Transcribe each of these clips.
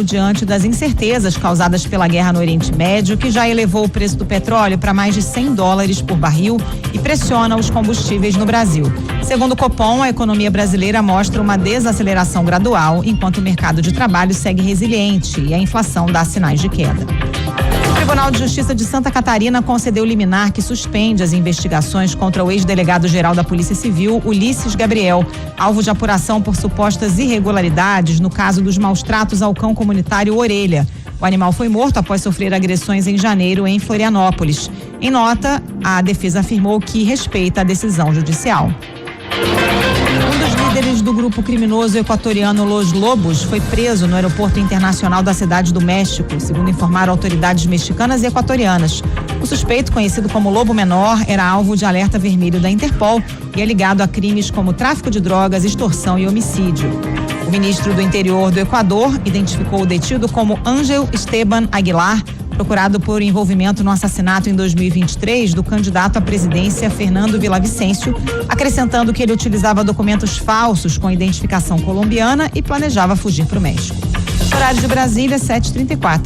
mesmo diante das incertezas causadas pela guerra no Oriente Médio, que já elevou o preço do petróleo para mais de $100 por barril e pressiona os combustíveis no Brasil. Segundo o Copom, a economia brasileira mostra uma desaceleração gradual, enquanto o mercado de trabalho segue resiliente e a inflação dá sinais de queda. O Tribunal de Justiça de Santa Catarina concedeu liminar que suspende as investigações contra o ex-delegado-geral da Polícia Civil, Ulisses Gabriel, alvo de apuração por supostas irregularidades no caso dos maus-tratos ao cão comunitário Orelha. O animal foi morto após sofrer agressões em janeiro em Florianópolis. Em nota, a defesa afirmou que respeita a decisão judicial. Um dos líderes do grupo criminoso equatoriano Los Lobos foi preso no aeroporto internacional da Cidade do México, segundo informaram autoridades mexicanas e equatorianas. O suspeito, conhecido como Lobo Menor, era alvo de alerta vermelho da Interpol e é ligado a crimes como tráfico de drogas, extorsão e homicídio. O ministro do Interior do Equador identificou o detido como Ángel Esteban Aguilar, procurado por envolvimento no assassinato em 2023 do candidato à presidência Fernando Villavicencio, acrescentando que ele utilizava documentos falsos com identificação colombiana e planejava fugir para o México. Horário de Brasília, 7h34.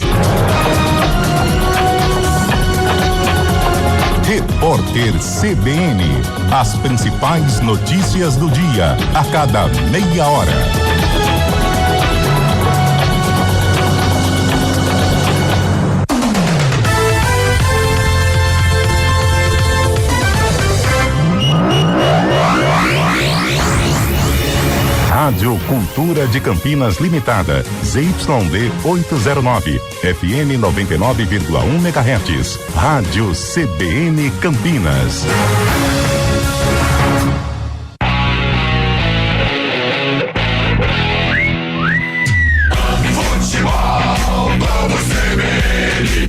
Repórter CBN. As principais notícias do dia, a cada meia hora. Rádio Cultura de Campinas Limitada, ZYD 809, FM 99,1 MHz. Rádio CBN Campinas.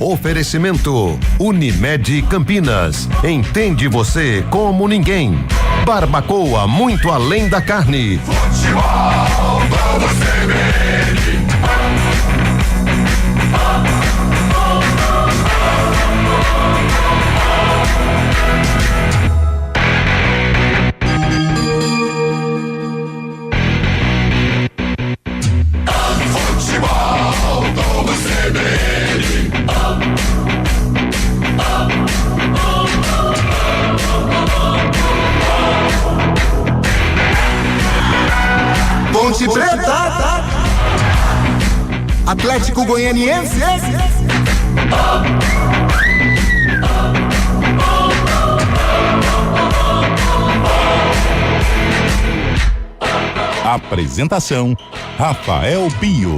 Oferecimento Unimed Campinas. Entende você como ninguém. Barbacoa, muito além da carne. Futebol, vamos CBN. Futebol, vamos CBN. Ponte Preta, Atlético Goianiense, Apresentação: Rafael Pio.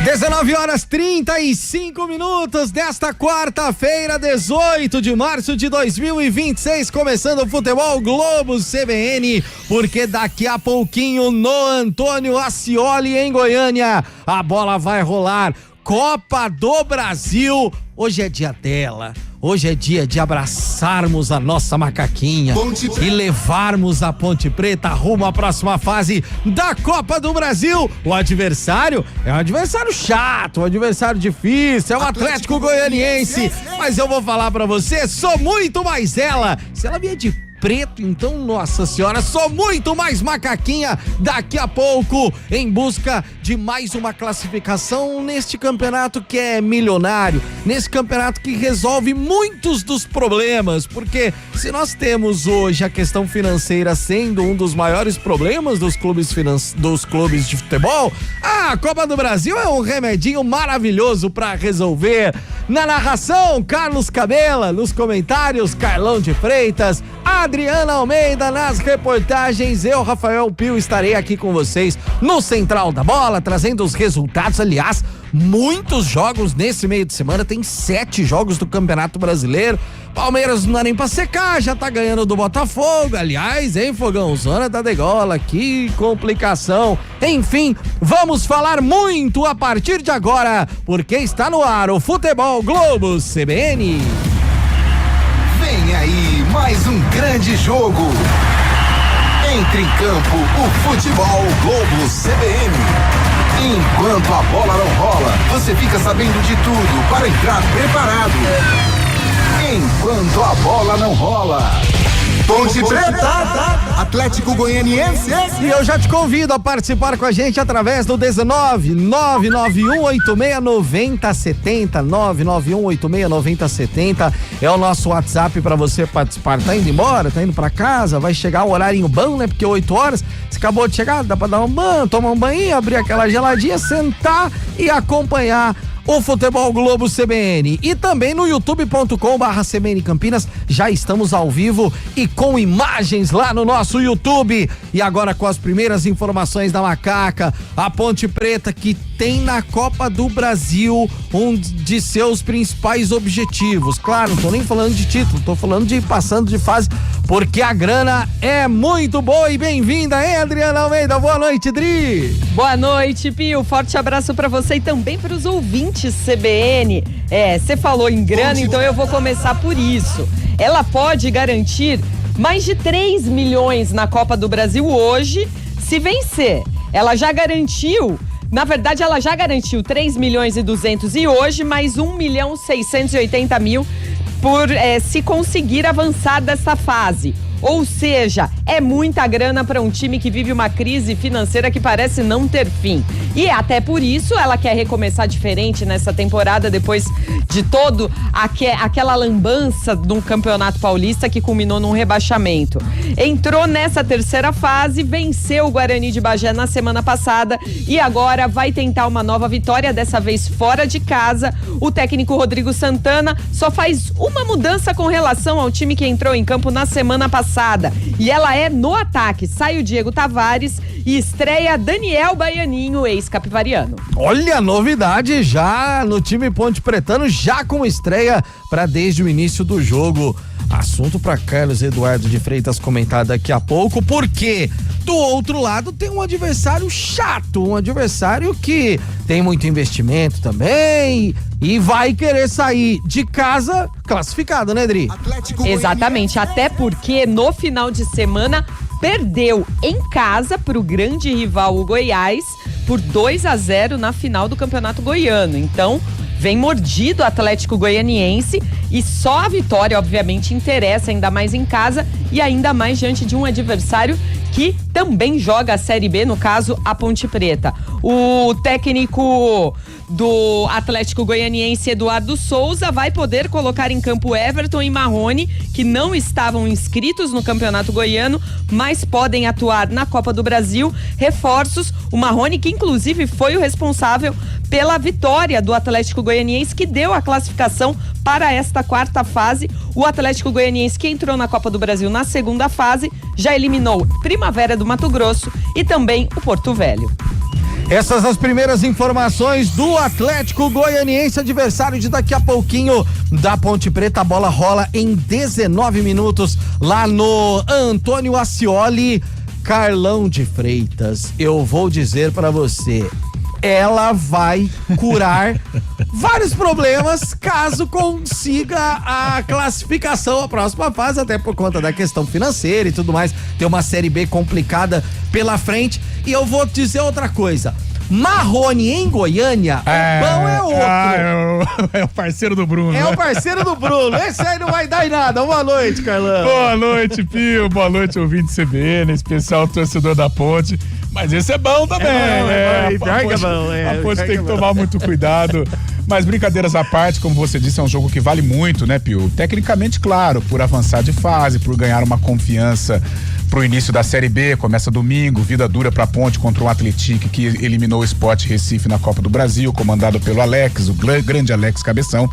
19h35 desta quarta-feira, 18 de março de 2026, começando o Futebol Globo CBN, porque daqui a pouquinho no Antônio Ascioli em Goiânia, a bola vai rolar. Copa do Brasil, hoje é dia dela. Hoje é dia de abraçarmos a nossa macaquinha e levarmos a Ponte Preta rumo à próxima fase da Copa do Brasil. O adversário é um adversário chato, um adversário difícil, é o Atlético Goianiense. Mas eu vou falar pra você, sou muito mais ela. Se ela vier de preto, então, nossa senhora, sou muito mais macaquinha daqui a pouco, em busca de mais uma classificação neste campeonato que é milionário, nesse campeonato que resolve muitos dos problemas, porque se nós temos hoje a questão financeira sendo um dos maiores problemas dos clubes de futebol, a Copa do Brasil é um remedinho maravilhoso para resolver. Na narração, Carlos Cabela, nos comentários, Carlão de Freitas, Adriana Almeida nas reportagens, eu, Rafael Pio, estarei aqui com vocês no Central da Bola, trazendo os resultados. Aliás, muitos jogos nesse meio de semana, tem 7 jogos do Campeonato Brasileiro. Palmeiras não dá nem pra secar, já tá ganhando do Botafogo. Aliás, hein, Fogão, zona da degola, que complicação. Enfim, vamos falar muito a partir de agora, porque está no ar o Futebol Globo CBN. Vem aí mais um grande jogo. Entre em campo o Futebol Globo CBN. Enquanto a bola não rola, você fica sabendo de tudo para entrar preparado. Enquanto a bola não rola. Ponte Preta, Atlético Goianiense. E eu já te convido a participar com a gente através do 991869070, 991869070 é o nosso WhatsApp para você participar. Tá indo embora, tá indo para casa, vai chegar o horário bom, né? Porque 8 horas, você acabou de chegar, dá para dar um banho, tomar um banho, abrir aquela geladinha, sentar e acompanhar o Futebol Globo CBN. E também no youtube.com/CBN Campinas, já estamos ao vivo e com imagens lá no nosso YouTube. E agora com as primeiras informações da Macaca, a Ponte Preta, que tem na Copa do Brasil um de seus principais objetivos. Claro, não tô nem falando de título, tô falando de passando de fase, porque a grana é muito boa. E bem-vinda, hein, Adriana Almeida? Boa noite, Dri! Boa noite, Pio. Forte abraço pra você e também para os ouvintes CBN. Você falou em grana, então eu vou começar por isso. Ela pode garantir mais de 3 milhões na Copa do Brasil hoje, se vencer. Ela já garantiu, na verdade ela já garantiu 3 milhões e 200 e hoje mais 1.680.000 por se conseguir avançar dessa fase. Ou seja, é muita grana para um time que vive uma crise financeira que parece não ter fim. E até por isso ela quer recomeçar diferente nessa temporada, depois de todo aquela lambança de um campeonato paulista que culminou num rebaixamento. Entrou nessa terceira fase, venceu o Guarani de Bagé na semana passada e agora vai tentar uma nova vitória, dessa vez fora de casa. O técnico Rodrigo Santana só faz uma mudança com relação ao time que entrou em campo na semana passada. E ela é no ataque. Sai o Diego Tavares e estreia Daniel Baianinho, ex-capivariano. Olha, novidade já no time Ponte Pretano, já com estreia para desde o início do jogo. Assunto para Carlos Eduardo de Freitas comentar daqui a pouco, porque do outro lado tem um adversário chato, um adversário que tem muito investimento também e vai querer sair de casa classificado, né, Dri? Exatamente, até porque no final de semana perdeu em casa para o grande rival, o Goiás, por 2-0 na final do Campeonato Goiano. Então, vem mordido o Atlético Goianiense e só a vitória, obviamente, interessa, ainda mais em casa e ainda mais diante de um adversário que também joga a Série B, no caso, a Ponte Preta. O técnico do Atlético Goianiense, Eduardo Souza, vai poder colocar em campo Everton e Marrone, que não estavam inscritos no Campeonato Goiano, mas podem atuar na Copa do Brasil. Reforços, o Marrone, que inclusive foi o responsável pela vitória do Atlético Goianiense, que deu a classificação para esta quarta fase. O Atlético Goianiense, que entrou na Copa do Brasil na segunda fase, já eliminou Primavera do Mato Grosso e também o Porto Velho. Essas as primeiras informações do Atlético Goianiense, adversário de daqui a pouquinho da Ponte Preta. A bola rola em 19 minutos lá no Antônio Ascioli. Carlão de Freitas, eu vou dizer pra você, ela vai curar vários problemas caso consiga a classificação à próxima fase, até por conta da questão financeira e tudo mais. Tem uma Série B complicada pela frente. E eu vou dizer outra coisa. Marrone em Goiânia, o bom é outro. É o parceiro do Bruno. É o parceiro do Bruno. Esse aí não vai dar em nada. Boa noite, Carlão. Boa noite, Pio. Boa noite, ouvinte CBN, especial torcedor da Ponte. Mas esse é bom também. A Ponte tem que tomar muito cuidado. Mas brincadeiras à parte, como você disse, é um jogo que vale muito, né, Pio? Tecnicamente, claro, por avançar de fase, por ganhar uma confiança pro início da Série B, começa domingo, vida dura pra Ponte contra o Atlético, que eliminou o Sport Recife na Copa do Brasil, comandado pelo Alex, o grande Alex Cabeção.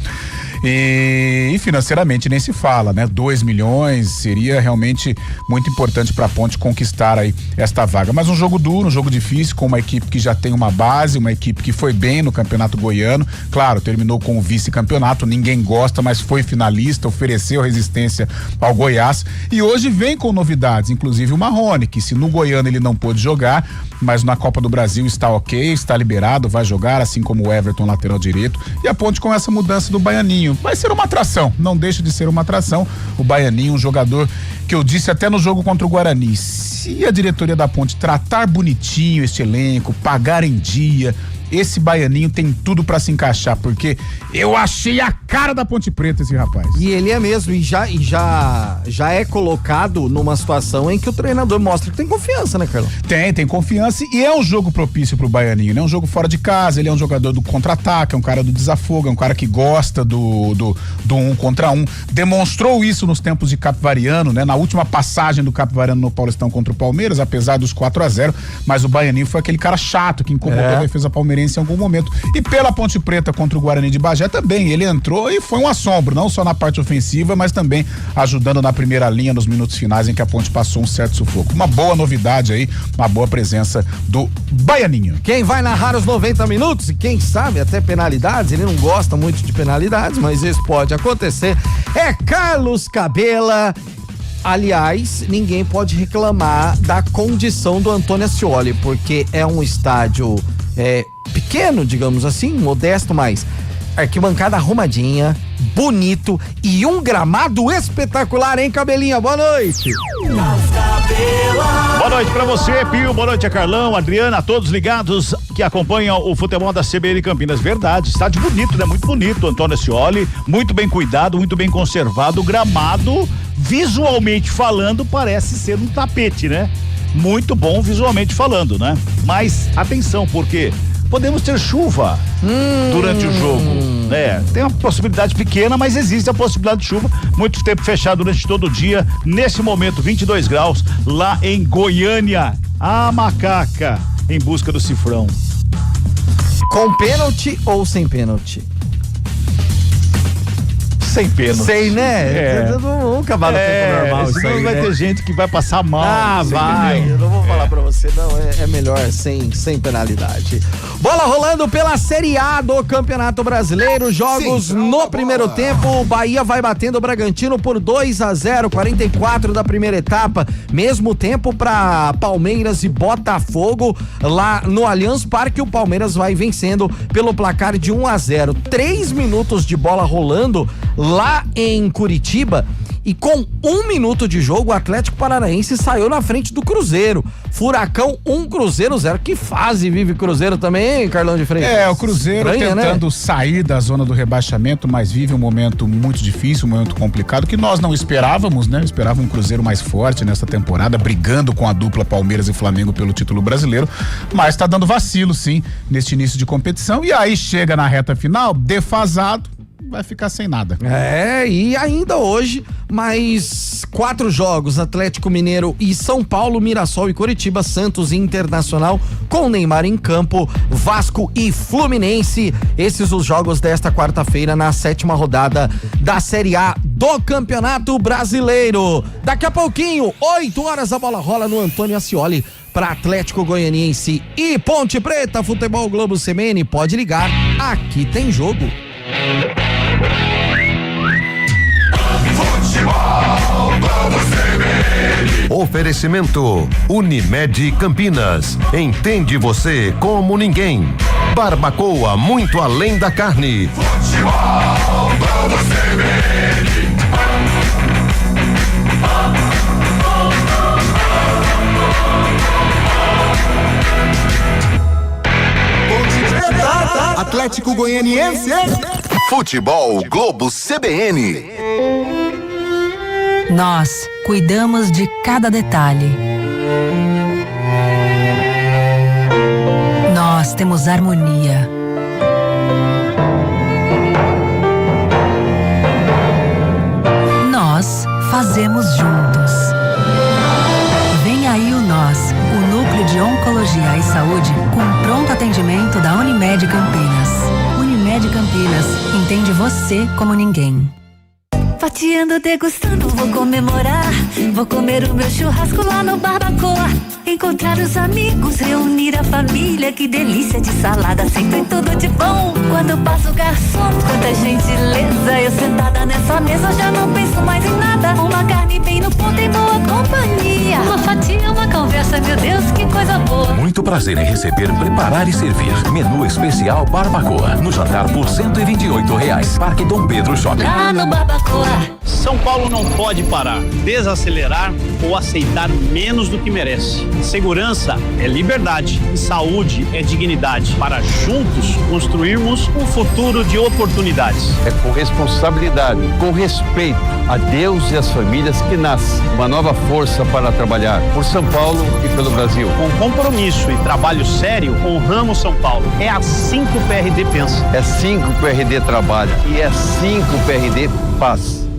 E financeiramente nem se fala, né? 2 milhões seria realmente muito importante para a Ponte conquistar aí esta vaga. Mas um jogo duro, um jogo difícil, com uma equipe que já tem uma base, uma equipe que foi bem no Campeonato Goiano. Claro, terminou com o vice-campeonato, ninguém gosta, mas foi finalista, ofereceu resistência ao Goiás. E hoje vem com novidades, inclusive o Marrone, que se no Goiano ele não pôde jogar, mas na Copa do Brasil está ok, está liberado, vai jogar, assim como o Everton, lateral direito. E a Ponte com essa mudança do Baianinho. Vai ser uma atração, não deixa de ser uma atração. O Baianinho, um jogador que eu disse até no jogo contra o Guarani, se a diretoria da Ponte tratar bonitinho este elenco, pagar em dia, esse baianinho tem tudo pra se encaixar, porque eu achei a cara da Ponte Preta esse rapaz. E ele é mesmo, e já é colocado numa situação em que o treinador mostra que tem confiança, né, Carlão? Tem confiança e é um jogo propício pro baianinho, né? É um jogo fora de casa, ele é um jogador do contra-ataque, é um cara do desafogo, é um cara que gosta do 1 contra 1. Demonstrou isso nos tempos de Capivariano, né? Na última passagem do Capivariano no Paulistão contra o Palmeiras, apesar dos 4-0, mas o baianinho foi aquele cara chato que incomodou a defesa palmeirense em algum momento. E pela Ponte Preta contra o Guarani de Bagé também, ele entrou e foi um assombro, não só na parte ofensiva, mas também ajudando na primeira linha nos minutos finais em que a Ponte passou um certo sufoco. Uma boa novidade aí, uma boa presença do baianinho. Quem vai narrar os 90 minutos e quem sabe até penalidades, ele não gosta muito de penalidades, mas isso pode acontecer, é Carlos Cabela. Aliás, ninguém pode reclamar da condição do Antônio Ascioli, porque é um estádio pequeno, digamos assim, modesto, mas arquibancada arrumadinha, bonito e um gramado espetacular, hein, Cabelinha? Boa noite! Boa noite pra você, Pio, boa noite a Carlão, Adriana, a todos ligados que acompanham o futebol da CBN Campinas. Verdade, estádio bonito, né? Muito bonito, Antônio Ascioli, muito bem cuidado, muito bem conservado, o gramado, visualmente falando, parece ser um tapete, né? Muito bom visualmente falando, né? Mas atenção, porque podemos ter chuva durante o jogo, né? Tem uma possibilidade pequena, mas existe a possibilidade de chuva. Muito tempo fechado durante todo o dia. Nesse momento, 22 graus lá em Goiânia. A Macaca em busca do cifrão. Com pênalti ou sem pênalti? Sem pênalti. Sei, né? Nunca vai no tempo normal. Senão aí, vai né? ter gente que vai passar mal. Ah, vai. Eu não vou falar pra você, não. É melhor sem penalidade. Bola rolando pela Série A do Campeonato Brasileiro. Jogos no primeiro tempo. O Bahia vai batendo o Bragantino por 2-0, 44 da primeira etapa. Mesmo tempo pra Palmeiras e Botafogo. Lá no Allianz Parque, o Palmeiras vai vencendo pelo placar de 1-0. 3 minutos de bola rolando lá em Curitiba, e com 1 minuto de jogo, o Atlético Paranaense saiu na frente do Cruzeiro. Furacão 1, Cruzeiro 0. Que fase vive Cruzeiro também, hein, Carlão de Freitas? O Cruzeiro estranha, tentando, né, sair da zona do rebaixamento, mas vive um momento muito difícil, um momento complicado, que nós não esperávamos, né? Esperava um Cruzeiro mais forte nessa temporada, brigando com a dupla Palmeiras e Flamengo pelo título brasileiro, mas tá dando vacilo, sim, neste início de competição, e aí chega na reta final, defasado, vai ficar sem nada. E ainda hoje, mais 4 jogos: Atlético Mineiro e São Paulo, Mirassol e Coritiba, Santos e Internacional com Neymar em campo, Vasco e Fluminense. Esses os jogos desta quarta-feira na 7ª rodada da Série A do Campeonato Brasileiro. Daqui a pouquinho, 8 horas, a bola rola no Antônio Ascioli para Atlético Goianiense e Ponte Preta. Futebol Globo CBN, pode ligar, aqui tem jogo. Oferecimento Unimed Campinas. Entende você como ninguém. Barbacoa, muito além da carne. Futebol, vamos Atlético Goianiense. Futebol Globo CBN. Nós cuidamos de cada detalhe. Nós temos harmonia. Nós fazemos juntos. Vem aí o Nós, o Núcleo de Oncologia e Saúde com pronto atendimento da Unimed Campinas. Unimed Campinas, entende você como ninguém. Fatiando, degustando, vou comemorar. Vou comer o meu churrasco lá no Barbacoa. Encontrar os amigos, reunir a família. Que delícia de salada, sempre tudo de bom. Quando quando passa o garçom. Quanta gentileza, eu sentada nessa mesa já não penso mais em nada. Uma carne bem no ponto em boa companhia. Uma fatia, uma conversa, meu Deus, que coisa boa. Muito prazer em receber, preparar e servir. Menu especial Barbacoa. No jantar por R$128. Parque Dom Pedro Shopping. Lá no Barbacoa. São Paulo não pode parar, desacelerar ou aceitar menos do que merece. Segurança é liberdade e saúde é dignidade. Para juntos construirmos um futuro de oportunidades. É com responsabilidade, com respeito a Deus e as famílias que nasce uma nova força para trabalhar por São Paulo e pelo Brasil. Com compromisso e trabalho sério, honramos São Paulo. É assim que o PRD pensa. É assim que o PRD trabalha e é assim que o PRD faz.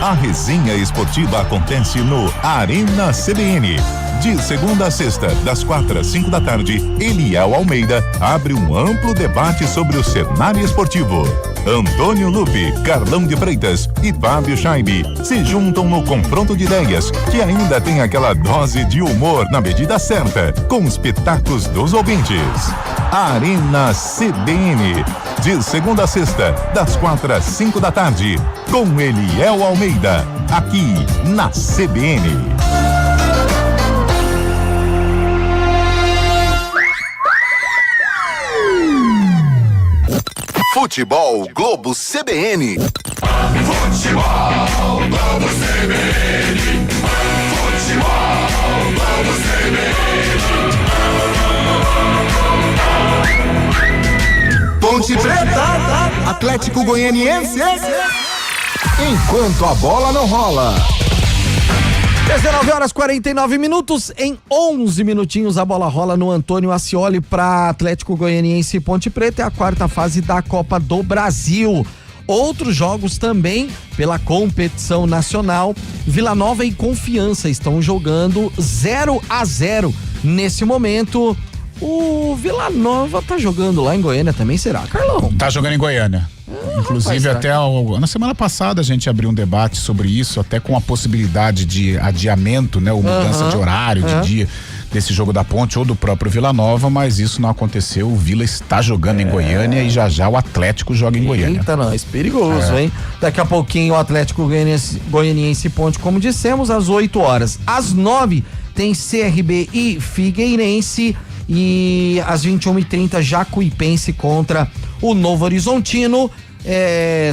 A resenha esportiva acontece no Arena CBN. De segunda a sexta, das 4 às 5 da tarde, Eliel Almeida abre um amplo debate sobre o cenário esportivo. Antônio Lupe, Carlão de Freitas e Fábio Scheibe se juntam no confronto de ideias, que ainda tem aquela dose de humor na medida certa, com os pitacos dos ouvintes. Arena CBN, de segunda a sexta, das 4 às 5 da tarde, com Eliel Almeida, aqui na CBN. Futebol Globo CBN. Futebol Globo CBN. Futebol Globo CBN. Ponte Preta, Atlético Goianiense. Enquanto a bola não rola. 19h49, em 11 minutinhos a bola rola no Antônio Ascioli para Atlético Goianiense e Ponte Preta, é a quarta fase da Copa do Brasil. Outros jogos também pela competição nacional. Vila Nova e Confiança estão jogando 0-0 nesse momento. O Vila Nova tá jogando lá em Goiânia também, será, Carlão? Tá jogando em Goiânia. Inclusive, até na semana passada a gente abriu um debate sobre isso, até com a possibilidade de adiamento, né? Ou mudança de horário, de dia desse jogo da Ponte ou do próprio Vila Nova, mas isso não aconteceu. O Vila está jogando em Goiânia e já o Atlético joga em Goiânia. Eita, nós, perigoso, hein? Daqui a pouquinho o Atlético Goianiense Ponte, como dissemos, às 8 horas. Às 9 tem CRB e Figueirense. E às 21h30 Jacuipense contra o Novo Horizontino.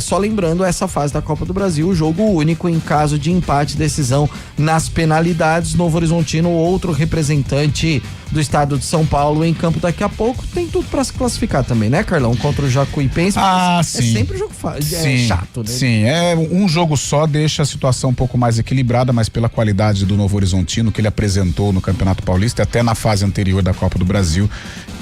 Só lembrando, essa fase da Copa do Brasil, jogo único em caso de empate, decisão nas penalidades. Novo Horizontino, outro representante do estado de São Paulo, em campo daqui a pouco. Tem tudo pra se classificar também, né, Carlão? Contra o Jacuipense. Sim. É sempre jogo chato, né? Sim, um jogo só deixa a situação um pouco mais equilibrada, mas pela qualidade do Novo Horizontino que ele apresentou no Campeonato Paulista e até na fase anterior da Copa do Brasil,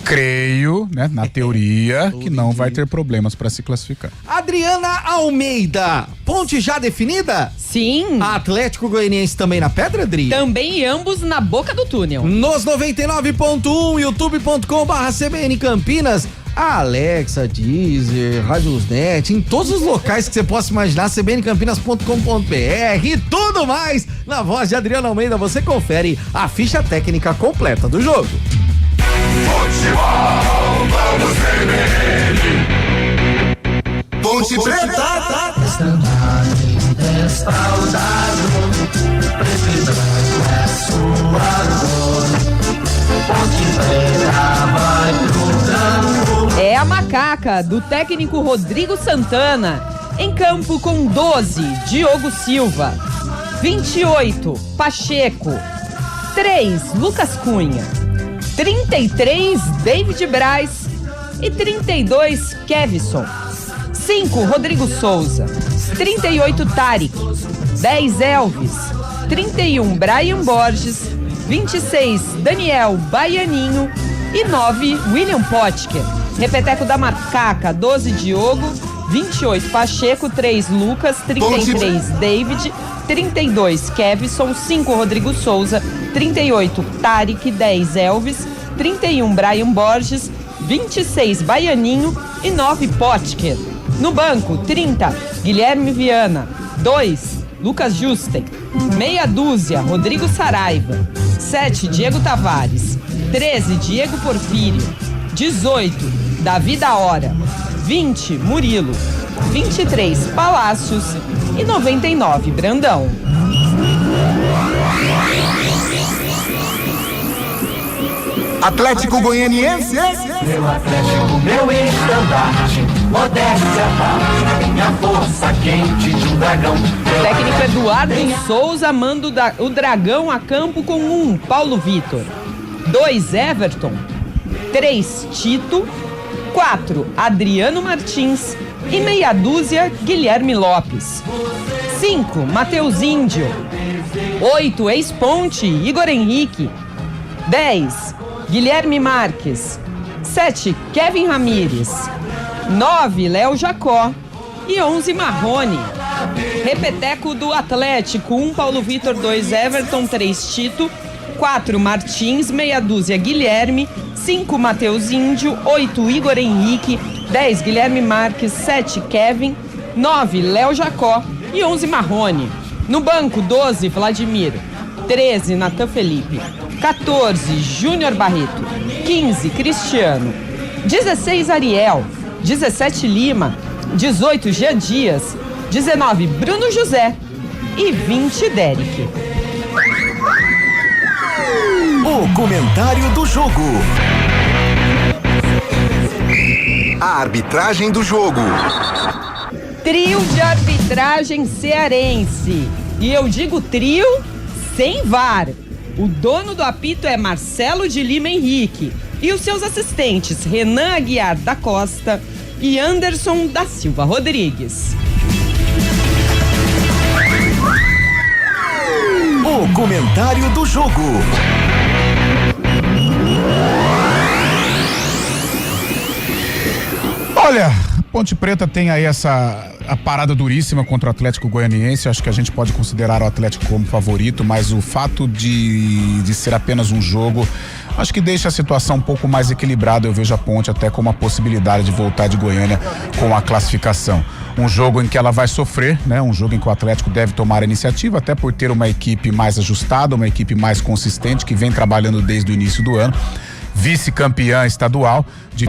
creio, né, na teoria, que não vai ter problemas para se classificar. Adriana Almeida, Ponte já definida? Sim. Atlético Goianiense também na pedra, Adri? Também ambos na boca do túnel. Nos 99.1, youtube.com/CBN Campinas, a Alexa, Deezer, Radiosnet, em todos os locais que você possa imaginar, cbncampinas.com.br e tudo mais. Na voz de Adriana Almeida, você confere a ficha técnica completa do jogo. Futebol Globo CBN. Ponte Preta. É a macaca do técnico Rodrigo Santana. Em campo com 12, Diogo Silva. 28, Pacheco. 3, Lucas Cunha. 33, David Braz. E 32, Kevson. 5, Rodrigo Souza. 38, Tarik. 10, Elvis. 31, Brian Borges. 26, Daniel Baianinho. E 9, William Potker. Repeteco da macaca, 12, Diogo. 28, Pacheco. 3, Lucas. 33, David. 32, Kevson. 5, Rodrigo Souza. 38, Tarik. 10, Elvis. 31, Brian Borges. 26, Baianinho. E 9, Potker. No banco, 30, Guilherme Viana. 2, Lucas Justen. Meia dúzia, Rodrigo Saraiva. 7, Diego Tavares. 13, Diego Porfírio. 18, Davi da Hora. 20, Murilo. 23, Palácios. E 99, Brandão. Atlético Goianiense. Meu Atlético, meu estandarte, modéstia parte, minha força quente de um dragão. Técnico Eduardo Souza manda o Dragão a campo com 1, Paulo Vitor. 2, Everton. 3, Tito. 4, Adriano Martins. E meia dúzia, Guilherme Lopes. 5, Matheus Índio. 8, ex-Ponte, Igor Henrique. 10, Guilherme Marques. 7, Kevin Ramírez. 9, Léo Jacó. E 11, Marrone. Repeteco do Atlético: 1, Paulo Vitor. 2, Everton. 3, Tito. 4, Martins. Meia dúzia, Guilherme. 5, Matheus Índio. 8, Igor Henrique. 10, Guilherme Marques. 7, Kevin. 9, Léo Jacó. E 11, Marrone. No banco: 12, Vladimir. 13, Natan Felipe. 14, Júnior Barreto. 15, Cristiano. 16, Ariel. 17, Lima. 18, Jean Dias. 19, Bruno José. E 20, Derek. O comentário do jogo. A arbitragem do jogo. Trio de arbitragem cearense. E eu digo trio sem VAR. O dono do apito é Marcelo de Lima Henrique. E os seus assistentes, Renan Aguiar da Costa e Anderson da Silva Rodrigues. O comentário do jogo. Olha, Ponte Preta tem aí a parada duríssima contra o Atlético Goianiense. Acho que a gente pode considerar o Atlético como favorito, mas o fato de ser apenas um jogo, acho que deixa a situação um pouco mais equilibrada. Eu vejo a Ponte até com uma possibilidade de voltar de Goiânia com a classificação. Um jogo em que ela vai sofrer, né? Um jogo em que o Atlético deve tomar a iniciativa, até por ter uma equipe mais ajustada, uma equipe mais consistente, que vem trabalhando desde o início do ano. Vice-campeã estadual.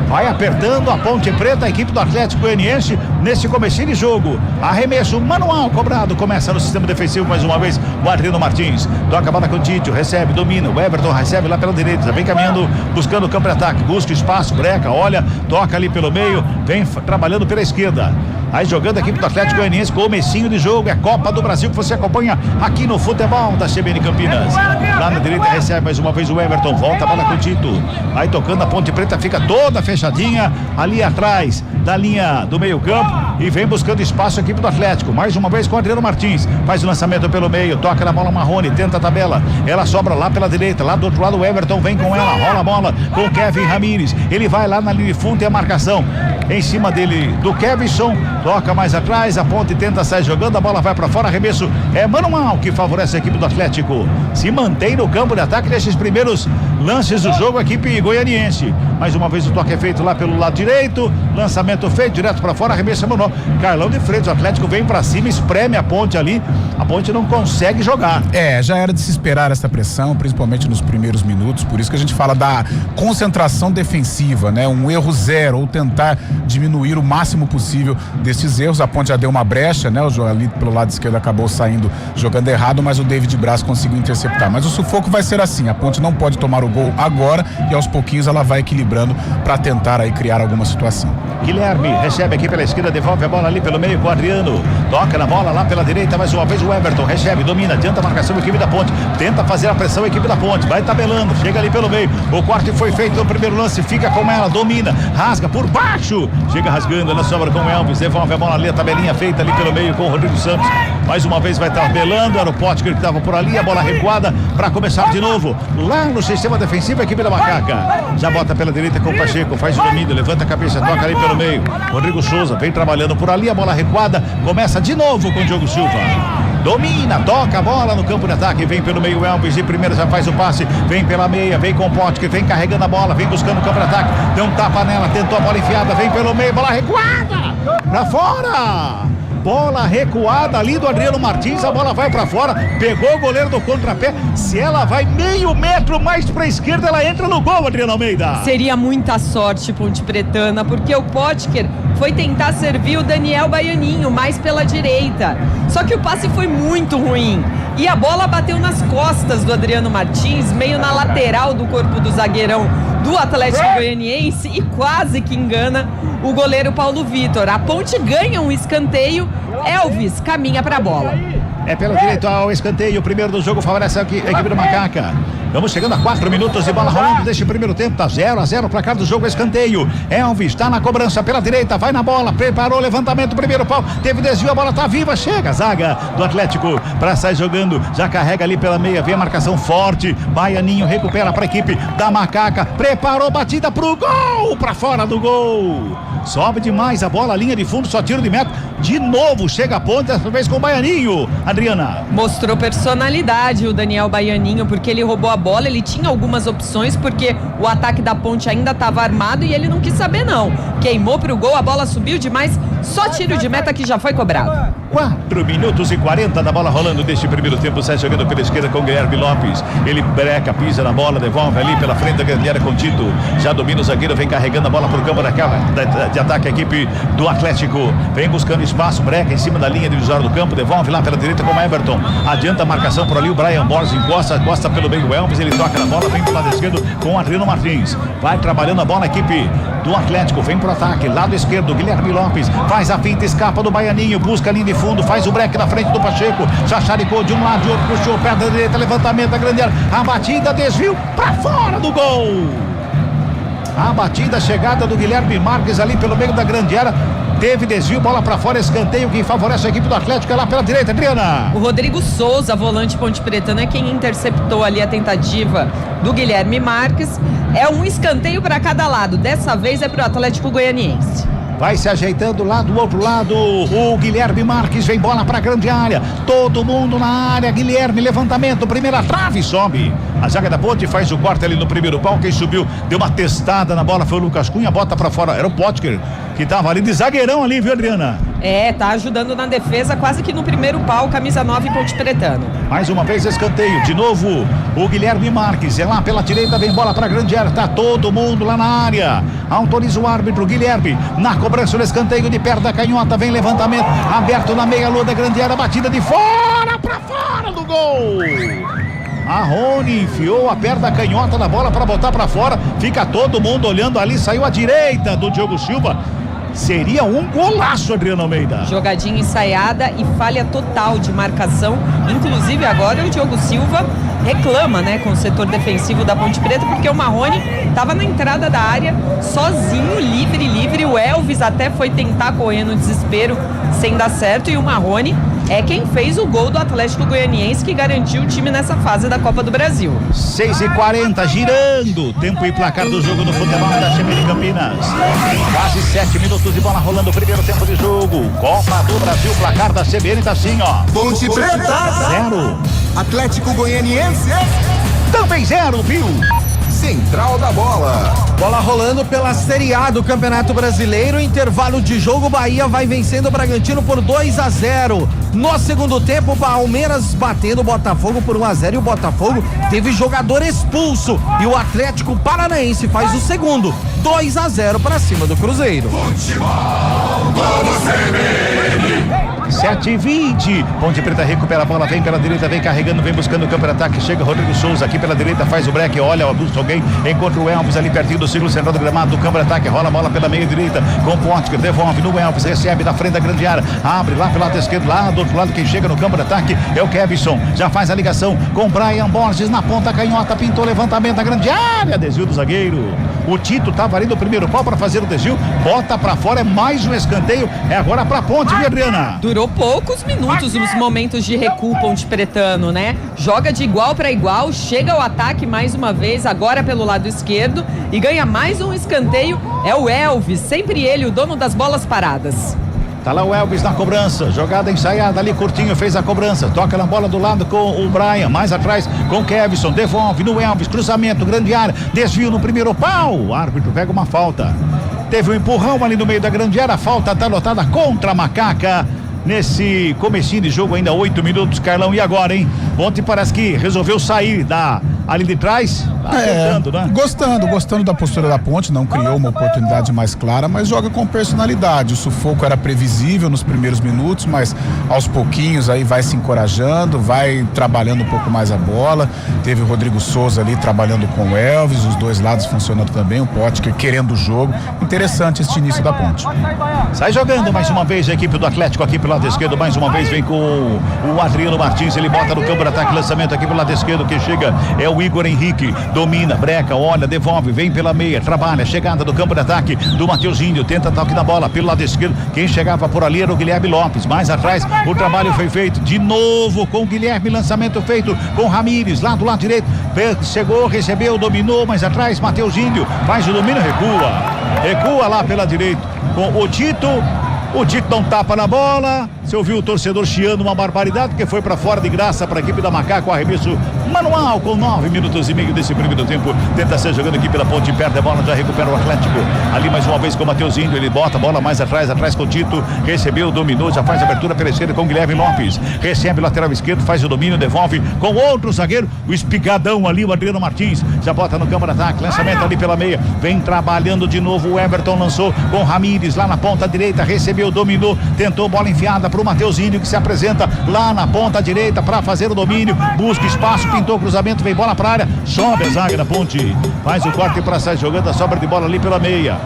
Vai apertando a Ponte Preta, a equipe do Atlético Goianiense nesse comecinho de jogo. Arremesso manual cobrado, começa no sistema defensivo mais uma vez o Adriano Martins. Toca a bola com o Títio, recebe, domina. O Everton recebe lá pela direita, vem caminhando, buscando o campo de ataque, busca espaço, breca, olha, toca ali pelo meio, vem trabalhando pela esquerda. Aí jogando a equipe do Atlético Goianiense, comecinho de jogo, é Copa do Brasil que você acompanha aqui no futebol da CBN Campinas. Lá na direita recebe mais uma vez o Everton, volta a bola com o Tito. Aí tocando a Ponte Preta, fica toda fechadinha ali atrás da linha do meio campo e vem buscando espaço a equipe do Atlético. Mais uma vez com o Adriano Martins, faz o lançamento pelo meio, toca na bola Marrone, tenta a tabela, ela sobra lá pela direita, lá do outro lado o Everton vem com ela, rola a bola com o Kevin Ramírez, ele vai lá na linha de fundo, tem a marcação em cima dele do Kevson, toca mais atrás, a Ponte tenta sair jogando, a bola vai pra fora, arremesso é manual que favorece a equipe do Atlético, se mantém no campo de ataque nesses primeiros lances do jogo, a equipe goianiense. Mais uma vez o toque é feito lá pelo lado direito, lançamento feito direto pra fora, arremesso é manual. Carlão de Freitas, o Atlético vem pra cima, espreme a Ponte ali, a Ponte não consegue jogar. Já era de se esperar essa pressão, principalmente nos primeiros minutos, por isso que a gente fala da concentração defensiva, né? Um erro zero, ou tentar diminuir o máximo possível desses erros. A Ponte já deu uma brecha, né? O jogo ali pelo lado esquerdo acabou saindo jogando errado, mas o David Braz conseguiu interceptar. Mas o sufoco vai ser assim, a Ponte não pode tomar o gol agora e aos pouquinhos ela vai equilibrando para tentar aí criar alguma situação. Guilherme recebe aqui pela esquerda, devolve a bola ali pelo meio com o Adriano, toca na bola lá pela direita, mais uma vez o Everton recebe, domina, tenta a marcação da equipe da Ponte, tenta fazer a pressão a equipe da Ponte, vai tabelando, chega ali pelo meio, o corte foi feito no primeiro lance, fica com ela, domina, rasga por baixo, chega rasgando, ela sobra com o Elvis, devolve a bola ali, a tabelinha feita ali pelo meio com o Rodrigo Santos, mais uma vez vai tabelando, era o Potker que estava por ali, a bola recuada para começar de novo, lá no sistema defensivo a equipe da Macaca, já bota pela direita com o Pacheco, faz o domínio, levanta a cabeça, toca ali pelo meio, Rodrigo Souza vem trabalhando por ali, a bola recuada, começa de novo com o Diogo Silva, domina, toca a bola no campo de ataque, vem pelo meio Elvis, de primeira já faz o passe, vem pela meia, vem com o Potker, vem carregando a bola, vem buscando o campo de ataque, deu um tapa nela, tentou a bola enfiada, vem pelo meio, bola recuada, pra fora, bola recuada ali do Adriano Martins, a bola vai pra fora, pegou o goleiro do contrapé. Se ela vai meio metro mais pra esquerda, ela entra no gol, Adriano Almeida. Seria muita sorte, Ponte Pretana, porque o Potker foi tentar servir o Daniel Baianinho mais pela direita. Só que o passe foi muito ruim e a bola bateu nas costas do Adriano Martins, meio na lateral do corpo do zagueirão do Atlético Goianiense, e quase que engana o goleiro Paulo Vitor. A Ponte ganha um escanteio, Elvis caminha pra bola. É pelo direito ao escanteio, o primeiro do jogo favorece a equipe do Macaca. Vamos chegando a 4 minutos de bola rolando deste primeiro tempo, tá 0-0 o placar do jogo, escanteio. Elvis está na cobrança pela direita, vai na bola, preparou o levantamento, primeiro pau, teve desvio, a bola tá viva, chega a zaga do Atlético para sair jogando, já carrega ali pela meia, vem a marcação forte, Baianinho recupera para a equipe da Macaca, preparou batida pro gol, para fora do gol. Sobe demais a bola, linha de fundo, só tiro de meta. De novo chega a ponta, dessa vez com o Baianinho. Adriana. Mostrou personalidade o Daniel Baianinho, porque ele roubou a bola, ele tinha algumas opções, porque o ataque da Ponte ainda estava armado e ele não quis saber não. Queimou pro gol, a bola subiu demais, só tiro de meta que já foi cobrado. 4 minutos e 40 da bola rolando deste primeiro tempo, sai jogando pela esquerda com o Guilherme Lopes. Ele breca, pisa na bola, devolve ali pela frente da grande área com Tito. Já domina o zagueiro, vem carregando a bola pro campo de ataque a equipe do Atlético. Vem buscando espaço, breca em cima da linha divisória do campo, devolve lá pela direita com o Everton. Adianta a marcação por ali, o Brian Borges encosta pelo meio do Elvis, ele toca na bola, vem pro lado esquerdo com o Adriano Martins. Vai trabalhando a bola a equipe do Atlético, vem pro ataque, lado esquerdo, Guilherme Lopes, faz a finta, escapa do Baianinho, busca a linha de fundo, faz o break na frente do Pacheco, já charicou de um lado, de outro, puxou perto da direita, levantamento da grande área, a batida, desvio, pra fora do gol. A batida, chegada do Guilherme Marques ali pelo meio da grande área, teve desvio, bola pra fora, escanteio que favorece a equipe do Atlético, é lá pela direita, Adriana. O Rodrigo Souza, volante Ponte Pretana, é quem interceptou ali a tentativa do Guilherme Marques. É um escanteio para cada lado, dessa vez é pro Atlético Goianiense. Vai se ajeitando lá do outro lado, o Guilherme Marques, vem bola pra grande área, todo mundo na área, Guilherme, levantamento, primeira trave, sobe. A zaga da Ponte faz o corte ali no primeiro pau, quem subiu, deu uma testada na bola, foi o Lucas Cunha, bota pra fora, era o Potker, que tava ali de zagueirão ali, viu, Adriana? É, tá ajudando na defesa, quase que no primeiro pau, camisa 9 Ponte Pretano. Mais uma vez escanteio, de novo o Guilherme Marques, é lá pela direita, vem bola pra grande área, tá todo mundo lá na área, autoriza o árbitro, Guilherme, na cobrança do escanteio de perto da canhota, vem levantamento, aberto na meia-lua da grande área, batida de fora pra fora do gol. A Rony enfiou a perna da canhota na bola para botar para fora, fica todo mundo olhando ali, saiu à direita do Diogo Silva. Seria um golaço, Adriano Almeida. Jogadinha ensaiada e falha total de marcação. Inclusive agora o Diogo Silva reclama, né, com o setor defensivo da Ponte Preta, porque o Marrone estava na entrada da área, sozinho, livre. O Elvis até foi tentar correr no desespero, sem dar certo, e o Marrone é quem fez o gol do Atlético Goianiense, que garantiu o time nessa fase da Copa do Brasil. 6h40, girando, tempo e placar do jogo no futebol da CBN Campinas. Quase 7 minutos de bola rolando o primeiro tempo de jogo. Copa do Brasil, placar da CBN tá assim, ó. Ponte Preta 0. Atlético Goianiense também 0, viu? Central da bola. Bola rolando pela Série A do Campeonato Brasileiro. Intervalo de jogo, Bahia vai vencendo o Bragantino por 2-0. No segundo tempo, Palmeiras batendo o Botafogo por 1-0 e o Botafogo teve jogador expulso. E o Atlético Paranaense faz o segundo, 2-0 para cima do Cruzeiro. Futebol, Globo CBN. 7h20, Ponte Preta recupera a bola, vem pela direita, vem carregando, vem buscando o campo de ataque, chega Rodrigo Souza aqui pela direita, faz o break, olha, busca alguém, encontra o Elvis ali pertinho do círculo central do gramado, do campo de ataque, rola a bola pela meia direita, com o Potker, devolve no Elvis, recebe da frente da grande área, abre lá pelo lado esquerdo, lá do outro lado, quem chega no campo de ataque é o Kevson, já faz a ligação com o Brian Borges na ponta canhota, pintou levantamento da grande área, desvio do zagueiro, o Tito tava ali no primeiro pau para fazer o desvio, bota pra fora, é mais um escanteio, é agora pra Ponte, viu, Adriana? Durou poucos minutos os momentos de recuo Ponte Pretano, né? Joga de igual para igual, chega ao ataque mais uma vez, agora pelo lado esquerdo, e ganha mais um escanteio, é o Elvis, sempre ele, o dono das bolas paradas. Tá lá o Elvis na cobrança, jogada ensaiada ali, curtinho, fez a cobrança, toca na bola do lado com o Brian, mais atrás com o Kevson, devolve no Elvis, cruzamento, grande área, desvio no primeiro pau, o árbitro pega uma falta. Teve um empurrão ali no meio da grande área, a falta tá anotada contra a Macaca. nesse comecinho de jogo, ainda 8 minutos, Carlão. E agora, hein? Ontem parece que resolveu sair ali de trás. Tentando, né? Gostando da postura da Ponte, não criou uma oportunidade mais clara, mas joga com personalidade. O sufoco era previsível nos primeiros minutos, mas aos pouquinhos aí vai se encorajando, vai trabalhando um pouco mais a bola. Teve o Rodrigo Souza ali trabalhando com o Elvis, os dois lados funcionando também, o Potker querendo o jogo. Interessante este início da Ponte. Sai jogando mais uma vez a equipe do Atlético aqui pelo lado esquerdo, mais uma vez vem com o Adriano Martins, ele bota no campo de ataque, lançamento aqui pelo lado esquerdo, que chega é o Igor Henrique, domina, breca, olha, devolve, vem pela meia, trabalha, chegada do campo de ataque do Mateuzinho, tenta toque na bola pelo lado esquerdo, quem chegava por ali era o Guilherme Lopes, mais atrás o trabalho foi feito de novo com o Guilherme, lançamento feito com o Ramires, lá do lado direito, chegou, recebeu, dominou, mais atrás, Mateuzinho, faz o domínio, recua lá pela direita com o Tito dá um tapa na bola, você ouviu o torcedor chiando uma barbaridade, porque foi pra fora de graça pra equipe da Macaco, arremesso manual com 9 minutos e meio desse primeiro tempo, tenta ser jogando aqui pela ponte, perde a bola, já recupera o Atlético, ali mais uma vez com o Mateuzinho, ele bota a bola mais atrás com o Tito, recebeu, dominou, já faz a abertura pela esquerda com o Guilherme Lopes, recebe lateral esquerdo, faz o domínio, devolve com outro zagueiro, o espigadão ali, o Adriano Martins, já bota no campo de ataque, lançamento ali pela meia, vem trabalhando de novo, o Everton lançou com o Ramires lá na ponta direita, recebeu, dominou, tentou bola enfiada pro Mateuzinho, que se apresenta lá na ponta direita para fazer o domínio, busca espaço, pintou o cruzamento, vem bola pra área, sobe a zaga da Ponte, faz o corte para sair jogando a sobra de bola ali pela meia,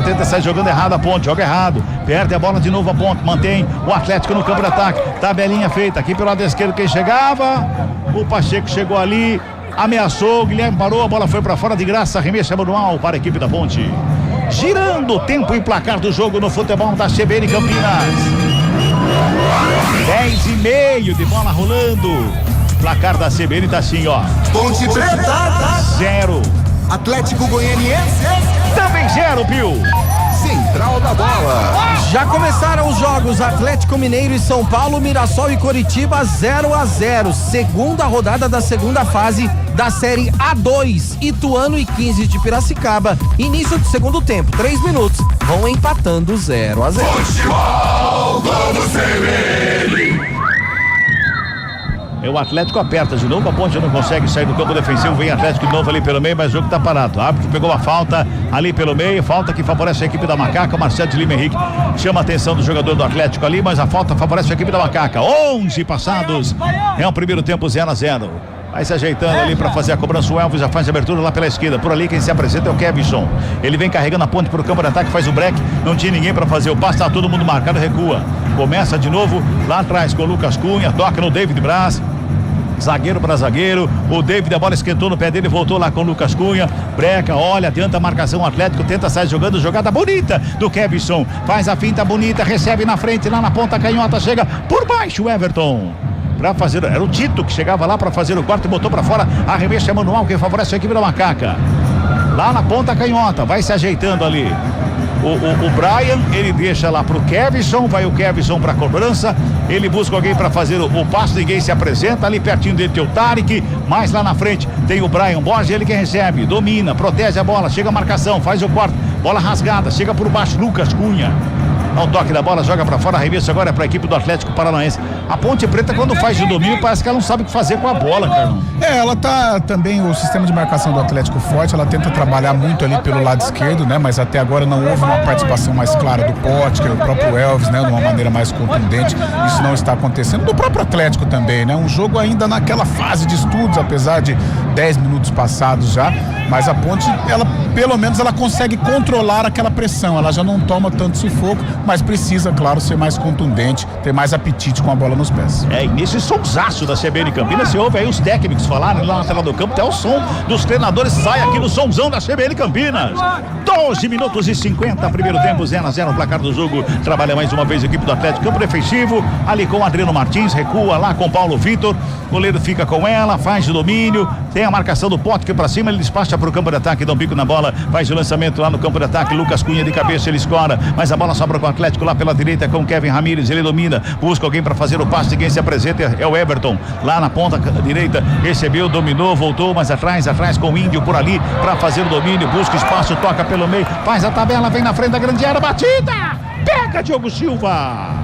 tenta sair jogando errado a Ponte, joga errado, perde a bola de novo a Ponte, mantém o Atlético no campo de ataque, tabelinha feita aqui pelo lado esquerdo, quem chegava, o Pacheco chegou ali, ameaçou, o Guilherme parou, a bola foi para fora de graça, arremesso manual para a equipe da Ponte. Girando o tempo e placar do jogo no futebol da CBN Campinas. 10:30 de bola rolando. Placar da CBN tá assim, ó. Ponte Preta 0. Atlético Goianiense também 0, Pio. Central da Bola. Já começaram os jogos, Atlético Mineiro e São Paulo, Mirassol e Coritiba 0-0. Segunda rodada da segunda fase da Série A2, Ituano e 15 de Piracicaba. Início do segundo tempo, 3 minutos. Vão empatando 0-0. Futebol Globo CBN. O Atlético aperta de novo, a Ponte não consegue sair do campo defensivo, vem Atlético de novo ali pelo meio, mas o jogo tá parado. O árbitro pegou uma falta ali pelo meio, falta que favorece a equipe da Macaca, Marcelo de Lima Henrique chama a atenção do jogador do Atlético ali, mas a falta favorece a equipe da Macaca. 11 passados, é um primeiro tempo 0-0. Vai se ajeitando ali para fazer a cobrança, o Elvis já faz a abertura lá pela esquerda, por ali quem se apresenta é o Kevson, ele vem carregando a Ponte pro campo de ataque, faz o break, não tinha ninguém para fazer o passe, tá todo mundo marcado, recua, começa de novo lá atrás com o Lucas Cunha, toca no David Braz, zagueiro para zagueiro, o David, a bola esquentou no pé dele, voltou lá com o Lucas Cunha, breca, olha, adianta a marcação, o Atlético tenta sair jogando, jogada bonita do Kevson, faz a finta bonita, recebe na frente, lá na ponta canhota, chega por baixo o Everton, para fazer, era o Tito que chegava lá para fazer o corte, botou para fora, arremesso é manual, que favorece a equipe da Macaca, lá na ponta canhota, vai se ajeitando ali. O Brian, ele deixa lá pro Kevson, vai o Kevson pra cobrança, ele busca alguém pra fazer o passe, ninguém se apresenta, ali pertinho dele tem o Tarek, mais lá na frente tem o Brian Borges, ele que recebe, domina, protege a bola, chega a marcação, faz o corte, bola rasgada, chega por baixo, Lucas Cunha, dá um toque da bola, joga pra fora, arremesso agora é pra equipe do Atlético Paranaense. A Ponte Preta, quando faz o domínio, parece que ela não sabe o que fazer com a bola, Carlão. Ela tá também, o sistema de marcação do Atlético forte, ela tenta trabalhar muito ali pelo lado esquerdo, né? Mas até agora não houve uma participação mais clara do Potker, o próprio Elvis, né? De uma maneira mais contundente, isso não está acontecendo. Do próprio Atlético também, né? Um jogo ainda naquela fase de estudos, apesar de 10 minutos passados já, mas a Ponte, ela, pelo menos, ela consegue controlar aquela pressão, ela já não toma tanto sufoco, mas precisa, claro, ser mais contundente, ter mais apetite com a bola nos pés. E nesse sonsaço da CBN Campinas, você ouve aí os técnicos falarem lá na tela do campo, até o som dos treinadores sai aqui no somzão da CBN Campinas. 12 minutos e 50, primeiro tempo, 0-0 no placar do jogo, trabalha mais uma vez a equipe do Atlético, campo defensivo, ali com o Adriano Martins, recua lá com o Paulo Vitor, goleiro fica com ela, faz o domínio, tem a marcação do Potker pra cima, ele despacha pro campo de ataque, dá um bico na bola, faz o lançamento lá no campo de ataque, Lucas Cunha de cabeça, ele escora, mas a bola sobra com o Atlético lá pela direita com o Kevin Ramires, ele domina, busca alguém para fazer o passe, quem se apresenta é o Everton, lá na ponta direita, recebeu, dominou, voltou, mas atrás com o Índio por ali, para fazer o domínio, busca espaço, toca pelo meio, faz a tabela, vem na frente da grande área, batida, pega Diogo Silva.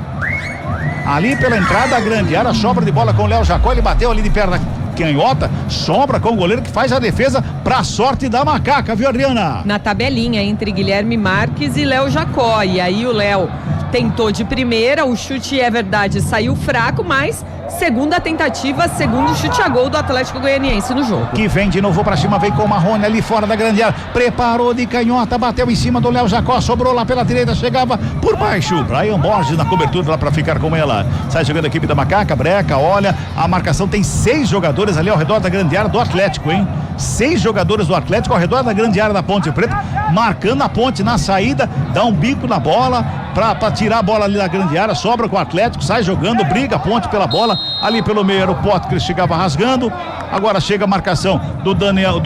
ali pela entrada da grande área, sobra de bola com o Léo Jacó, ele bateu ali de perna canhota, sobra com o goleiro que faz a defesa pra sorte da Macaca, viu, Adriana? Na tabelinha entre Guilherme Marques e Léo Jacó, e aí o Léo tentou de primeira, o chute, é verdade, saiu fraco, mas segunda tentativa, segundo chute a gol do Atlético Goianiense no jogo. Que vem de novo pra cima, vem com o Marrone ali fora da grande área, preparou de canhota, bateu em cima do Léo Jacó, sobrou lá pela direita, chegava por baixo, Brian Borges na cobertura lá pra ficar com ela, sai jogando a equipe da Macaca, Breca, olha, a marcação tem 6 jogadores ali ao redor da grande área do Atlético, hein? 6 jogadores do Atlético ao redor da grande área da Ponte Preta, marcando a Ponte na saída, dá um bico na bola pra tirar a bola ali da grande área, sobra com o Atlético, sai jogando, briga a Ponte pela bola, ali pelo meio era o Pote que ele chegava rasgando, agora chega a marcação do Daniel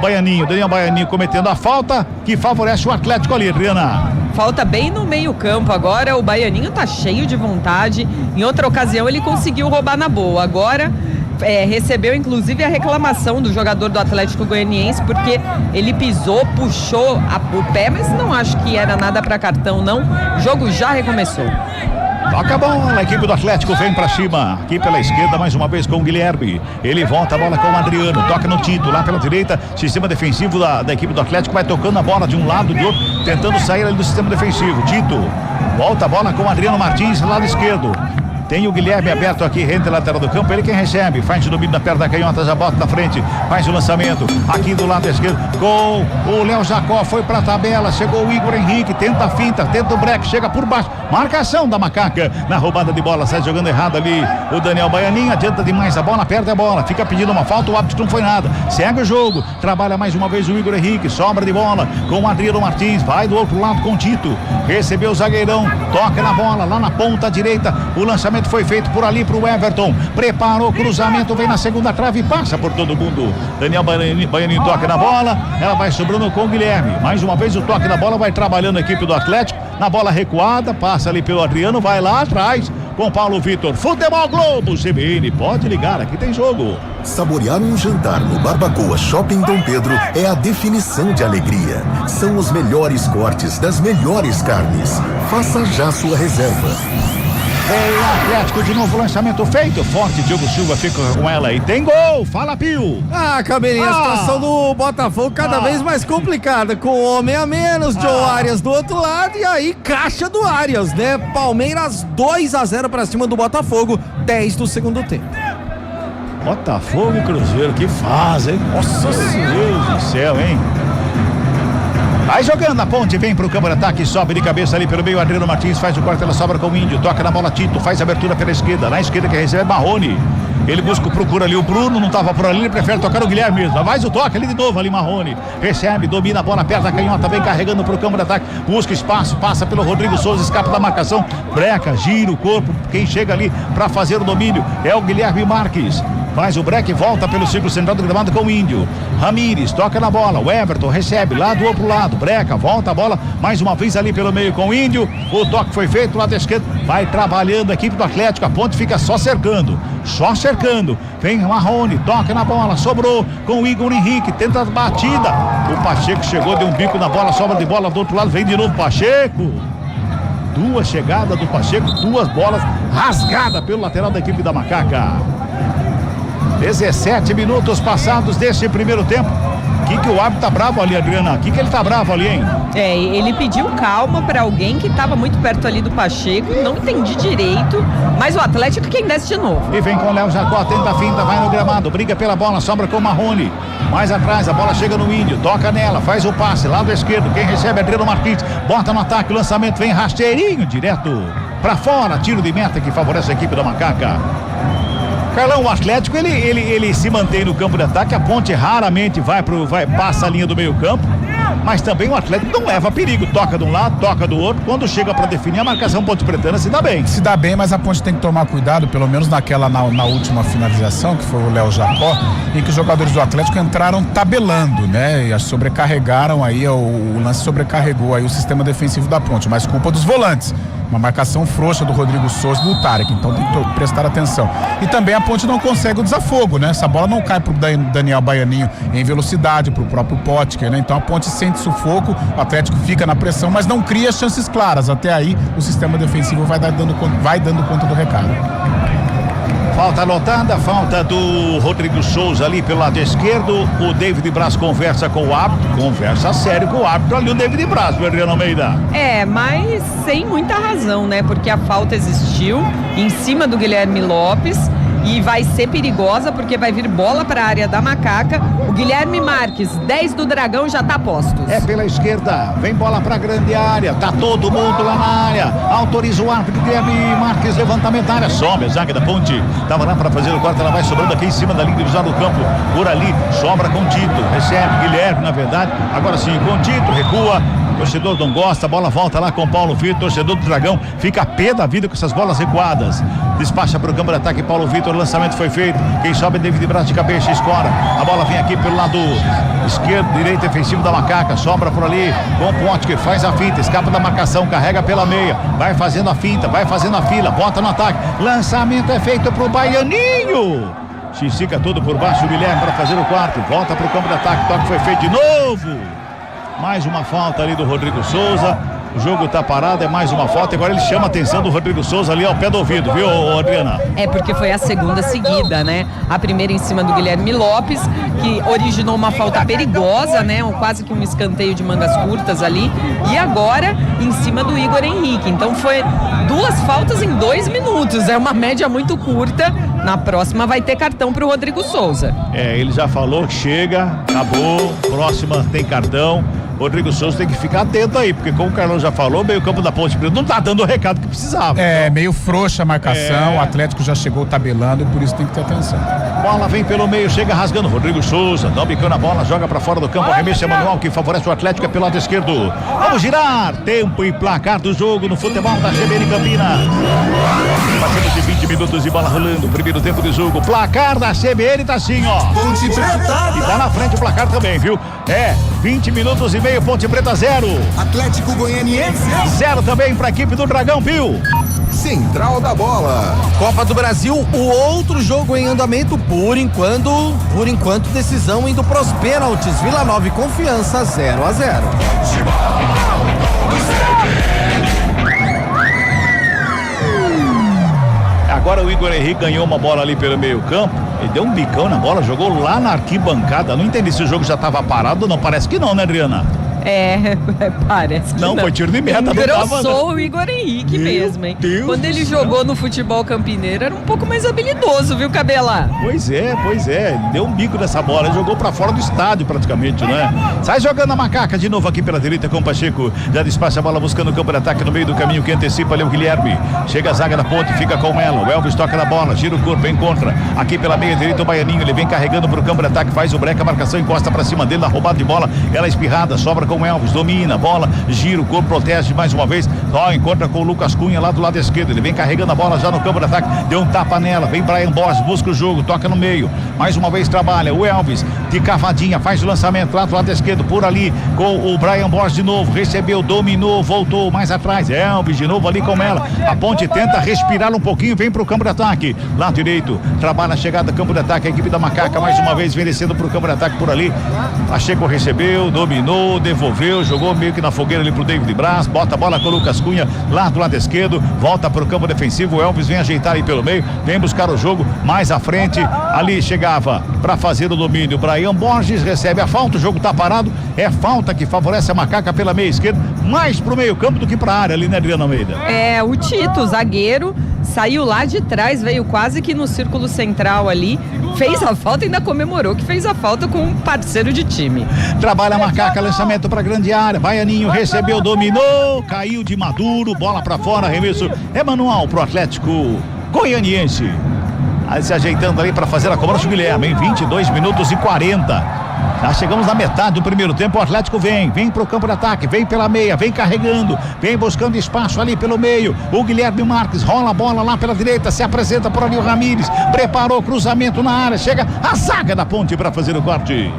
Baianinho, Daniel Baianinho cometendo a falta que favorece o Atlético ali, Adriana. Falta bem no meio campo agora, o Baianinho tá cheio de vontade, em outra ocasião ele conseguiu roubar na boa, agora recebeu inclusive a reclamação do jogador do Atlético Goianiense, porque ele pisou, puxou o pé, mas não acho que era nada para cartão não, o jogo já recomeçou. Toca a bola, a equipe do Atlético vem pra cima, aqui pela esquerda mais uma vez com o Guilherme, ele volta a bola com o Adriano, toca no Tito, lá pela direita, sistema defensivo da equipe do Atlético, vai tocando a bola de um lado de outro, tentando sair ali do sistema defensivo, Tito, volta a bola com o Adriano Martins, lado esquerdo. Tem o Guilherme aberto aqui, rente lateral do campo, ele quem recebe, faz o domínio da perna da canhota, já bota na frente, faz o lançamento, aqui do lado esquerdo, com o Léo Jacó, foi pra tabela, chegou o Igor Henrique, tenta a finta, tenta o break, chega por baixo, marcação da Macaca, na roubada de bola, sai jogando errado ali, o Daniel Baianinho, adianta demais a bola, perde a bola, fica pedindo uma falta, o árbitro não foi nada, segue o jogo, trabalha mais uma vez o Igor Henrique, sobra de bola, com o Adriano Martins, vai do outro lado com o Tito, recebeu o zagueirão, toca na bola, lá na ponta direita, o lançamento foi feito por ali pro Everton, preparou o cruzamento, vem na segunda trave e passa por todo mundo, Daniel Baianinho toca na bola, ela vai sobrando com o Guilherme, mais uma vez o toque na bola, vai trabalhando a equipe do Atlético, na bola recuada, passa ali pelo Adriano, vai lá atrás com Paulo Vitor, Futebol Globo CBN, pode ligar, aqui tem jogo. Saborear um jantar no Barbacoa Shopping Dom Pedro é a definição de alegria. São os melhores cortes das melhores carnes. Faça já sua reserva. É Atlético de novo, lançamento feito, forte, Diogo Silva fica com ela e tem gol, fala Pio. Cabelinho, a situação do Botafogo cada vez mais complicada, com o homem a menos, Joe Arias do outro lado e aí caixa do Arias, né? Palmeiras 2-0 pra cima do Botafogo, 10 do segundo tempo. Botafogo e Cruzeiro, que fase, hein? Nossa Deus do céu, hein? Vai jogando a Ponte, vem pro campo de ataque, sobe de cabeça ali pelo meio, Adriano Martins faz o corte, ela sobra com o Índio, toca na bola Tito, faz a abertura pela esquerda, na esquerda que recebe é Marrone, ele procura ali o Bruno, não tava por ali, ele prefere tocar o Guilherme mesmo, faz o toque ali de novo ali Marrone, recebe, domina a bola, aperta a canhota, vem carregando pro campo de ataque, busca espaço, passa pelo Rodrigo Souza, escapa da marcação, breca, gira o corpo, quem chega ali pra fazer o domínio é o Guilherme Marques. Faz o break, volta pelo círculo central do gramado com o Índio. Ramires toca na bola, o Everton recebe lá do outro lado, breca, volta a bola mais uma vez ali pelo meio com o Índio. O toque foi feito, lado esquerdo, vai trabalhando a equipe do Atlético, a Ponte fica só cercando. Vem Marrone, toca na bola, sobrou com o Igor Henrique, tenta a batida. O Pacheco chegou, deu um bico na bola, sobra de bola do outro lado, vem de novo Pacheco. Duas chegadas do Pacheco, duas bolas rasgadas pelo lateral da equipe da Macaca. 17 minutos passados desse primeiro tempo. Que o árbitro tá bravo ali, Adriana? Que ele tá bravo ali, hein? Ele pediu calma pra alguém que tava muito perto ali do Pacheco, não entendi direito, mas o Atlético quem desce de novo. E vem com o Léo Jacó, tenta a finta, vai no gramado, briga pela bola, sobra com o Marrone. Mais atrás, a bola chega no Índio, toca nela, faz o passe, lado esquerdo, quem recebe é Adriano Martins, bota no ataque, o lançamento vem rasteirinho, direto pra fora, tiro de meta que favorece a equipe da Macaca. Carlão, o Atlético ele se mantém no campo de ataque, a Ponte raramente passa a linha do meio campo, mas também o Atlético não leva perigo, toca de um lado, toca do outro, quando chega para definir a marcação Ponte Pretana se dá bem. Se dá bem, mas a Ponte tem que tomar cuidado, pelo menos na última finalização, que foi o Léo Jacó, em que os jogadores do Atlético entraram tabelando, né, e sobrecarregaram aí, o lance sobrecarregou aí o sistema defensivo da Ponte, mas culpa dos volantes. uma marcação frouxa do Rodrigo Souza do Tarek, então tem que prestar atenção. E também a Ponte não consegue o desafogo, né? Essa bola não cai pro Daniel Baianinho em velocidade, pro próprio Potker, né? Então a Ponte sente sufoco, o Atlético fica na pressão, mas não cria chances claras. Até aí o sistema defensivo vai dando conta do recado. Falta anotada, falta do Rodrigo Souza ali pelo lado esquerdo. O David Braz conversa com o árbitro, conversa sério com o árbitro ali, o David Braz, meu Adriano Almeida. Mas sem muita razão, né? Porque a falta existiu em cima do Guilherme Lopes e vai ser perigosa porque vai vir bola para a área da Macaca. O Guilherme Marques, 10 do Dragão, já tá postos. É pela esquerda, vem bola pra grande área, tá todo mundo lá na área, autoriza o árbitro Guilherme Marques, levantamento da área, sobe a zaga da Ponte, tava lá pra fazer o corte, ela vai sobrando aqui em cima da linha divisória do campo, por ali, sobra com Tito, recebe Guilherme, na verdade, agora sim, com Tito, recua, torcedor não gosta, a bola volta lá com Paulo Vitor, torcedor do Dragão, fica a pé da vida com essas bolas recuadas, despacha pro campo de ataque Paulo Vitor, o lançamento foi feito, quem sobe é David Braz de cabeça, escora, a bola vem aqui pelo lado esquerdo, direito defensivo da Macaca, sobra por ali com o Ponte que faz a finta, escapa da marcação, carrega pela meia, vai fazendo a finta, vai fazendo a fila, bota no ataque, lançamento é feito pro Baianinho, estica tudo por baixo o Guilherme para fazer o quarto, volta pro campo de ataque, toque foi feito de novo, mais uma falta ali do Rodrigo Souza. O jogo tá parado, é mais uma falta. Agora ele chama a atenção do Rodrigo Souza ali ao pé do ouvido, viu, Adriana? É porque foi a segunda seguida, né? A primeira em cima do Guilherme Lopes, que originou uma falta perigosa, né? Quase que um escanteio de mangas curtas ali. E agora em cima do Igor Henrique. Então foi 2 faltas em 2 minutos. É uma média muito curta. Na próxima vai ter cartão pro Rodrigo Souza. Ele já falou que chega, acabou. Próxima tem cartão. Rodrigo Souza tem que ficar atento aí, porque como o Carlão já falou, meio campo da Ponte Preta não tá dando o recado que precisava. Meio frouxa a marcação, o Atlético já chegou tabelando e por isso tem que ter atenção. Bola vem pelo meio, chega rasgando Rodrigo Souza, dá um bicão na bola, joga pra fora do campo, arremesso manual que favorece o Atlético pelo lado esquerdo. Vamos girar, tempo e placar do jogo no futebol da CBN Campinas. Passamos de 20 minutos de bola rolando, primeiro tempo de jogo, placar da CBN tá assim, ó. Ponte Preta. E tá na frente o placar também, viu? 20 minutos e meio, Ponte Preta 0. Atlético Goianiense 0 também pra equipe do Dragão, viu? Central da Bola. Copa do Brasil, o outro jogo em andamento, por enquanto decisão indo pros pênaltis. Vila Nova e Confiança 0-0. Agora o Igor Henrique ganhou uma bola ali pelo meio campo, ele deu um bicão na bola, jogou lá na arquibancada, não entendi se o jogo já estava parado ou não, parece que não, né, Adriana? Parece que não. Foi tiro de meta. Engrossou o Igor Henrique mesmo, hein? Quando ele jogou no futebol campineiro, era um pouco mais habilidoso, viu, Cabela? Pois é, ele deu um bico nessa bola, ele jogou pra fora do estádio praticamente, né? Sai jogando a Macaca de novo aqui pela direita com o Pacheco, já despacha a bola buscando o campo de ataque no meio do caminho que antecipa ali o Guilherme, chega a zaga da Ponte, fica com ela, o Elvis toca na bola, gira o corpo, encontra, aqui pela meia direita o Baianinho, ele vem carregando pro campo de ataque, faz o breca, a marcação encosta pra cima dele, na roubada de bola, ela espirrada, sobra com o Elvis, domina a bola, gira o corpo, protege mais uma vez, encontra com o Lucas Cunha lá do lado esquerdo, ele vem carregando a bola já no campo de ataque, deu um tapa nela, vem Brian Borges, busca o jogo, toca no meio, mais uma vez trabalha, o Elvis de cavadinha, faz o lançamento lá do lado esquerdo, por ali, com o Brian Borges de novo, recebeu, dominou, voltou mais atrás, Elvis de novo ali com ela, a Ponte tenta respirar um pouquinho, vem pro campo de ataque, lado direito, trabalha a chegada do campo de ataque, a equipe da Macaca mais uma vez vem descendo pro campo de ataque por ali, Pacheco recebeu, dominou, devolveu, jogou meio que na fogueira ali pro David Braz, bota a bola com o Lucas Cunha lá do lado esquerdo, volta pro campo defensivo, o Elvis vem ajeitar aí pelo meio, vem buscar o jogo mais à frente, ali chegava para fazer o domínio, Brian Borges recebe a falta, o jogo tá parado, é falta que favorece a Macaca pela meia esquerda, mais pro meio campo do que pra área ali, né, Adriana Almeida? O Tito, zagueiro, saiu lá de trás, veio quase que no círculo central ali, fez a falta e ainda comemorou que fez a falta com um parceiro de time. Trabalha a Macaca, lançamento pra grande área, Baianinho recebeu, dominou, caiu de maduro, bola pra fora, arremesso é manual pro Atlético Goianiense. Aí se ajeitando ali pra fazer a cobrança o Guilherme, em 22 minutos e 40. Já chegamos na metade do primeiro tempo, o Atlético vem pro campo de ataque, vem pela meia, vem carregando, vem buscando espaço ali pelo meio, o Guilherme Marques rola a bola lá pela direita, se apresenta por ali o Ramires, preparou o cruzamento na área, chega a zaga da Ponte para fazer o corte.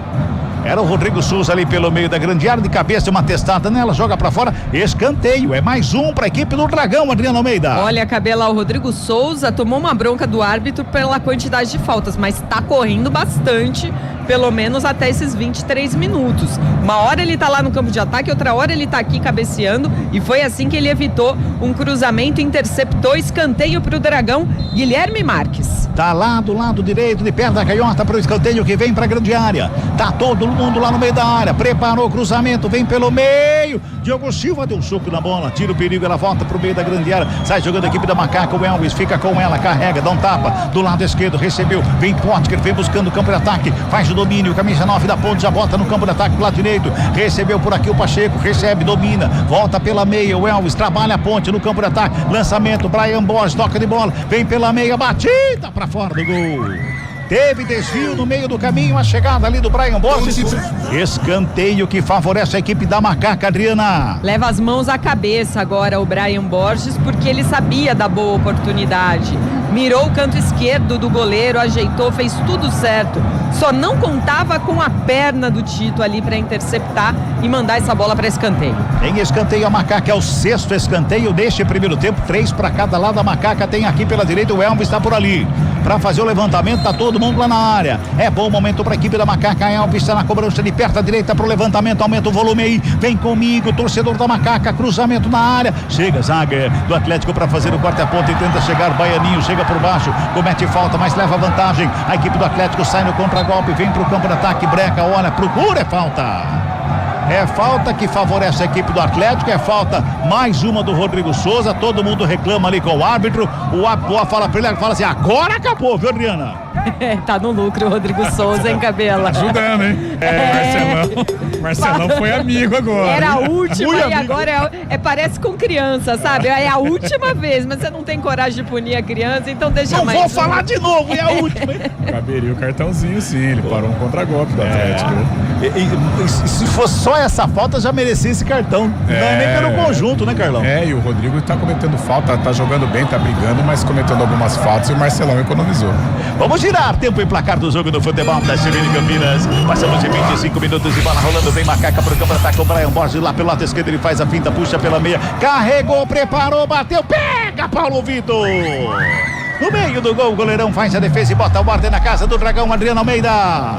Era o Rodrigo Souza ali pelo meio da grande área, de cabeça, uma testada nela, joga pra fora, escanteio, é mais um pra equipe do Dragão, Adriana Almeida. Olha, Cabela, o Rodrigo Souza tomou uma bronca do árbitro pela quantidade de faltas, mas tá correndo bastante, pelo menos até esses 23 minutos. Uma hora ele tá lá no campo de ataque, outra hora ele tá aqui cabeceando, e foi assim que ele evitou um cruzamento, interceptou, escanteio pro Dragão, Guilherme Marques. Tá lá do lado direito, de perto da canhota, pro escanteio que vem pra grande área. Tá todo mundo lá no meio da área, preparou o cruzamento, vem pelo meio. Diogo Silva deu um soco na bola, tira o perigo, ela volta pro meio da grande área, sai jogando a equipe da Macaca, o Elvis fica com ela, carrega, dá um tapa, do lado esquerdo, recebeu, vem Potker, vem buscando o campo de ataque, faz o domínio, camisa 9 da Ponte, já bota no campo de ataque pro lado direito, recebeu por aqui o Pacheco, recebe, domina, volta pela meia, o Elvis trabalha a ponte no campo de ataque, lançamento, Brian Borges, toca de bola, vem pela meia, batida pra fora do gol. Teve desvio no meio do caminho, a chegada ali do Brian Borges. Escanteio que favorece a equipe da Macaca, Adriana. Leva as mãos à cabeça agora o Brian Borges, porque ele sabia da boa oportunidade. Mirou o canto esquerdo do goleiro, ajeitou, fez tudo certo. Só não contava com a perna do Tito ali para interceptar e mandar essa bola para escanteio. Em escanteio a Macaca, é o 6º escanteio deste primeiro tempo, 3 para cada lado. A Macaca tem aqui pela direita, o Elvis está por ali para fazer o levantamento, tá todo mundo lá na área. É bom momento para a equipe da Macaca. Elvis está na cobrança de perto à direita pro levantamento, aumenta o volume aí, vem comigo, torcedor da Macaca, cruzamento na área, chega zaga do Atlético para fazer o corte a ponta e tenta chegar, Baianinho chega por baixo, comete falta, mas leva vantagem. A equipe do Atlético sai no contra-golpe, vem pro campo de ataque, breca, olha, procura, é falta. É falta que favorece a equipe do Atlético, é falta mais uma do Rodrigo Souza, todo mundo reclama ali com o árbitro, o árbitro fala pra ele, fala assim, agora acabou, viu, Adriana? Tá no lucro o Rodrigo Souza, hein, Cabela? Ajudando, hein? Marcelão foi amigo agora. Era a última Muito e amigo. agora parece com criança, sabe? É a última vez, mas você não tem coragem de punir a criança, então deixa Não mais. vou falar de novo, é a última, hein? Caberia o cartãozinho, sim, ele parou um contragolpe do Atlético. E se fosse só essa falta, já merecia esse cartão. Não é nem pelo conjunto, né, Carlão? E o Rodrigo tá cometendo falta, tá jogando bem, tá brigando, mas cometendo algumas faltas e o Marcelão economizou. Vamos girar, tempo e placar do jogo do futebol da CBN Campinas. Passamos de 25 minutos de bola rolando, vem Macaca pro campo, ataca o Brian Borges lá pelo lado esquerdo, ele faz a finta, puxa pela meia, carregou, preparou, bateu, pega Paulo Vitor! No meio do gol, o goleirão faz a defesa e bota o ordem na casa do Dragão, Adriana Almeida.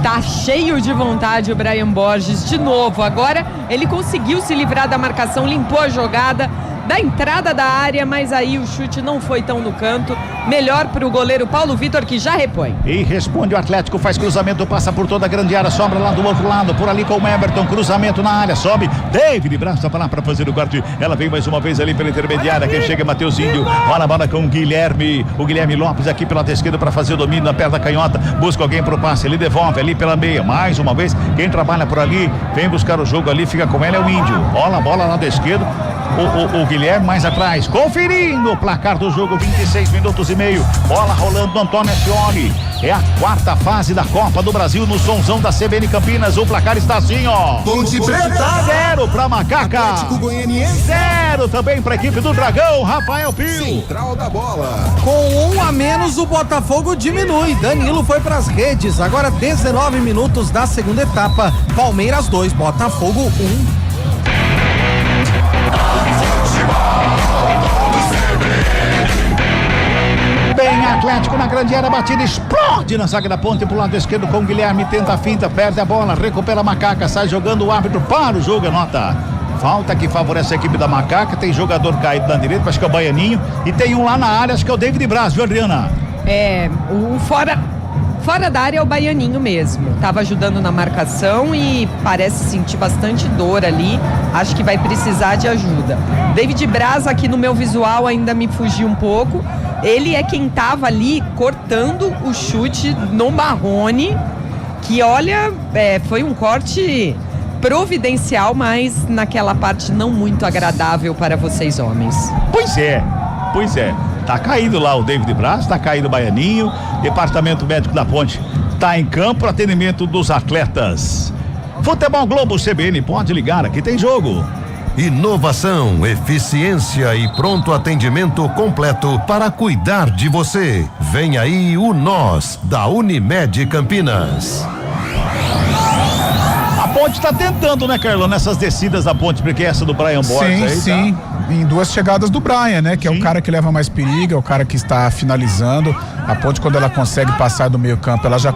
Tá cheio de vontade o Brian Borges de novo. Agora ele conseguiu se livrar da marcação, limpou a jogada da entrada da área, mas aí o chute não foi tão no canto. Melhor para o goleiro Paulo Vitor, que já repõe. E responde o Atlético, faz cruzamento, passa por toda a grande área, sobra lá do outro lado, por ali com o Everton, cruzamento na área, sobe, David braça para lá para fazer o corte. Ela vem mais uma vez ali pela intermediária, quem chega é Mateuzinho, rola a bola com o Guilherme Lopes aqui pela esquerda para fazer o domínio na perna da canhota, busca alguém pro passe, ele devolve ali pela meia, mais uma vez, quem trabalha por ali, vem buscar o jogo ali, fica com ela, é o Índio, rola a bola lá da esquerda, o Guilherme mais atrás, conferindo o placar do jogo, 26 minutos e meio, bola rolando do Antônio Ascioli. É a 4ª fase da Copa do Brasil no somzão da CBN Campinas. O placar está assim, ó. Ponte Preta 0 pra Macaca. Atlético Goianiense 0 também pra equipe do Dragão, Rafael Pio. Central da bola. Com 1 a menos, o Botafogo diminui. Danilo foi pras redes. Agora 19 minutos da segunda etapa. Palmeiras 2, Botafogo 1. Bem, Atlético na grande área, batida, explode na zaga da ponte pro lado esquerdo com o Guilherme, tenta a finta, perde a bola, recupera a Macaca, sai jogando, o árbitro para o jogo, anota. Falta que favorece a equipe da Macaca, tem jogador caído na direita, acho que é o Baianinho, e tem um lá na área, acho que é o David Braz, viu, Adriana? O fora da área é o Baianinho mesmo. Tava ajudando na marcação e parece sentir bastante dor ali. Acho que vai precisar de ajuda. David Braz, aqui no meu visual, ainda me fugiu um pouco. Ele é quem tava ali cortando o chute no Marrone, que olha, foi um corte providencial, mas naquela parte não muito agradável para vocês homens. Pois é. Tá caído lá o David Braz, tá caído o Baianinho, Departamento Médico da Ponte tá em campo, atendimento dos atletas. Futebol Globo CBN, pode ligar, aqui tem jogo. Inovação, eficiência e pronto atendimento completo para cuidar de você. Vem aí o Nós, da Unimed Campinas. Ponte tá tentando, né, Carlão, nessas descidas da Ponte, porque essa do Brian Borges aí. Sim. Tá... Em 2 chegadas do Brian, né? Que é o cara que leva mais perigo, é o cara que está finalizando. A Ponte, quando ela consegue passar do meio campo, ela já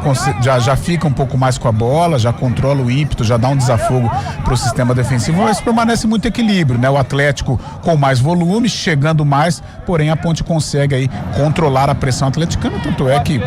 fica um pouco mais com a bola, já controla o ímpeto, já dá um desafogo pro sistema defensivo, mas permanece muito equilíbrio, né? O Atlético com mais volume, chegando mais, porém a Ponte consegue aí controlar a pressão atleticana, tanto é que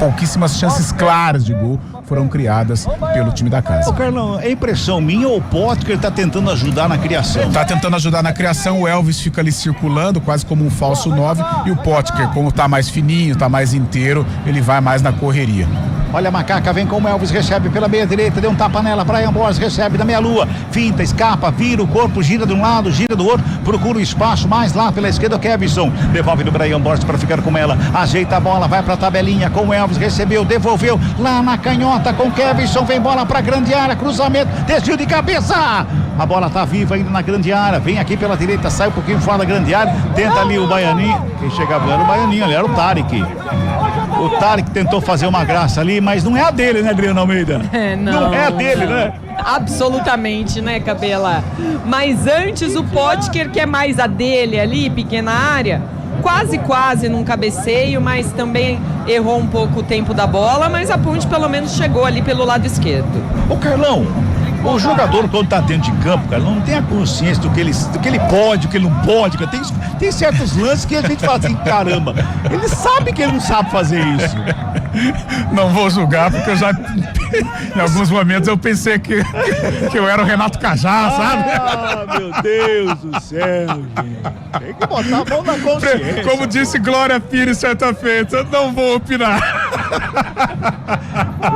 pouquíssimas chances claras de gol foram criadas pelo time da casa. Ô Carlão, é impressão minha ou o Potker tá tentando ajudar na criação? Tá tentando ajudar na criação, o Elvis fica ali circulando quase como um falso 9 e o Potker, como tá mais fininho, tá mais inteiro, ele vai mais na correria. Olha a Macaca, vem com o Elvis, recebe pela meia direita, deu um tapa nela, Brian Borges recebe da meia lua, finta, escapa, vira o corpo, gira de um lado, gira do outro, procura o espaço, mais lá pela esquerda o Kevson, devolve no Brian Borges para ficar com ela, ajeita a bola, vai pra tabelinha com o Elvis, recebeu, devolveu, lá na canhota com o Kevson, vem bola pra grande área, cruzamento, desvio de cabeça, a bola tá viva ainda na grande área, vem aqui pela direita, sai um pouquinho fora da grande área, tenta ali o Baianinho, quem chegava não era o Baianinho, ali era o Tarek. O Tarek tentou fazer uma graça ali, mas não é a dele, né, Adriana Almeida? Não é a dele, né? Absolutamente, né, Cabela? Mas antes o Potker, que é mais a dele ali, pequena área, quase num cabeceio, mas também errou um pouco o tempo da bola, mas a Ponte pelo menos chegou ali pelo lado esquerdo. Ô Carlão, o jogador quando tá dentro de campo, cara, não tem a consciência do que ele pode, do que ele não pode, cara. Tem certos lances que a gente fala assim, caramba, ele sabe que ele não sabe fazer isso. Não vou julgar, porque eu já em alguns momentos eu pensei que eu era o Renato Cajá, sabe? Ah, meu Deus do céu, gente. Tem que botar a mão na consciência. Como disse Glória Pires certa feita, eu não vou opinar.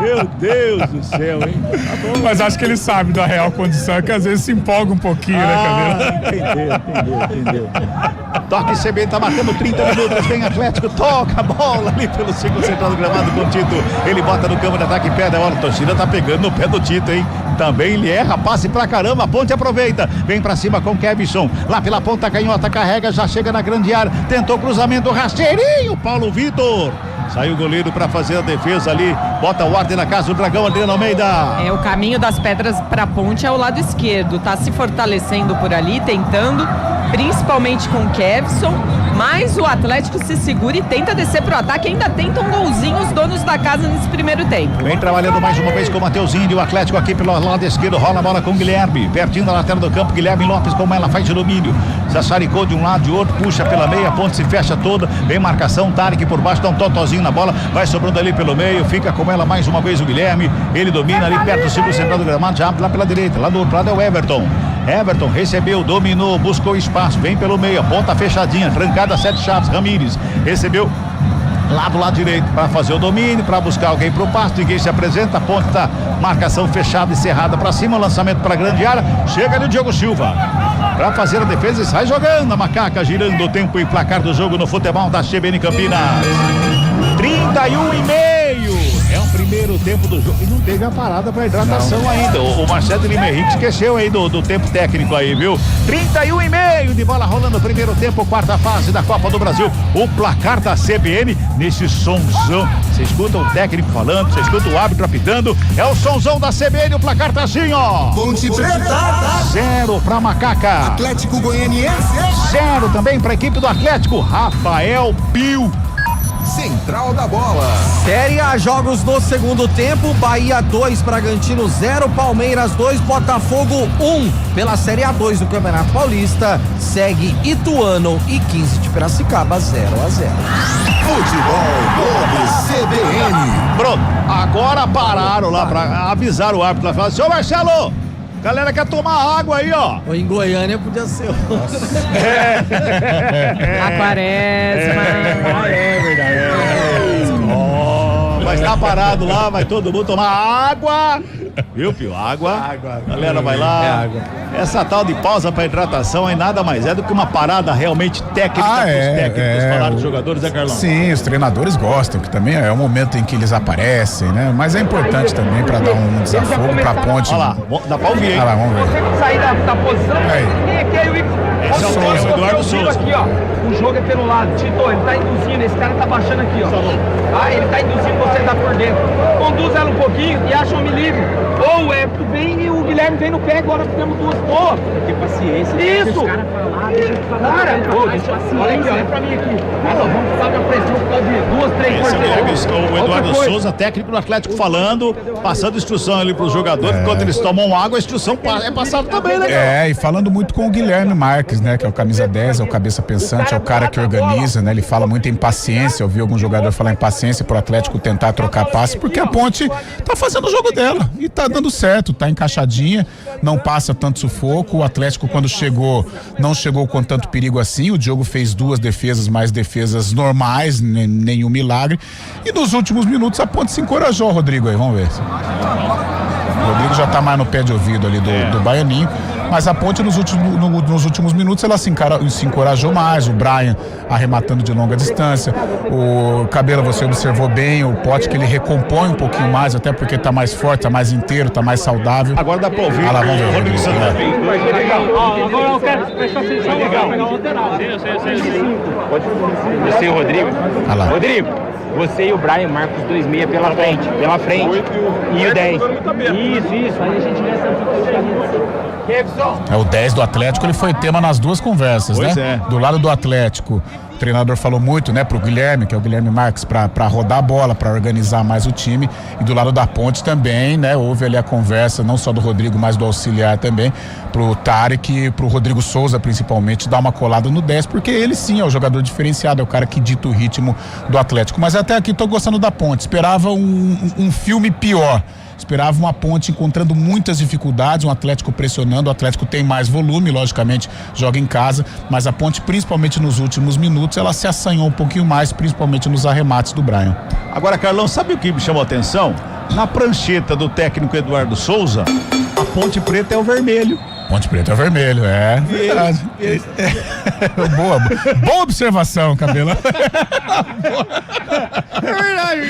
Meu Deus do céu, hein? Tá bom. Mas acho que ele sabe da real condição, que às vezes se empolga um pouquinho, né, Camila? Entendeu. Toque CB, tá marcando 30 minutos, vem Atlético, toca a bola ali pelo círculo central do gramado com o Tito. Ele bota no campo de ataque e perde a bola. A torcida tá pegando no pé do Tito, hein? Também ele erra, passe pra caramba, a Ponte aproveita. Vem pra cima com o Kevson, lá pela ponta canhota, carrega, já chega na grande área. Tentou cruzamento, rasteirinho, Paulo Vitor. Saiu o goleiro pra fazer a defesa ali. Bota o ordem na casa do Dragão, Adriano Almeida. O caminho das pedras pra Ponte é o lado esquerdo. Tá se fortalecendo por ali, tentando, principalmente com o Kevson. Mas o Atlético se segura e tenta descer pro ataque. Ainda tenta um golzinho os donos da casa nesse primeiro tempo. Vem trabalhando mais uma vez com o Mateuzinho e o Atlético aqui pelo lado esquerdo. Rola a bola com o Guilherme. Pertinho da lateral do campo. Guilherme Lopes, como ela faz de domínio. Sassaricou de um lado, de outro. Puxa pela meia. A Ponte se fecha toda. Vem marcação. Tarek por baixo. Dá um totozinho na bola. Vai sobrando ali pelo meio. Fica com ela mais uma vez o Guilherme. Ele domina ali perto do círculo central do gramado. Já abre lá pela direita. Lá do outro lado é o Everton. Everton recebeu, dominou, buscou espaço, vem pelo meio, a ponta fechadinha, trancada 7 chaves. Ramires recebeu lá do lado direito para fazer o domínio, para buscar alguém pro passo, ninguém se apresenta, a ponta, marcação fechada e cerrada para cima, o lançamento para grande área, chega ali o Diogo Silva para fazer a defesa e sai jogando a Macaca, girando o tempo e placar do jogo no futebol da CBN Campinas. 31,5. É o primeiro tempo do jogo. E não teve a parada para hidratação ainda. O Marcelo Lima Henrique esqueceu aí do tempo técnico aí, viu? 31,5 de bola rolando no primeiro tempo, quarta fase da Copa do Brasil. O placar da CBN nesse sonzão. Você escuta o técnico falando, você escuta o árbitro apitando. É o sonzão da CBN, o placar tá assim, ó. Ponte Preta. 0 pra Macaca. Atlético Goianiense. 0 também pra equipe do Atlético. Rafael Pio. Central da Bola. Série A, jogos no segundo tempo. Bahia 2, Bragantino 0, Palmeiras 2, Botafogo 1. Pela Série A2 do Campeonato Paulista, segue Ituano e 15 de Piracicaba 0-0. Futebol Globo CBN. Pronto, agora pararam lá pra avisar o árbitro lá, falaram: senhor Marcelo, galera quer tomar água aí, ó. Em Goiânia podia ser. A Quaresma. É verdade. Mas tá parado lá, vai todo mundo tomar água. Viu, Pio? Água. Galera vai lá. Essa tal de pausa para hidratação aí nada mais é do que uma parada realmente técnica para os técnicos falar dos jogadores, né, Carlão? Sim, os treinadores gostam, que também é o momento em que eles aparecem, né? Mas é importante também para dar um desafogo para a Ponte. Olha lá, dá para ouvir, hein? Olha lá, vamos ver. Sair da posição. Esse é o Eduardo Souza. Aqui, ó. O jogo é pelo lado. Tito, ele tá induzindo, esse cara tá baixando aqui, ó. Ele tá induzindo você a estar por dentro. Conduz ela um pouquinho e acha um homem livre. Ou o Everton vem e o Guilherme vem no pé, agora fizemos duas boas. Tem paciência. Isso! Os caras falar, deixa eu falar. Cara, olha aqui, olha pra mim aqui. Nós vamos precisar de uma pressão por causa de 2, 3 Esse é o Eduardo Souza, técnico do Atlético, falando, passando instrução ali pros jogadores, enquanto eles tomam água, a instrução é passada também, né? E falando muito com o Guilherme Marques, né, que é o camisa 10, é o cabeça pensante, é o cara que organiza, né, ele fala muito em paciência, eu vi algum jogador falar em paciência pro Atlético tentar trocar passe, porque a Ponte tá fazendo o jogo dela e tá dando certo, tá encaixadinha, não passa tanto sufoco, o Atlético quando chegou, não chegou com tanto perigo assim, o Diogo fez 2 defesas, mais defesas normais, nenhum milagre, e nos últimos minutos a Ponte se encorajou, Rodrigo, aí, vamos ver. O Rodrigo já tá mais no pé de ouvido ali do Baianinho, mas a Ponte nos últimos minutos ela se encorajou mais, o Brian arrematando de longa distância, o Cabela, você observou bem, o Pote que ele recompõe um pouquinho mais, até porque tá mais forte, tá mais inteiro, tá mais saudável. Agora dá pra ouvir. Ah lá, vamos ver o Rodrigo. Agora eu quero prestar atenção, legal. Pegar o lateral. Você e o Rodrigo? Ah lá. Rodrigo, você e o Brian marcam os 2 meia pela frente. E o 10. Isso. Aí a gente É o 10 do Atlético, ele foi tema nas duas conversas, pois né? Do lado do Atlético, o treinador falou muito, né, pro Guilherme, que é o Guilherme Marques, pra rodar a bola, pra organizar mais o time, e do lado da Ponte também, né, houve ali a conversa, não só do Rodrigo, mas do auxiliar também, pro Tarek, pro Rodrigo Souza principalmente, dar uma colada no 10, porque ele sim é o jogador diferenciado, é o cara que dita o ritmo do Atlético, mas até aqui tô gostando da Ponte, esperava um filme pior. Esperava uma Ponte encontrando muitas dificuldades, um Atlético pressionando, o Atlético tem mais volume, logicamente joga em casa, mas a Ponte, principalmente nos últimos minutos, ela se assanhou um pouquinho mais, principalmente nos arremates do Brian. Agora, Carlão, sabe o que me chamou a atenção? Na prancheta do técnico Eduardo Souza, a Ponte Preta é o vermelho. Ponte Preta é o vermelho, é verdade. Boa observação, Cabela. É verdade,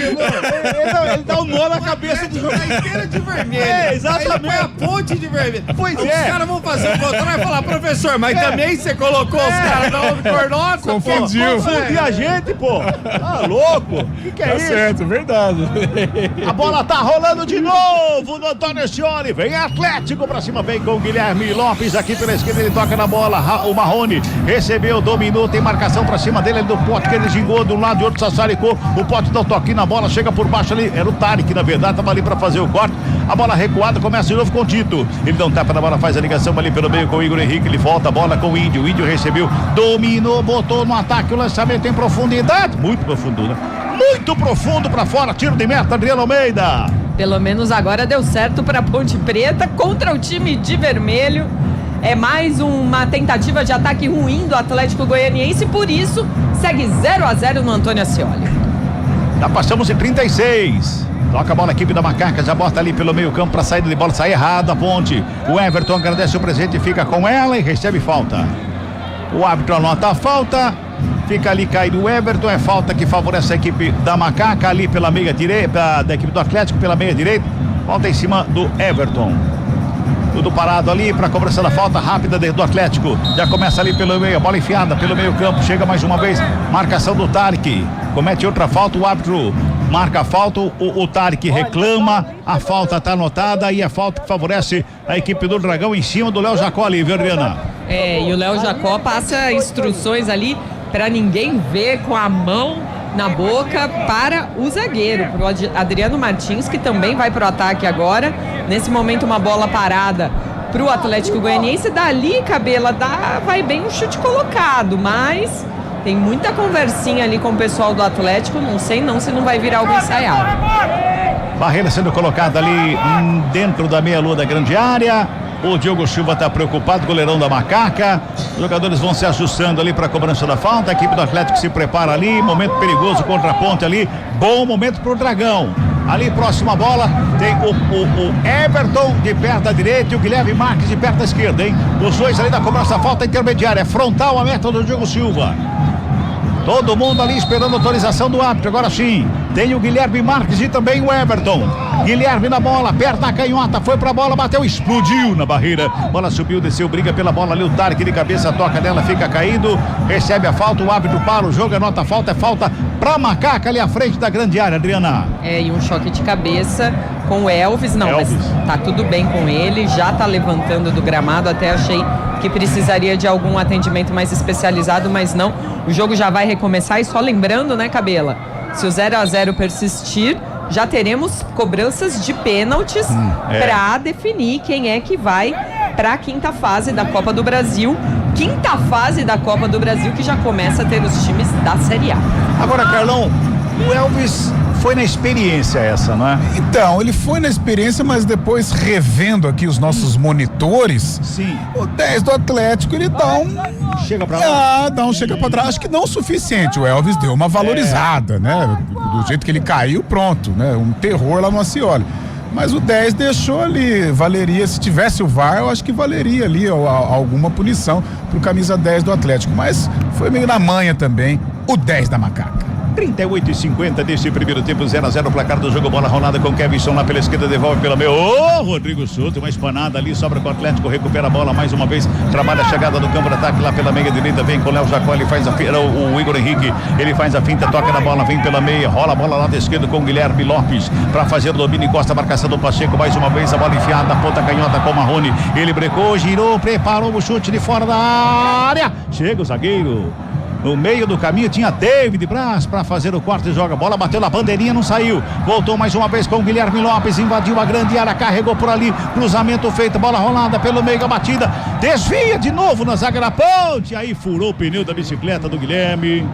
ele dá um nó na cabeça do jogo inteiro de vermelho. Exatamente. Aí põe a Ponte de vermelho. Pois os caras vão fazer o contrário e falar, professor, mas também você colocou os caras da cor nossa, confundiu. Confundiu a gente, pô. Tá louco? O que é isso? Certo, verdade. A bola tá rolando de novo no Antônio Scioli. Vem Atlético pra cima, vem com o Guilherme Lopes aqui pela esquerda, ele toca na bola, o Marrone recebeu, dominou, tem marcação pra cima dele, do Pote que ele gingou de um lado e outro, sassaricou, o Pote dá um toquinho na bola, chega por baixo ali, era o Tarek, na verdade, tava ali pra fazer o corte, a bola recuada, começa de novo com o Tito, ele dá um tapa na bola, faz a ligação ali pelo meio com o Igor Henrique, ele volta a bola com o Índio recebeu, dominou, botou no ataque, o lançamento em profundidade, muito profundo, né? Muito profundo pra fora, tiro de meta, Adriano Almeida. Pelo menos agora deu certo para Ponte Preta contra o time de vermelho. É mais uma tentativa de ataque ruim do Atlético Goianiense, por isso segue 0-0 no Antônio Scioli. Já passamos em 36. Toca a bola, a equipe da Macaca, já bota ali pelo meio campo para saída de bola, sai errado a Ponte. O Everton agradece o presente, fica com ela e recebe falta. O árbitro anota a falta. Fica ali caído o Everton, é falta que favorece a equipe da Macaca ali pela meia direita, da equipe do Atlético pela meia direita, falta em cima do Everton. Tudo parado ali para cobrança da falta rápida do Atlético, já começa ali pelo meio, bola enfiada pelo meio campo, chega mais uma vez, marcação do Tarek, comete outra falta, o árbitro marca a falta, o Tarek reclama, a falta está anotada e a falta que favorece a equipe do Dragão em cima do Léo Jacó ali, viu, Adriana? E o Léo Jacó passa instruções ali para ninguém ver com a mão na boca para o zagueiro, para o Adriano Martins, que também vai para o ataque agora. Nesse momento, uma bola parada para o Atlético Goianiense. Dali, Cabela, vai bem um chute colocado, mas tem muita conversinha ali com o pessoal do Atlético. Não sei se não vai virar algo ensaiado. Barreira sendo colocada ali dentro da meia-lua da grande área. O Diogo Silva está preocupado, goleirão da Macaca. Os jogadores vão se ajustando ali para a cobrança da falta. A equipe do Atlético se prepara ali. Momento perigoso contra a Ponte ali. Bom momento para o Dragão. Ali próximo à bola tem o Everton de perto da direita e o Guilherme Marques de perto da esquerda, hein? Os dois ali da cobrança da falta intermediária. É frontal a meta do Diogo Silva. Todo mundo ali esperando a autorização do árbitro. Agora sim, tem o Guilherme Marques e também o Everton. Guilherme na bola, perna canhota, foi pra bola, bateu, explodiu na barreira. Bola subiu, desceu, briga pela bola ali. O Tarek de cabeça toca nela, fica caído. Recebe a falta, o árbitro para o jogo, anota a falta. É falta pra Macaca ali à frente da grande área, Adriana. E um choque de cabeça com o Elvis, não, Elvis. mas tá tudo bem com ele, já tá levantando do gramado, até achei que precisaria de algum atendimento mais especializado, mas não, o jogo já vai recomeçar e só lembrando, né, Cabela, se o 0-0 persistir, já teremos cobranças de pênaltis para definir quem é que vai para a quinta fase da Copa do Brasil. Quinta fase da Copa do Brasil que já começa a ter os times da Série A. Agora, Carlão, o Elvis foi na experiência essa, não é? Então, ele foi na experiência, mas depois revendo aqui os nossos monitores, sim, o 10 do Atlético, ele dá um... Chega pra lá. Dá um chega pra trás. Acho que não o suficiente. O Elvis deu uma valorizada, né? Do jeito que ele caiu, pronto, né? Um terror lá no Acioli. Mas o 10 deixou ali, valeria, se tivesse o VAR, eu acho que valeria ali alguma punição pro camisa 10 do Atlético. Mas foi meio na manha também, o 10 da Macaca. 38:50 desse primeiro tempo, 0-0 o placar do jogo, bola rolada com Kevinson lá pela esquerda, devolve pela meia. Rodrigo Souto, uma espanada ali, sobra com o Atlético, recupera a bola mais uma vez, trabalha a chegada do campo de ataque lá pela meia direita, vem com o Léo Jacó, ele faz o Igor Henrique, ele faz a finta, toca na bola, vem pela meia, rola a bola lá da esquerda com o Guilherme Lopes, pra fazer o domínio, encosta a marcação do Pacheco, mais uma vez a bola enfiada, ponta canhota com o Marrone, ele brecou, girou, preparou o chute de fora da área, chega o zagueiro. No meio do caminho tinha David Braz para fazer o corte, joga bola, bateu na bandeirinha, não saiu, voltou mais uma vez com o Guilherme Lopes, invadiu a grande área, carregou por ali, cruzamento feito, bola rolada pelo meio, a batida, desvia de novo na zaga da Ponte, aí furou o pneu da bicicleta do Guilherme,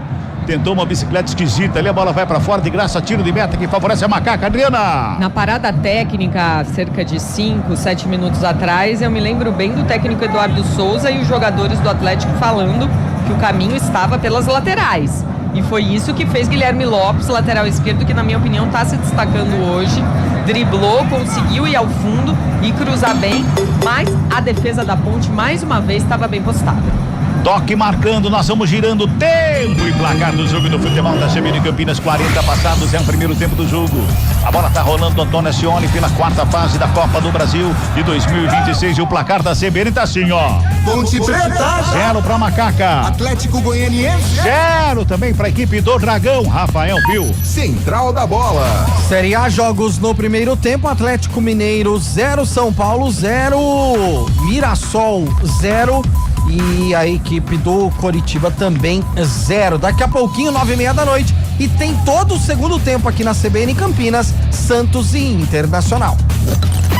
tentou uma bicicleta esquisita ali, a bola vai para fora de graça, tiro de meta que favorece a Macaca. Adriana. Na parada técnica, cerca de 5, 7 minutos atrás, eu me lembro bem do técnico Eduardo Souza e os jogadores do Atlético falando que o caminho estava pelas laterais. E foi isso que fez Guilherme Lopes, lateral esquerdo, que na minha opinião está se destacando hoje. Driblou, conseguiu ir ao fundo e cruzar bem, mas a defesa da Ponte mais uma vez estava bem postada. Toque marcando, nós vamos girando tempo e placar do jogo do futebol da CBN Campinas, 40 passados, é o primeiro tempo do jogo. A bola tá rolando do Antônio Ascioli pela quarta fase da Copa do Brasil de 2026 e o placar da CBN tá assim, ó. Ponte Preta 0 pra Macaca. Atlético Goianiense 0 também pra equipe do Dragão, Rafael Pio. Central da Bola. Série A, jogos no primeiro tempo, Atlético Mineiro 0, São Paulo 0, Mirassol 0 e a equipe do Coritiba também 0. Daqui a pouquinho, 9:30 da noite, e tem todo o segundo tempo aqui na CBN Campinas, Santos e Internacional.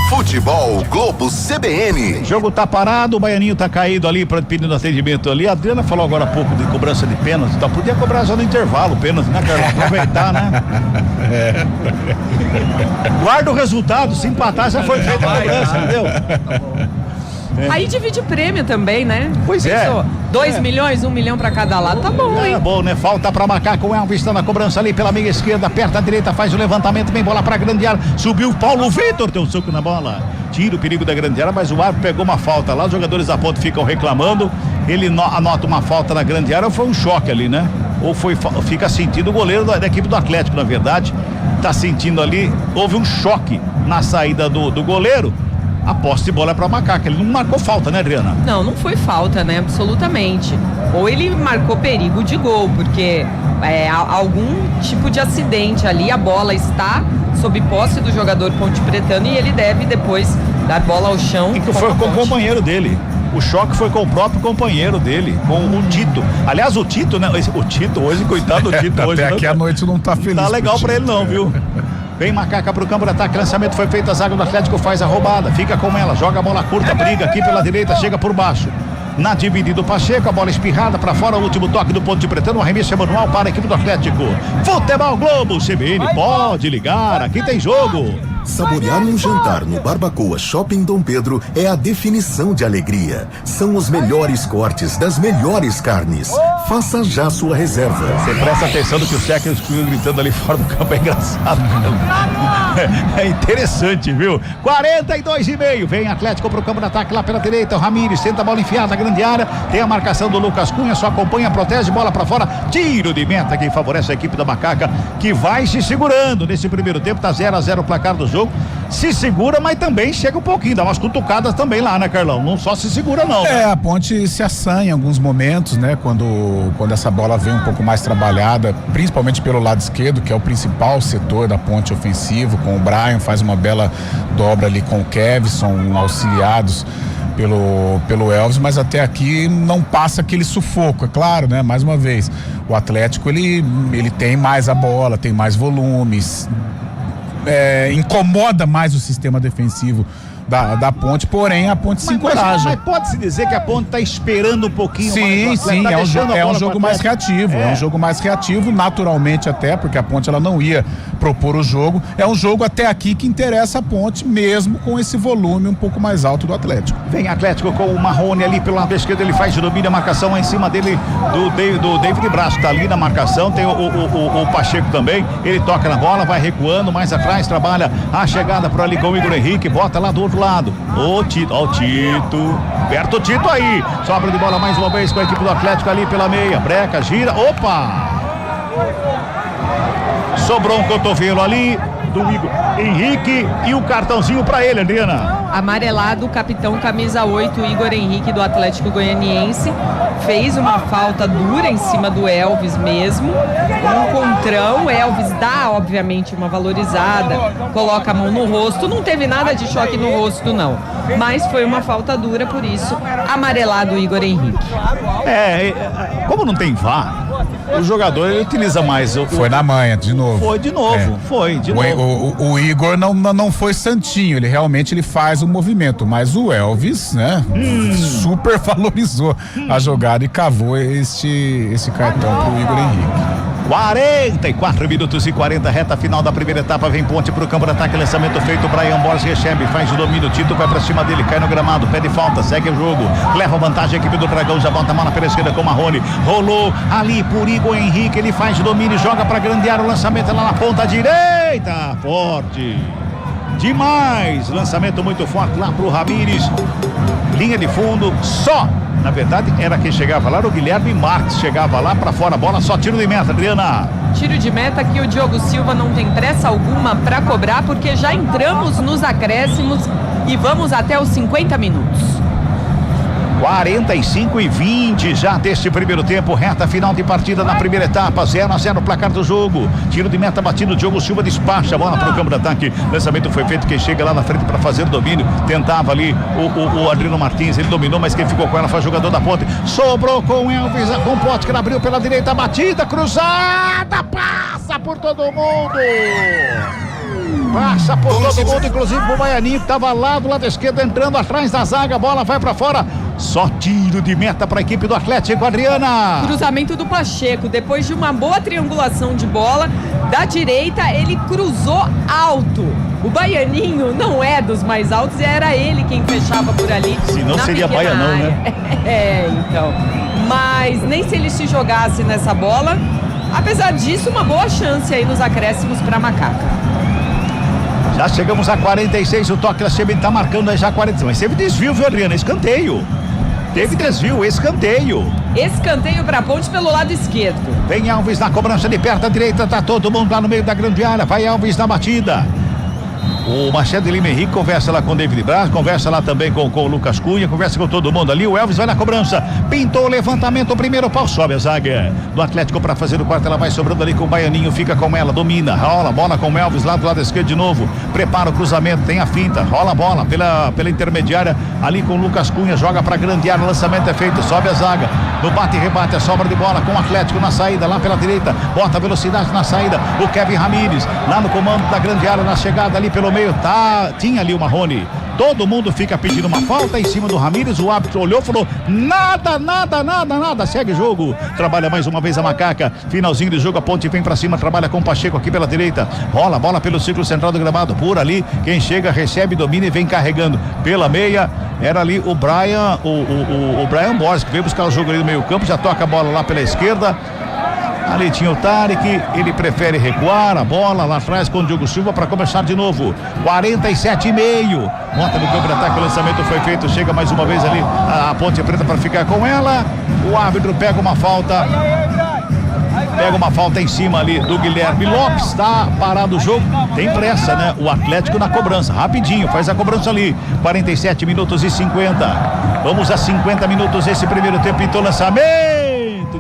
Futebol Globo CBN. O jogo tá parado, o Baianinho tá caído ali pedindo atendimento ali. A Adriana falou agora há pouco de cobrança de pênalti, então podia cobrar só no intervalo, pênalti, né, Carlos? Aproveitar, né? Guarda o resultado, se empatar já foi feita a cobrança, entendeu? Aí divide prêmio também, né? Pois Pensou? é. 2 milhões, 1 milhão pra cada lado, tá bom, hein? É bom, né? Falta pra Macaca, o Elvis está na cobrança ali pela meia esquerda, aperta a direita, faz o levantamento, vem bola pra grande área, subiu o Paulo Vitor, tem um soco na bola, tira o perigo da grande área, mas o árbitro pegou uma falta lá, os jogadores da Ponte ficam reclamando, ele anota uma falta na grande área, ou foi um choque ali, né? Ou fica sentindo o goleiro da equipe do Atlético, na verdade, tá sentindo ali, houve um choque na saída do goleiro. A posse de bola é pra Macaca, ele não marcou falta, né, Adriana? Não foi falta, né, absolutamente. Ou ele marcou perigo de gol, porque algum tipo de acidente ali, a bola está sob posse do jogador ponte pretano e ele deve depois dar bola ao chão. E que foi com o companheiro dele. O choque foi com o próprio companheiro dele, com o Tito. Aliás, o Tito, né? O Tito hoje, coitado do Tito hoje. Até aqui a noite não tá feliz. Não tá legal pra ele não, viu? Vem Macaca pro campo de ataque, lançamento foi feito, a zaga do Atlético faz a roubada, fica com ela, joga a bola curta, briga aqui pela direita, chega por baixo. Na dividida do Pacheco, a bola espirrada pra fora, o último toque do ponto de pretano, o arremesso é manual para a equipe do Atlético. Futebol Globo CBN, pode ligar, aqui tem jogo. Saborear um jantar no Barbacoa Shopping Dom Pedro é a definição de alegria. São os melhores cortes das melhores carnes. Faça já sua reserva. Você presta atenção no que o técnico gritando ali fora do campo, é engraçado. É interessante, viu? 42,5. Vem Atlético pro campo de ataque lá pela direita. O Ramires tenta a bola enfiada na grande área. Tem a marcação do Lucas Cunha, só acompanha, protege, bola pra fora. Tiro de meta que favorece a equipe da Macaca, que vai se segurando nesse primeiro tempo. Tá 0-0 o placar do jogo. se segura, mas também chega um pouquinho, dá umas cutucadas também lá, né, Carlão? Não só se segura, não. É, a Ponte se assanha em alguns momentos, né? Quando essa bola vem um pouco mais trabalhada, principalmente pelo lado esquerdo, que é o principal setor da Ponte ofensivo, com o Brian, faz uma bela dobra ali com o Kevson, auxiliados pelo Elvis, mas até aqui não passa aquele sufoco, é claro, né? Mais uma vez, o Atlético ele tem mais a bola, tem mais volumes, incomoda mais o sistema defensivo da Ponte, porém a Ponte se encoraja. Mas pode-se dizer que a Ponte está esperando um pouquinho mais. Sim, é um jogo mais reativo, é um jogo mais reativo, naturalmente até, porque a Ponte ela não ia propor o jogo, é um jogo até aqui que interessa a Ponte, mesmo com esse volume um pouco mais alto do Atlético. Vem Atlético com o Marrone ali pelo lado esquerdo, ele faz de domínio, a marcação em cima dele do David Braz, tá ali na marcação, tem o Pacheco também, ele toca na bola, vai recuando, mais atrás, trabalha a chegada por ali com o Igor Henrique, bota lá do outro lado, o Tito, perto o Tito aí, sobra de bola mais uma vez com a equipe do Atlético ali pela meia, breca, gira, opa! Sobrou um cotovelo ali do Igor Henrique e o cartãozinho pra ele, Adriana. Amarelado, o capitão camisa 8, Igor Henrique do Atlético Goianiense, fez uma falta dura em cima do Elvis mesmo, um contrão, o Elvis dá obviamente uma valorizada, coloca a mão no rosto, não teve nada de choque no rosto não, mas foi uma falta dura, por isso amarelado o Igor Henrique. Como não tem VAR, o jogador ele utiliza mais. Foi na manha, de novo. Foi de novo. O Igor não foi santinho, ele realmente faz o movimento, mas o Elvis, né, super valorizou a jogada e cavou esse cartão pro Igor Henrique. 44 minutos e 40, reta final da primeira etapa, vem Ponte pro campo de ataque, lançamento feito, Brian Borges recebe, faz o domínio, Tito vai pra cima dele, cai no gramado, pede falta, segue o jogo, leva vantagem a equipe do Dragão, já bota a mão na pela esquerda com o Marrone, rolou ali por Igor Henrique, ele faz o domínio, joga pra grande área, o lançamento lá na ponta direita, forte demais, lançamento muito forte lá pro Ramires, linha de fundo, só. Na verdade, era quem chegava lá, o Guilherme Marques chegava lá pra fora, a bola só tiro de meta, Adriana. Tiro de meta que o Diogo Silva não tem pressa alguma pra cobrar, porque já entramos nos acréscimos e vamos até os 50 minutos. 45-20 já deste primeiro tempo, reta final de partida na primeira etapa, 0-0 placar do jogo, tiro de meta batido, Diogo Silva despacha a bola para o campo de ataque, lançamento foi feito, quem chega lá na frente para fazer o domínio, tentava ali o Adriano Martins, ele dominou, mas quem ficou com ela foi o jogador da Ponte, sobrou com o Elvis, com o Pote que abriu pela direita, batida, cruzada, passa por todo mundo! Passa por todo mundo, inclusive o Baianinho que estava lá do lado esquerdo, entrando atrás da zaga, a bola vai para fora, só tiro de meta para a equipe do Atlético, Adriana. Cruzamento do Pacheco, depois de uma boa triangulação de bola da direita, ele cruzou alto. O Baianinho não é dos mais altos, era ele quem fechava por ali. Se não seria Baianão, né? Então. Mas nem se ele se jogasse nessa bola, apesar disso, uma boa chance aí nos acréscimos para Macaca. Já chegamos a 46, o toque da CBN tá marcando aí já 40, mas teve desvio, viu, Adriana? Escanteio. Teve desvio, escanteio. Escanteio pra Ponte pelo lado esquerdo. Vem Alves na cobrança de perto, à direita, tá todo mundo lá no meio da grande área, vai Alves na batida. O Machado de Lima Henrique conversa lá com o David Braz, conversa lá também com o Lucas Cunha, conversa com todo mundo ali. O Elvis vai na cobrança, pintou o levantamento, o primeiro pau, sobe a zaga do Atlético para fazer o quarto. Ela vai sobrando ali com o Baianinho, fica com ela, domina, rola a bola com o Elvis lá do lado esquerdo de novo. Prepara o cruzamento, tem a finta, rola a bola pela intermediária ali com o Lucas Cunha, joga para grande área, o lançamento é feito, sobe a zaga. No bate e rebate, a sobra de bola com o Atlético na saída, lá pela direita, bota velocidade na saída. O Kevin Ramires lá no comando da grande área, na chegada ali pelo meio. Tinha ali o Marrone, todo mundo fica pedindo uma falta em cima do Ramires, o árbitro olhou, falou nada, segue o jogo, trabalha mais uma vez a Macaca, finalzinho de jogo, a Ponte vem pra cima, trabalha com o Pacheco aqui pela direita, rola a bola pelo círculo central do gramado, por ali, quem chega, recebe, domina e vem carregando pela meia, era ali o Brian, o Brian Borges, que veio buscar o jogo ali no meio campo, já toca a bola lá pela esquerda. Ali tinha o Tarek, ele prefere recuar a bola lá atrás com o Diogo Silva para começar de novo. 47,5. Bota no campo de ataque, o lançamento foi feito, chega mais uma vez ali a Ponte Preta para ficar com ela. O árbitro pega uma falta. pega uma falta em cima ali do Guilherme Lopes, tá parado o jogo, tem pressa, né? O Atlético na cobrança, rapidinho, faz a cobrança ali, 47 minutos e 50. Vamos a 50 minutos esse primeiro tempo, então lançamento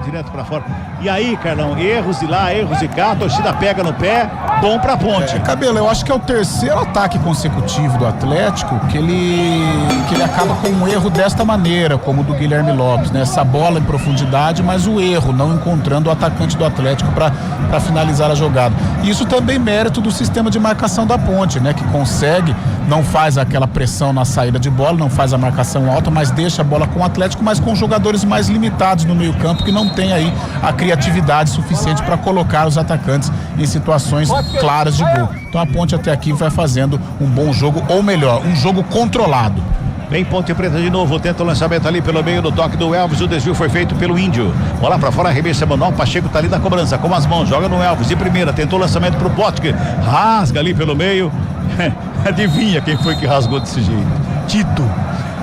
direto pra fora. E aí, Carlão, erros de lá, erros de cá, a torcida pega no pé, bom pra Ponte. Cabelo, eu acho que é o terceiro ataque consecutivo do Atlético que ele acaba com um erro desta maneira, como o do Guilherme Lopes, né? Essa bola em profundidade, mas o erro, não encontrando o atacante do Atlético para finalizar a jogada. Isso também mérito do sistema de marcação da Ponte, né? Que consegue, não faz aquela pressão na saída de bola, não faz a marcação alta, mas deixa a bola com o Atlético, mas com jogadores mais limitados no meio campo, que não tem aí a criatividade suficiente para colocar os atacantes em situações claras de gol. Então a Ponte até aqui vai fazendo um bom jogo, ou melhor, um jogo controlado. Vem Ponte Preta de novo, tenta o lançamento ali pelo meio do toque do Elvis, o desvio foi feito pelo Índio. Bola pra fora, arremessa Manuel, Pacheco tá ali na cobrança, com as mãos, joga no Elvis de primeira, tentou o lançamento pro Potker, rasga ali pelo meio. Adivinha quem foi que rasgou desse jeito? Tito.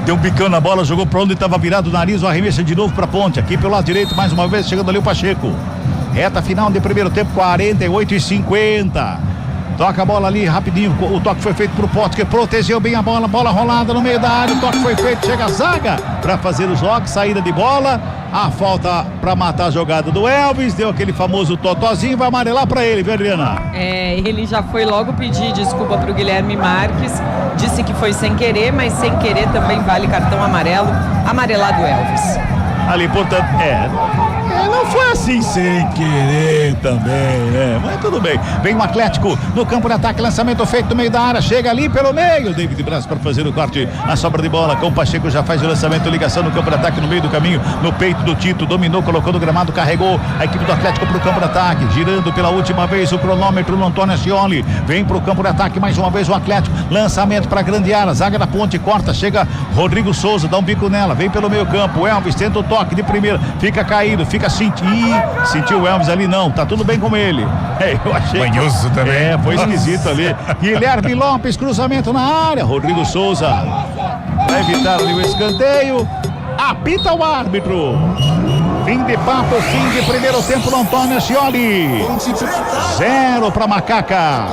Deu um bicão na bola, jogou pra onde estava virado o nariz, o arremesso de novo pra Ponte, aqui pelo lado direito, mais uma vez, chegando ali o Pacheco. Reta final de primeiro tempo, 48:50. Toca a bola ali rapidinho, o toque foi feito pro Potker, protegeu bem a bola, bola rolada no meio da área, o toque foi feito, chega a zaga pra fazer o jogo, saída de bola, a falta pra matar a jogada do Elvis, deu aquele famoso totozinho, vai amarelar pra ele, viu, Adriana? Ele já foi logo pedir desculpa pro Guilherme Marques, disse que foi sem querer, mas sem querer também vale cartão amarelo, amarelado Elvis. Ali, portanto, não foi assim sem querer também, né? Mas tudo bem. Vem o Atlético no campo de ataque, lançamento feito no meio da área, chega ali pelo meio, David Braz para fazer o corte, a sobra de bola, com o Pacheco já faz o lançamento, ligação no campo de ataque, no meio do caminho, no peito do Tito, dominou, colocou no gramado, carregou a equipe do Atlético pro campo de ataque, girando pela última vez o cronômetro no Antônio Ascioli, vem pro campo de ataque mais uma vez o Atlético, lançamento para grande área, zaga da Ponte, corta, chega Rodrigo Souza, dá um bico nela, vem pelo meio campo, o Elvis tenta o toque de primeira, fica caído, fica sentiu o Elvis ali, não, tá tudo bem com ele. Eu achei. Banhoso também. Foi esquisito ali. Guilherme Lopes, cruzamento na área. Rodrigo Souza vai evitar ali o escanteio. Apita o árbitro. Fim de papo, fim de primeiro tempo no Antônio Ascioli. 0 pra Macaca.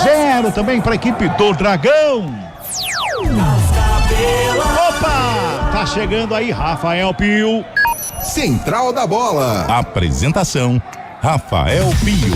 0 também pra equipe do Dragão. Opa! Tá chegando aí Rafael Pio. Central da Bola. Apresentação: Rafael Pio.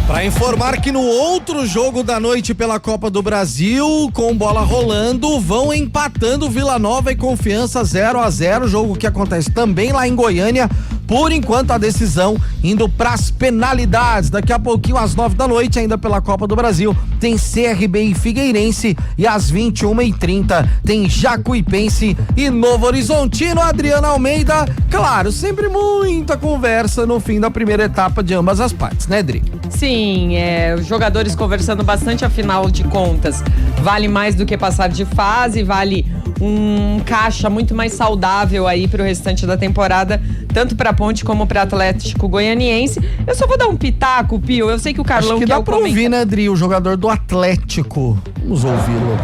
Para informar que no outro jogo da noite pela Copa do Brasil, com bola rolando, vão empatando Vila Nova e Confiança 0-0, jogo que acontece também lá em Goiânia. Por enquanto a decisão indo pras penalidades. Daqui a pouquinho às 9 da noite, ainda pela Copa do Brasil, tem CRB e Figueirense, e às 21h30 tem Jacuipense e Novo Horizontino. Adriana Almeida, claro, sempre muita conversa no fim da primeira etapa de ambas as partes, né, Adri? Sim, os jogadores conversando bastante, afinal de contas, vale mais do que passar de fase, vale um caixa muito mais saudável aí pro restante da temporada, tanto pra Ponte como pra Atlético Goianiense. Eu só vou dar um pitaco, Pio, eu sei que o Carlão acho que dá pra ouvir, né, Adri, o jogador do Atlético. Vamos ouvi-lo.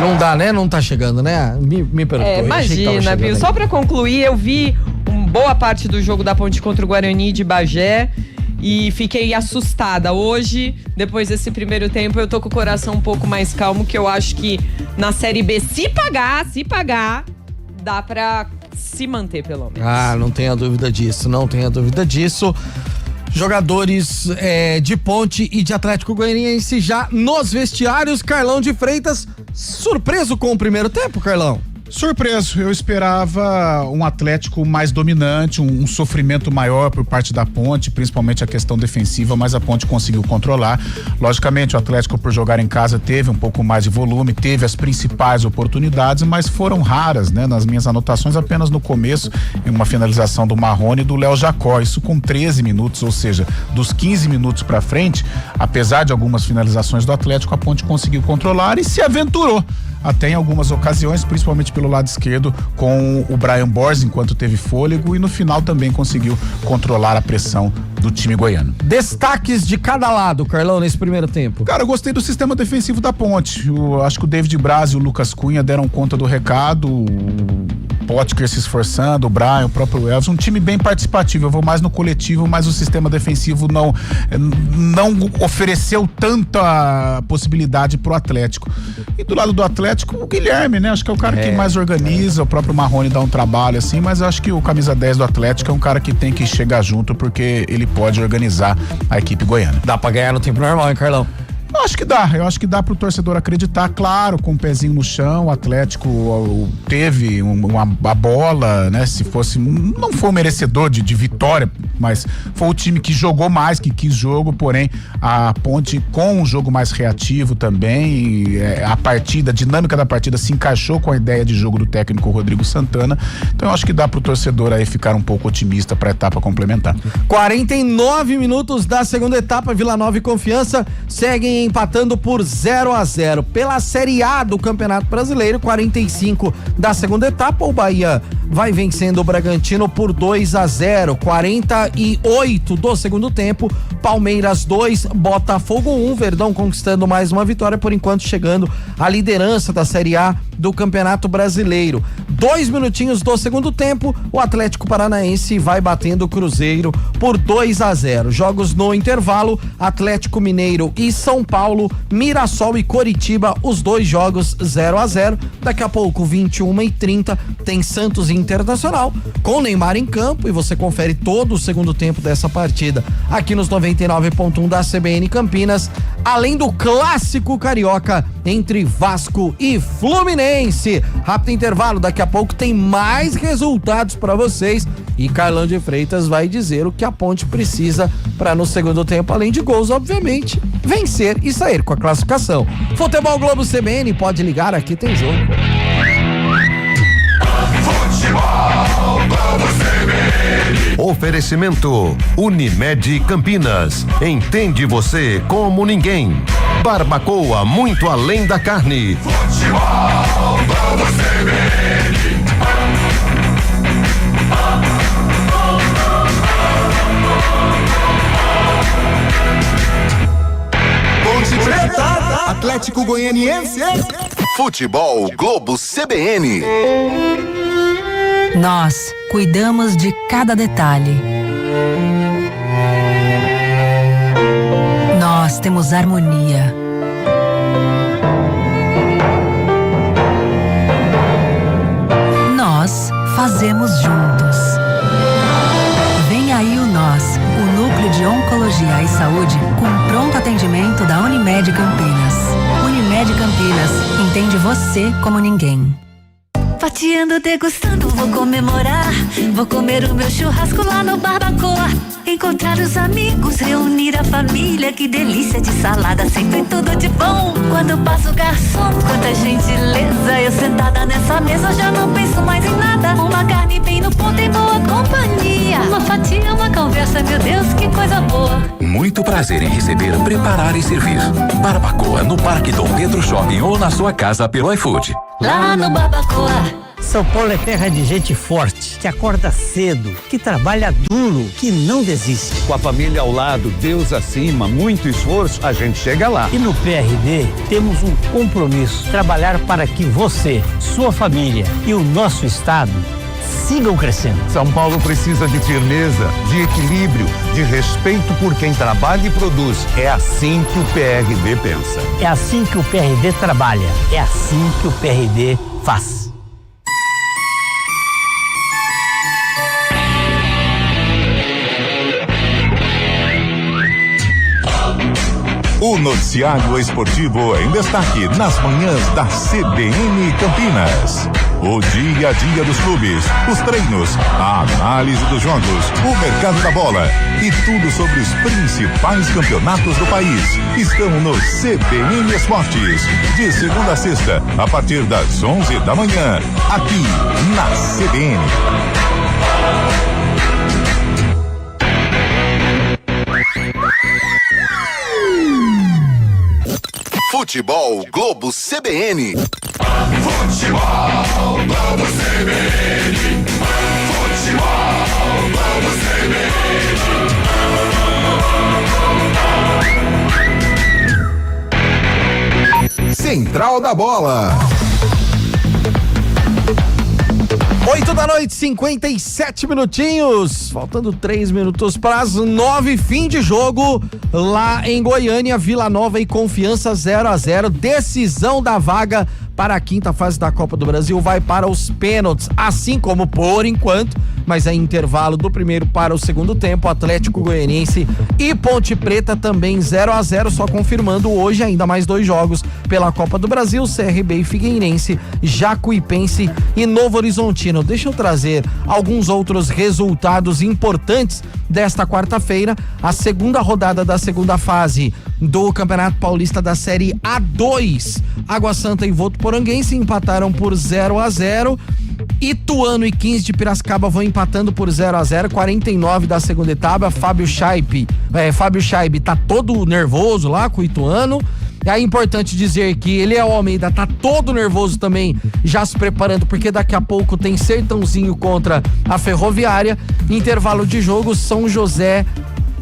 Não dá, né? Não tá chegando, né? Me perdoe. Imagina, Pio, só pra concluir, eu vi boa parte do jogo da Ponte contra o Guarani de Bagé e fiquei assustada. Hoje, depois desse primeiro tempo, eu tô com o coração um pouco mais calmo, que eu acho que na Série B, se pagar, dá pra se manter, pelo menos. Não tenha dúvida disso, Jogadores de Ponte e de Atlético Goianiense já nos vestiários. Carlão de Freitas, surpreso com o primeiro tempo, Carlão? Surpreso, eu esperava um Atlético mais dominante, um sofrimento maior por parte da Ponte, principalmente a questão defensiva, mas a Ponte conseguiu controlar. Logicamente, o Atlético, por jogar em casa, teve um pouco mais de volume, teve as principais oportunidades, mas foram raras, né? Nas minhas anotações, apenas no começo, em uma finalização do Marrone e do Léo Jacó, isso com 13 minutos, ou seja, dos 15 minutos pra frente, apesar de algumas finalizações do Atlético, a Ponte conseguiu controlar e se aventurou até em algumas ocasiões, principalmente pelo lado esquerdo, com o Brian Borges, enquanto teve fôlego, e no final também conseguiu controlar a pressão do time goiano. Destaques de cada lado, Carlão, nesse primeiro tempo. Cara, eu gostei do sistema defensivo da Ponte. Eu acho que o David Braz e o Lucas Cunha deram conta do recado. Potker se esforçando, o Brian, o próprio Elvis, um time bem participativo. Eu vou mais no coletivo, mas o sistema defensivo não ofereceu tanta possibilidade pro Atlético. E do lado do Atlético, o Guilherme, né? Acho que é o cara que mais organiza, o próprio Marrone dá um trabalho assim, mas eu acho que o camisa 10 do Atlético é um cara que tem que chegar junto porque ele pode organizar a equipe goiana. Dá pra ganhar no tempo normal, hein, Carlão? Eu acho que dá pro torcedor acreditar, claro, com o pezinho no chão. O Atlético teve uma bola, né? Se fosse, não foi merecedor de vitória, mas foi o time que jogou mais, que quis jogo, porém a Ponte com um jogo mais reativo também, a dinâmica da partida se encaixou com a ideia de jogo do técnico Rodrigo Santana. Então eu acho que dá pro torcedor aí ficar um pouco otimista pra etapa complementar. 49 minutos da segunda etapa, Vila Nova e Confiança seguem empatando por 0-0. Pela Série A do Campeonato Brasileiro, 45 da segunda etapa, o Bahia vai vencendo o Bragantino por 2-0. 48 do segundo tempo, Palmeiras 2, Botafogo 1, Verdão conquistando mais uma vitória, por enquanto chegando à liderança da Série A do Campeonato Brasileiro. 2 minutinhos do segundo tempo, o Atlético Paranaense vai batendo o Cruzeiro por 2-0. Jogos no intervalo, Atlético Mineiro e São Paulo, Mirassol e Coritiba, os dois jogos 0-0. Daqui a pouco, 21h30, tem Santos e Internacional, com Neymar em campo, e você confere todo o segundo tempo dessa partida aqui nos 99.1 da CBN Campinas, além do clássico carioca entre Vasco e Fluminense. Rápido intervalo, daqui a pouco tem mais resultados para vocês e Carlão de Freitas vai dizer o que a Ponte precisa para no segundo tempo, além de gols, obviamente, vencer e sair com a classificação. Futebol Globo CBN, pode ligar, aqui tem jogo. Futebol Globo CBN. Oferecimento Unimed Campinas. Entende você como ninguém. Barbacoa, muito além da carne. Futebol Globo CBN. Ponte Preta, Atlético Goianiense. Futebol Globo CBN. Nós cuidamos de cada detalhe. Nós temos harmonia. Nós fazemos juntos. Vem aí o Nós, o Núcleo de Oncologia e Saúde com pronto atendimento da Unimed Campinas. Unimed Campinas, entende você como ninguém. Fatiando, degustando, vou comemorar. Vou comer o meu churrasco lá no Barbacoa. Encontrar os amigos, reunir a família. Que delícia de salada, sempre tudo de bom. Quando passa o garçom, quanta gentileza. Eu sentada nessa mesa já não penso mais em nada. Uma carne bem no ponto em boa companhia. Uma fatia, uma conversa, meu Deus, que coisa boa. Muito prazer em receber, preparar e servir. Barbacoa no Parque Dom Pedro Shopping ou na sua casa pelo iFood. Lá no Barbacoa. São Paulo é terra de gente forte, que acorda cedo, que trabalha duro, que não desiste. Com a família ao lado, Deus acima, muito esforço, a gente chega lá. E no PRD temos um compromisso, trabalhar para que você, sua família e o nosso estado sigam crescendo. São Paulo precisa de firmeza, de equilíbrio, de respeito por quem trabalha e produz. É assim que o PRD pensa. É assim que o PRD trabalha. É assim que o PRD faz. O noticiário esportivo em destaque nas manhãs da CBN Campinas. O dia a dia dos clubes, os treinos, a análise dos jogos, o mercado da bola e tudo sobre os principais campeonatos do país estão no CBN Esportes, de segunda a sexta, a partir das 11 da manhã, aqui na CBN. Futebol Globo CBN. Futebol Globo CBN. Futebol Globo CBN. Central da Bola. 8 8h, 57 minutinhos. Faltando 3 minutos para as 9, fim de jogo lá em Goiânia, Vila Nova e Confiança 0-0. Decisão da vaga para a quinta fase da Copa do Brasil vai para os pênaltis, assim como por enquanto, mas é intervalo do primeiro para o segundo tempo, Atlético Goianiense e Ponte Preta também 0-0, só confirmando hoje ainda mais 2 jogos pela Copa do Brasil, CRB e Figueirense, Jacuipense e Novo Horizontino. Deixa eu trazer alguns outros resultados importantes desta quarta-feira, a segunda rodada da segunda fase do Campeonato Paulista da Série A2. Água Santa e Votuporanguense empataram por 0-0. Ituano e 15 de Piracicaba vão empatando por 0-0, 49 da segunda etapa. Fábio Scheibe tá todo nervoso lá com o Ituano. É importante dizer que ele é o Almeida, tá todo nervoso também, já se preparando, porque daqui a pouco tem Sertãozinho contra a Ferroviária. Intervalo de jogo, São José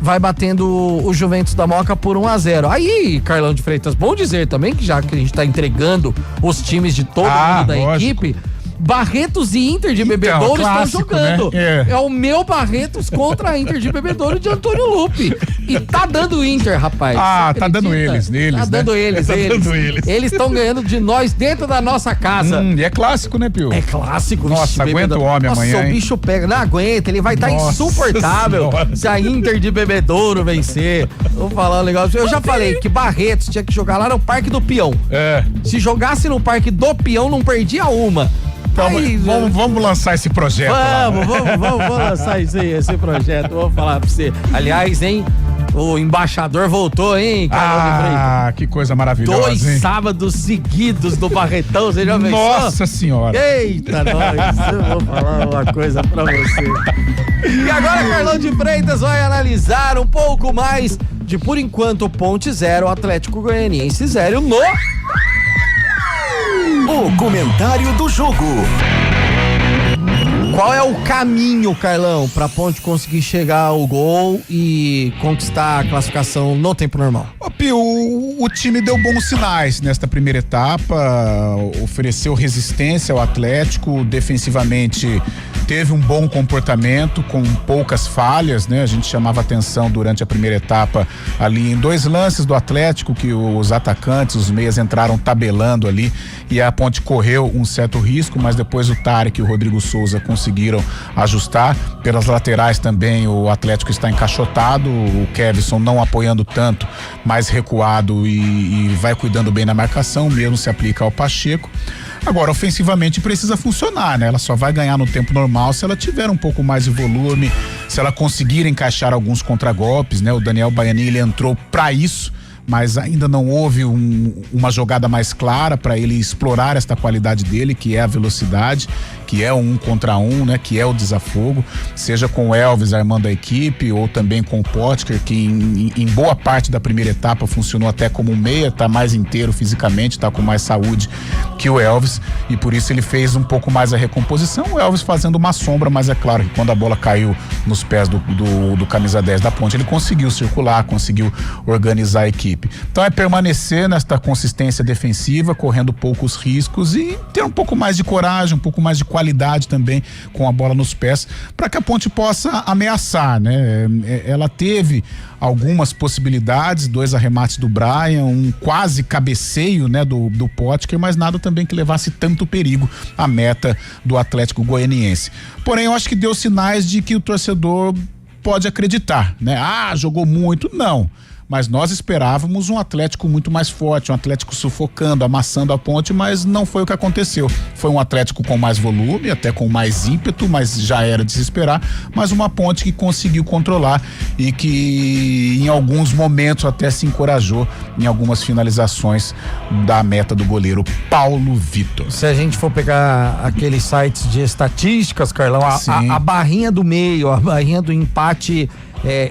vai batendo o Juventus da Moca por 1-0. Aí, Carlão de Freitas, bom dizer também que já que a gente tá entregando os times de todo mundo da equipe, Barretos e Inter de Bebedouro estão jogando. Né? É o meu Barretos contra a Inter de Bebedouro de Antônio Lupe. E tá dando Inter, rapaz. Tá dando eles. Tá dando eles. Eles estão ganhando de nós dentro da nossa casa. E é clássico, né, Pio? É clássico. Nossa, aguenta o homem amanhã. Nossa, o bicho pega. Não aguenta, ele vai estar insuportável se a Inter de Bebedouro vencer. Vou falar um negócio. Eu já falei que Barretos tinha que jogar lá no Parque do Peão. Se jogasse no Parque do Peão, não perdia uma. Vamos lançar esse projeto. Vamos lançar esse projeto. Vou falar pra você. Aliás, hein? O embaixador voltou, hein, Carlos? Que coisa maravilhosa, 2 sábados seguidos do Barretão, você já pensou? Nossa Senhora. Eita, nós. Eu vou falar uma coisa pra você. E agora, Carlão de Freitas vai analisar um pouco mais de, por enquanto, Ponte 0, Atlético Goianiense 0 no... O comentário do jogo. Qual é o caminho, Carlão, pra Ponte conseguir chegar ao gol e conquistar a classificação no tempo normal? Pio, o time deu bons sinais nesta primeira etapa, ofereceu resistência ao Atlético, defensivamente teve um bom comportamento, com poucas falhas, né? A gente chamava atenção durante a primeira etapa ali em 2 lances do Atlético, que os atacantes, os meias entraram tabelando ali e a Ponte correu um certo risco, mas depois o Tarek e o Rodrigo Souza conseguiram ajustar. Pelas laterais também o Atlético está encaixotado, o Kevson não apoiando tanto, mais recuado e vai cuidando bem na marcação, mesmo se aplica ao Pacheco. Agora, ofensivamente precisa funcionar, né? Ela só vai ganhar no tempo normal se ela tiver um pouco mais de volume, se ela conseguir encaixar alguns contragolpes, né? O Daniel Baianinho, ele entrou para isso, mas ainda não houve uma jogada mais clara para ele explorar esta qualidade dele, que é a velocidade, que é o 1 contra 1, né? Que é o desafogo, seja com o Elvis armando a equipe ou também com o Potker, que em boa parte da primeira etapa funcionou até como meia, tá mais inteiro fisicamente, tá com mais saúde que o Elvis, e por isso ele fez um pouco mais a recomposição, o Elvis fazendo uma sombra, mas é claro que quando a bola caiu nos pés do camisa 10 da Ponte, ele conseguiu circular, conseguiu organizar a equipe. Então é permanecer nesta consistência defensiva, correndo poucos riscos e ter um pouco mais de coragem, um pouco mais de qualidade também com a bola nos pés, para que a Ponte possa ameaçar, né? Ela teve algumas possibilidades, 2 arremates do Brian, um quase cabeceio, né, do Potker, mas nada também que levasse tanto perigo à meta do Atlético Goianiense. Porém, eu acho que deu sinais de que o torcedor pode acreditar, né? Jogou muito, não. Mas nós esperávamos um Atlético muito mais forte, um Atlético sufocando, amassando a Ponte, mas não foi o que aconteceu. Foi um Atlético com mais volume, até com mais ímpeto, mas já era de se esperar, mas uma Ponte que conseguiu controlar e que em alguns momentos até se encorajou em algumas finalizações da meta do goleiro Paulo Vitor. Se a gente for pegar aqueles sites de estatísticas, Carlão, a barrinha do meio, a barrinha do empate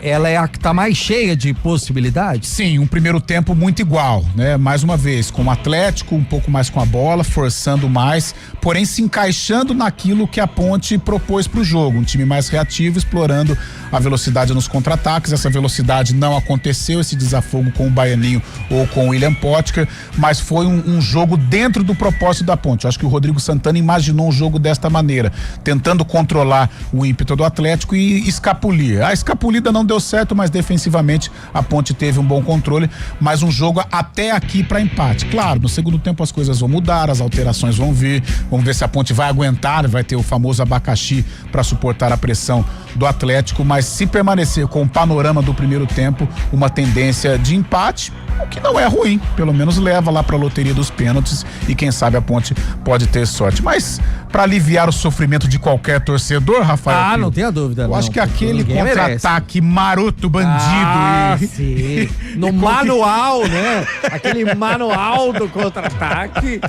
ela é a que tá mais cheia de possibilidades? Sim, um primeiro tempo muito igual, né? Mais uma vez, com o Atlético um pouco mais com a bola, forçando mais, porém se encaixando naquilo que a Ponte propôs pro jogo, um time mais reativo, explorando a velocidade nos contra-ataques. Essa velocidade não aconteceu, esse desafogo com o Baianinho ou com o William Potker, mas foi um jogo dentro do propósito da Ponte. Eu acho que o Rodrigo Santana imaginou um jogo desta maneira, tentando controlar o ímpeto do Atlético e escapulir. A escapulida não deu certo, mas defensivamente a Ponte teve um bom controle, mas um jogo até aqui para empate. Claro, no segundo tempo as coisas vão mudar, as alterações vão vir, vamos ver se a Ponte vai aguentar, vai ter o famoso abacaxi para suportar a pressão do Atlético, mas se permanecer com o panorama do primeiro tempo, uma tendência de empate, o que não é ruim, pelo menos leva lá pra loteria dos pênaltis e quem sabe a Ponte pode ter sorte, mas para aliviar o sofrimento de qualquer torcedor, Rafael, não tenha dúvida. Eu acho que aquele contra-ataque maroto, bandido sim. No manual, né? Aquele manual do contra-ataque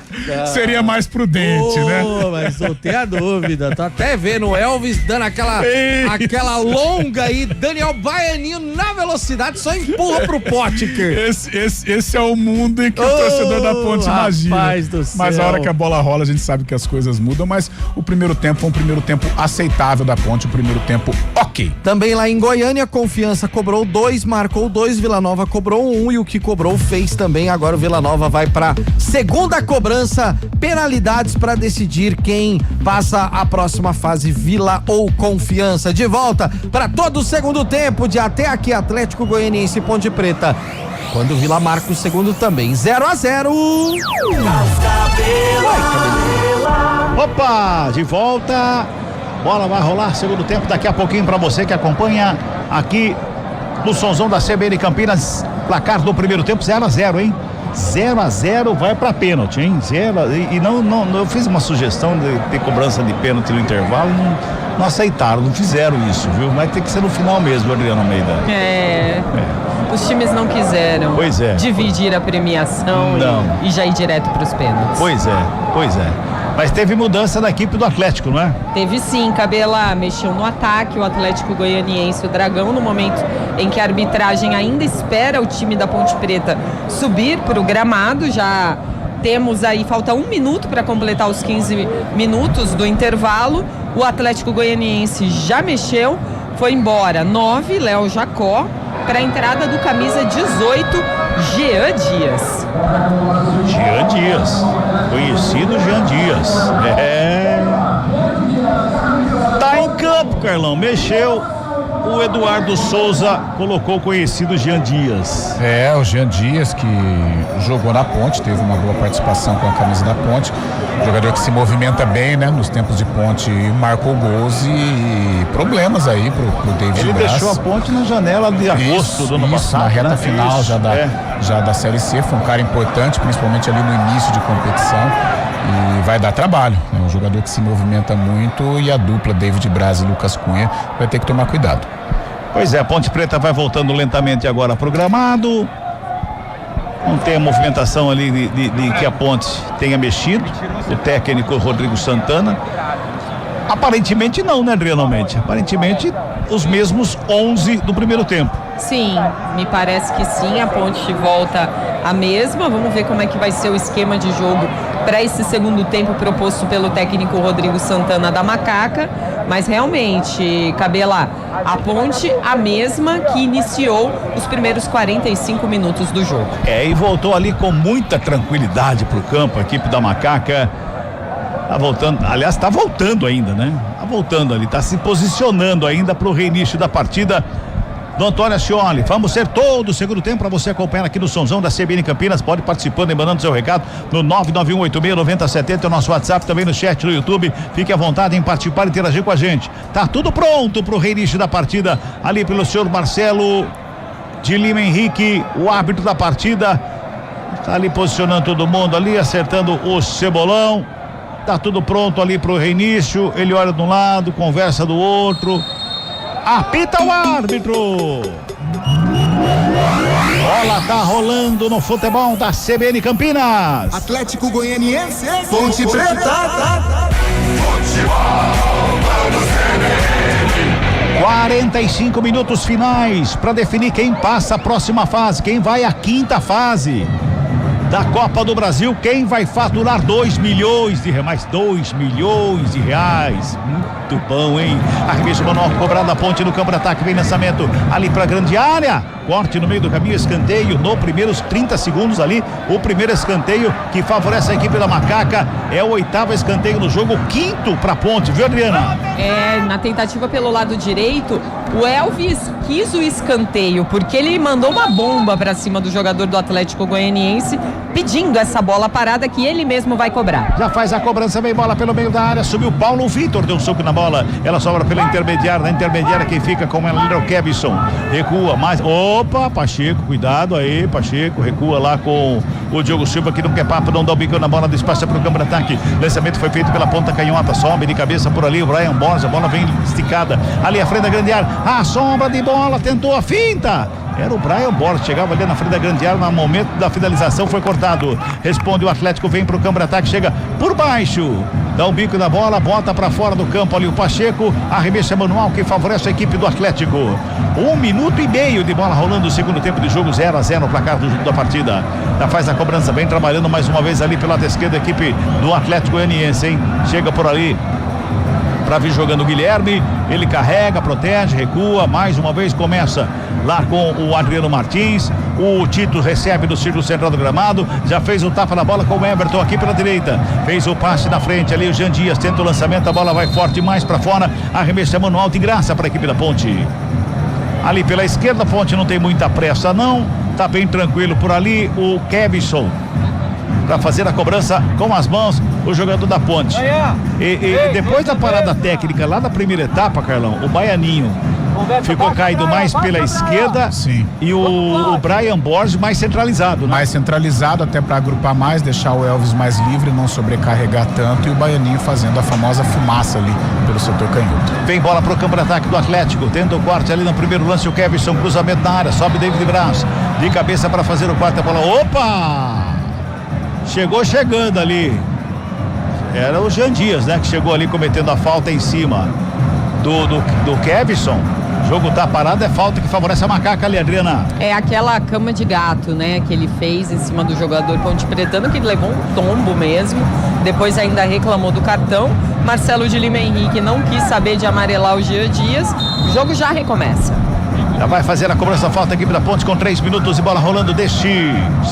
seria mais prudente, né? Mas não tenha dúvida, tô até vendo o Elvis dando aquela longa aí, Daniel Baianinho na velocidade, só empurra pro Potker. Esse é o mundo em que o torcedor da Ponte imagina. Mas a hora que a bola rola, a gente sabe que as coisas mudam, mas o primeiro tempo foi um primeiro tempo aceitável da Ponte, o primeiro tempo ok. Também lá em Goiânia, Confiança cobrou 2, marcou 2, Vila Nova cobrou 1 e o que cobrou fez também. Agora o Vila Nova vai pra segunda cobrança, penalidades para decidir quem passa a próxima fase, Vila ou Confiança. De volta para todo o segundo tempo de Até Aqui Atlético Goianiense e Ponte Preta. Quando o Vila marca o segundo também, 0-0. Opa, de volta. Bola vai rolar, segundo tempo daqui a pouquinho para você que acompanha aqui no Sonzão da CBN Campinas. Placar do primeiro tempo 0-0, hein? 0-0 vai pra pênalti, hein? Eu fiz uma sugestão de ter cobrança de pênalti no intervalo, não aceitaram, não fizeram isso, viu? Vai ter que ser no final mesmo, Adriano Almeida. Os times não quiseram dividir a premiação e já ir direto pros pênaltis. Pois é. Mas teve mudança na equipe do Atlético, não é? Teve sim, Cabela mexeu no ataque, o Atlético Goianiense, o Dragão, no momento em que a arbitragem ainda espera o time da Ponte Preta subir para o gramado. Já temos aí, falta 1 minuto para completar os 15 minutos do intervalo. O Atlético Goianiense já mexeu, foi embora 9, Léo Jacó, para a entrada do camisa 18, Jean Dias. Jean Dias, conhecido Jean Dias. Tá em campo, Carlão, mexeu. O Eduardo Souza colocou o conhecido Jean Dias. O Jean Dias, que jogou na Ponte, teve uma boa participação com a camisa da Ponte. Jogador que se movimenta bem, né? Nos tempos de Ponte, marcou gols e problemas aí pro David Ele Braz. deixou a Ponte na janela de agosto do ano passado. Na reta final já da Série C, foi um cara importante, principalmente ali no início de competição. E vai dar trabalho, é um jogador que se movimenta muito e a dupla David Braz e Lucas Cunha vai ter que tomar cuidado. Pois é, a Ponte Preta vai voltando lentamente agora pro gramado. Não tem a movimentação ali de que a Ponte tenha mexido. O técnico Rodrigo Santana. Aparentemente não, né, Adriano Almeida? Aparentemente os mesmos 11 do primeiro tempo. Sim, me parece que sim, a Ponte volta a mesma. Vamos ver como é que vai ser o esquema de jogo para esse segundo tempo proposto pelo técnico Rodrigo Santana da Macaca. Mas realmente, Cabela, a Ponte a mesma que iniciou os primeiros 45 minutos do jogo. E voltou ali com muita tranquilidade pro campo, a equipe da Macaca. Tá voltando, aliás, tá voltando ainda, né? Tá voltando ali, tá se posicionando ainda pro reinício da partida do Antônio Ascioli. Vamos ser todo o segundo tempo para você acompanhar aqui no Sonzão da CBN Campinas. Pode participando e mandando seu recado no 991869070, o nosso WhatsApp, também no chat no YouTube. Fique à vontade em participar e interagir com a gente. Tá tudo pronto pro reinício da partida ali pelo senhor Marcelo de Lima Henrique, o árbitro da partida. Tá ali posicionando todo mundo ali, acertando o cebolão. Tá tudo pronto ali pro reinício. Ele olha de um lado, conversa do outro. Apita o árbitro. Bola tá rolando no futebol da CBN Campinas. Atlético Goianiense, Ponte Preta. 45 minutos finais para definir quem passa a próxima fase, quem vai à quinta fase da Copa do Brasil, quem vai faturar 2 milhões de reais, mais 2 milhões de reais. Muito bom, hein? Arremesso manual cobrado da ponte no campo de ataque, vem lançamento ali pra grande área, corte no meio do caminho, escanteio no primeiros 30 segundos ali, o primeiro escanteio que favorece a equipe da Macaca, é o 8º escanteio no jogo, 5º pra ponte, viu, Adriana? Na tentativa pelo lado direito, o Elvis quis o escanteio, porque ele mandou uma bomba pra cima do jogador do Atlético Goianiense, pedindo essa bola parada que ele mesmo vai cobrar. Já faz a cobrança, vem bola pelo meio da área, subiu Paulo Vitor, deu um soco na bola, ela sobra pela intermediária, na intermediária quem fica com ela é o Kevson, recua mais, opa, Pacheco, cuidado aí, Pacheco, recua lá com o Diogo Silva, que não quer papo, não dá o bico na bola, despacha pro campo de ataque, lançamento foi feito pela ponta canhota, sobe de cabeça por ali, o Brian Borges, a bola vem esticada, ali à frente da grande área, a sombra de bola, tentou a finta, era o Brian Borges, chegava ali na frente da grande área, no momento da finalização foi cortado, responde o Atlético, vem pro campo de ataque, chega por baixo, dá um bico na bola, bota pra fora do campo ali o Pacheco, arremesso manual que favorece a equipe do Atlético. 1 minuto e meio de bola rolando o segundo tempo de jogo, 0-0 o placar da partida. Já faz a cobrança, vem trabalhando mais uma vez ali pela lado esquerdo a equipe do Atlético Goianiense, hein? Chega por ali para vir jogando o Guilherme, ele carrega, protege, recua, mais uma vez começa lá com o Adriano Martins, o Tito recebe do círculo central do gramado, já fez o tapa na bola com o Everton aqui pela direita, fez o passe na frente ali, o Jean Dias tenta o lançamento, a bola vai forte mais para fora, arremesso manual de graça para a equipe da Ponte. Ali pela esquerda, a Ponte não tem muita pressa não, tá bem tranquilo por ali, o Kevson para fazer a cobrança com as mãos, o jogador da Ponte. E depois da parada técnica lá da primeira etapa, Carlão, o Baianinho ficou caído mais pela esquerda. Sim. E o Brian Borges mais centralizado, né? Mais centralizado, até para agrupar mais, deixar o Elvis mais livre, não sobrecarregar tanto, e o Baianinho fazendo a famosa fumaça ali pelo setor canhoto. Vem bola pro campo de ataque do Atlético, tenta o corte ali no primeiro lance, o Kevson, cruzamento na área, sobe David Braz, de cabeça para fazer o quarto, a bola, opa! Chegou chegando ali, era o Jean Dias, né? Que chegou ali cometendo a falta em cima do Kevson. O jogo tá parado, é falta que favorece a Macaca ali, Adriana. É aquela cama de gato, né? Que ele fez em cima do jogador Ponte Pretano, que levou um tombo mesmo. Depois ainda reclamou do cartão. Marcelo de Lima Henrique não quis saber de amarelar o Jean Dias. O jogo já recomeça. Já vai fazer a cobrança, falta a equipe da Ponte com 3 minutos de bola rolando deste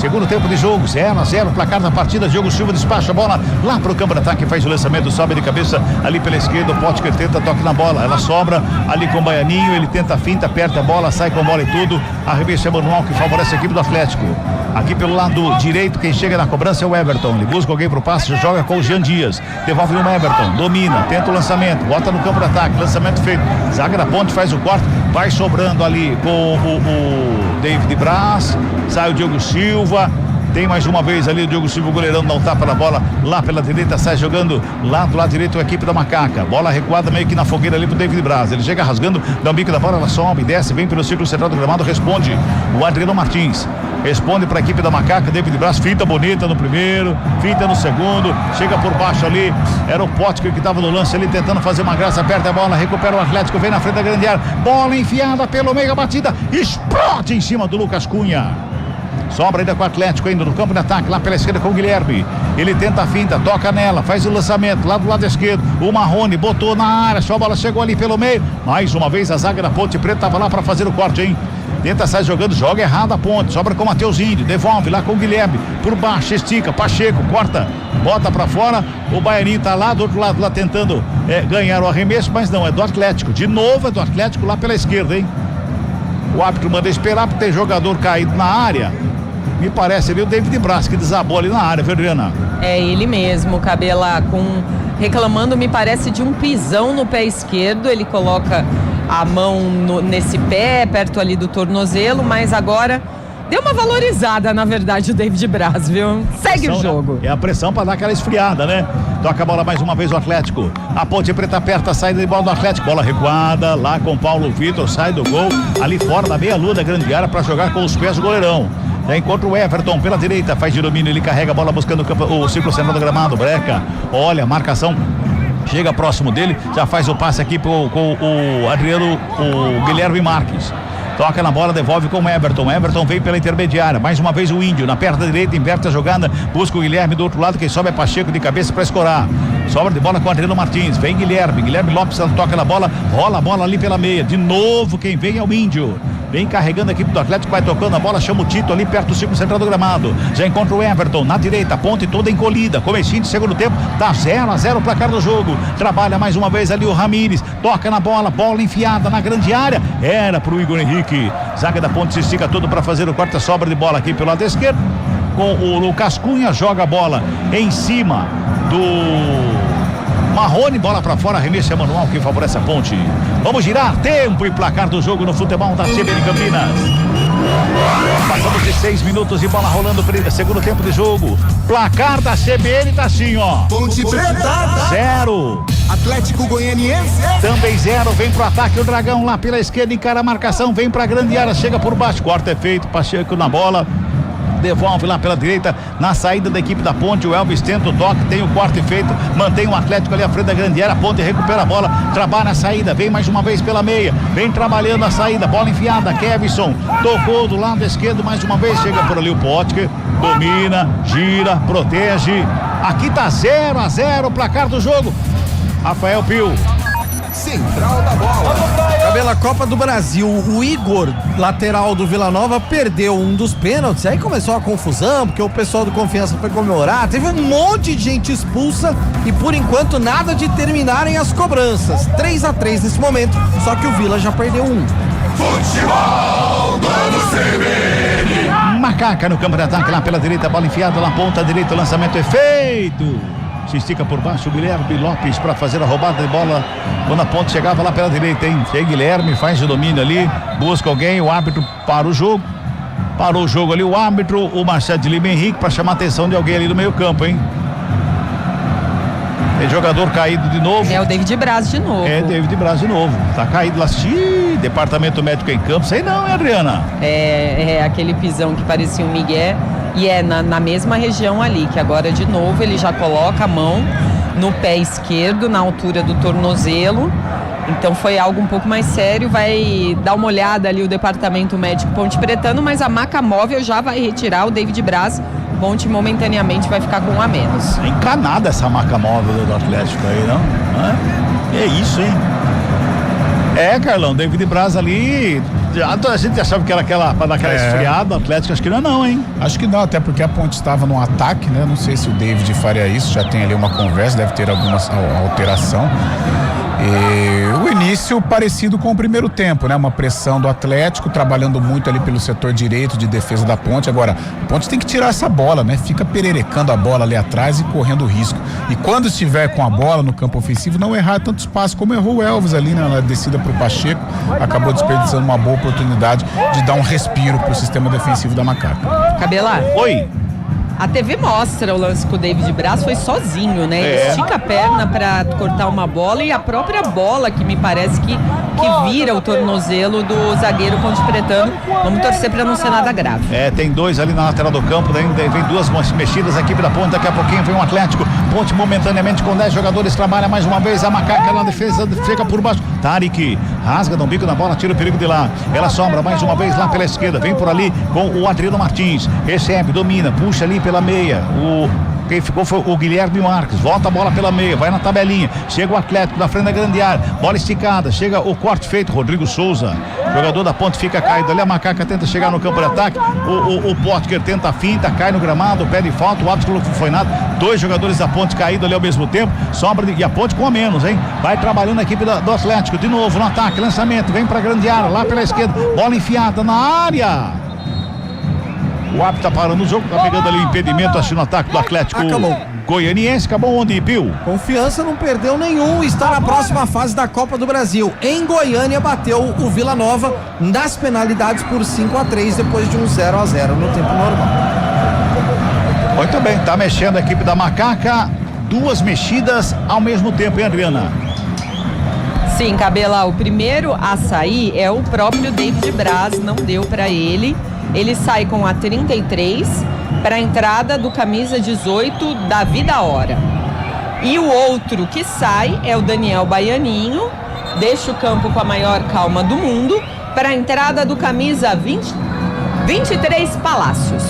segundo tempo de jogo, 0-0, placar da partida. Diogo Silva despacha a bola lá pro campo de ataque, faz o lançamento, sobe de cabeça ali pela esquerda, o Potker tenta, toque na bola, ela sobra ali com o Baianinho, ele tenta a finta, aperta a bola, sai com a bola e tudo, arremesso manual que favorece a equipe do Atlético. Aqui pelo lado direito, quem chega na cobrança é o Everton, ele busca alguém pro passe, joga com o Jean Dias, devolve no Everton, domina, tenta o lançamento, bota no campo de ataque, lançamento feito, zaga da Ponte faz o corte, vai sobrando ali com o David Braz, sai o Diogo Silva, tem mais uma vez ali o Diogo Silva, o goleirão dá um tapa na bola lá pela direita, sai jogando lá do lado direito a equipe da Macaca, bola recuada meio que na fogueira ali pro David Braz, ele chega rasgando, dá um bico da bola, ela sobe, desce, vem pelo círculo central do gramado, responde o Adriano Martins, responde para a equipe da Macaca, David Braz, finta bonita no primeiro, finta no segundo, chega por baixo ali, era o Potker que estava no lance ali tentando fazer uma graça, aperta a bola, recupera o Atlético, vem na frente da grande área, bola enfiada pelo meio, a batida, explode em cima do Lucas Cunha. Sobra ainda com o Atlético, ainda no campo de ataque, lá pela esquerda com o Guilherme. Ele tenta a finta, toca nela, faz o lançamento lá do lado esquerdo. O Marrone botou na área, só a bola chegou ali pelo meio. Mais uma vez a zaga da Ponte Preta estava lá para fazer o corte, hein? Tenta sair jogando, joga errado a Ponte, sobra com o Matheus Índio, devolve lá com o Guilherme, por baixo, estica, Pacheco, corta, bota pra fora, o Baianinho tá lá do outro lado, lá tentando ganhar o arremesso, mas não, é do Atlético, de novo é do Atlético lá pela esquerda, hein? O árbitro manda esperar porque tem jogador caído na área, me parece ali o David Braz que desabou ali na área, viu, Adriana? É ele mesmo, Cabela, reclamando, me parece, de um pisão no pé esquerdo, ele coloca a mão nesse pé, perto ali do tornozelo, mas agora deu uma valorizada, na verdade, o David Braz, viu? Segue o jogo. É a pressão para dar aquela esfriada, né? Toca a bola mais uma vez o Atlético. A Ponte Preta aperta a saída de bola do Atlético. Bola recuada, lá com Paulo Vitor, sai do gol, ali fora da meia-lua da grande área para jogar com os pés do goleirão. Já encontra o Everton pela direita, faz de domínio, ele carrega a bola buscando o círculo central do gramado, breca, olha, marcação Chega próximo dele, já faz o passe aqui com o Adriano, o Guilherme Marques. Toca na bola, devolve com o Everton. Everton vem pela intermediária. Mais uma vez o Índio. Na perna direita, inverte a jogada. Busca o Guilherme do outro lado. Quem sobe é Pacheco de cabeça para escorar. Sobra de bola com o Adriano Martins. Vem Guilherme. Guilherme Lopes toca na bola. Rola a bola ali pela meia. De novo, quem vem é o Índio. Vem carregando a equipe do Atlético. Vai tocando a bola. Chama o Tito ali perto do círculo central do gramado. Já encontra o Everton na direita. Ponte toda encolhida. Comecinho de segundo tempo. Dá 0-0 o placar do jogo. Trabalha mais uma vez ali o Ramires. Toca na bola. Bola enfiada na grande área. Era pro Igor Henrique. Zaga da Ponte se estica todo para fazer o corte, sobra de bola aqui pelo lado esquerdo com o Lucas Cunha, joga a bola em cima do Marrone, bola para fora, arremesso é manual que favorece a Ponte. Vamos girar, tempo e placar do jogo no futebol da CBN Campinas. Passamos de 6 minutos e bola rolando, segundo tempo de jogo. Placar da CBN tá assim, ó. Ponte Preta 0. Atlético Goianiense também 0, vem pro ataque o Dragão lá pela esquerda, encara a marcação, vem pra grande área, chega por baixo, corta é feito, Pacheco na bola, devolve lá pela direita, na saída da equipe da Ponte, o Elvis tenta o toque, tem o corte feito, mantém o Atlético ali à frente da grande área, a Ponte recupera a bola, trabalha a saída, vem mais uma vez pela meia, vem trabalhando a saída, bola enfiada, Kevson, tocou do lado esquerdo mais uma vez, chega por ali o Potker, domina, gira, protege, aqui tá 0-0 o placar do jogo. Rafael Pio. Central da bola. Pela Copa do Brasil, o Igor, lateral do Vila Nova, perdeu um dos pênaltis. Aí começou a confusão, porque o pessoal do Confiança foi comemorar. Teve um monte de gente expulsa e por enquanto nada de terminarem as cobranças. 3-3 nesse momento, só que o Vila já perdeu um. Futebol do CBN. Macaca no campo de ataque lá pela direita, bola enfiada na ponta direita, o lançamento é feito. Se estica por baixo o Guilherme Lopes para fazer a roubada de bola quando a Ponte chegava lá pela direita, hein? Chega Guilherme, faz o domínio ali, busca alguém, o árbitro para o jogo. Parou o jogo ali, o árbitro, o Marcelo de Lima Henrique, para chamar a atenção de alguém ali no meio campo, hein? Tem jogador caído de novo. É o David Braz de novo. É, David Braz de novo. Tá caído lá. Departamento médico em campo. Sei não, hein, Adriana? É aquele pisão que parecia um migué. E é na mesma região ali, que agora de novo ele já coloca a mão no pé esquerdo, na altura do tornozelo. Então foi algo um pouco mais sério. Vai dar uma olhada ali o departamento médico Ponte Pretano, mas a maca móvel já vai retirar o David Braz. Ponte momentaneamente vai ficar com um a menos. Encanada essa maca móvel do Atlético aí, não? É isso, hein? É, Carlão, David Braz ali, a gente achava que era pra dar aquela esfriada, o Atlético acho que não, hein? Acho que não, até porque a Ponte estava no ataque, né? Não sei se o David faria isso, já tem ali uma conversa, deve ter alguma alteração. E o início parecido com o primeiro tempo, né? Uma pressão do Atlético, trabalhando muito ali pelo setor direito de defesa da Ponte. Agora, a Ponte tem que tirar essa bola, né? Fica pererecando a bola ali atrás e correndo risco. E quando estiver com a bola no campo ofensivo, não errar tanto espaço, como errou o Elvis ali, né? Na descida pro Pacheco, acabou desperdiçando uma boa oportunidade de dar um respiro pro sistema defensivo da Macaca. Cabelar. Oi. A TV mostra o lance com o David Braz, foi sozinho, né? Ele estica a perna pra cortar uma bola e a própria bola que me parece que vira o tornozelo do zagueiro Ponte Pretano. Vamos torcer pra não ser nada grave. Tem dois ali na lateral do campo, daí vem duas mexidas, a equipe da Ponte, daqui a pouquinho vem um Atlético. Ponte momentaneamente com 10 jogadores, trabalha mais uma vez, a Macaca na defesa, chega por baixo. Tarik rasga, dá um bico na bola, tira o perigo de lá. Ela sombra mais uma vez lá pela esquerda, vem por ali com o Adriano Martins, recebe, domina, puxa ali pela meia, quem ficou foi o Guilherme Marques, volta a bola pela meia, vai na tabelinha, chega o Atlético na frente da grande área, bola esticada, chega o corte feito, Rodrigo Souza, jogador da Ponte fica caído ali, a Macaca tenta chegar no campo de ataque, o Potker tenta a finta, cai no gramado, pede falta, o árbitro não foi nada, dois jogadores da Ponte caídos ali ao mesmo tempo, sobra e a Ponte com a menos, hein? Vai trabalhando a equipe do Atlético, de novo no ataque, lançamento, vem pra grande área, lá pela esquerda, bola enfiada na área. O árbitro tá parando o jogo, tá pegando ali o impedimento, acho no ataque do Atlético Goianiense. Acabou onde, Pio? Confiança não perdeu nenhum, está na próxima fase da Copa do Brasil. Em Goiânia bateu o Vila Nova nas penalidades por 5-3 depois de um 0-0 no tempo normal. Muito bem, tá mexendo a equipe da Macaca, duas mexidas ao mesmo tempo, hein, Adriana? Sim, Cabela, o primeiro a sair é o próprio David Braz, não deu pra ele. Ele sai com a 33 para a entrada do camisa 18, Davi da Hora. E o outro que sai é o Daniel Baianinho, deixa o campo com a maior calma do mundo, para a entrada do camisa 23 Palácios.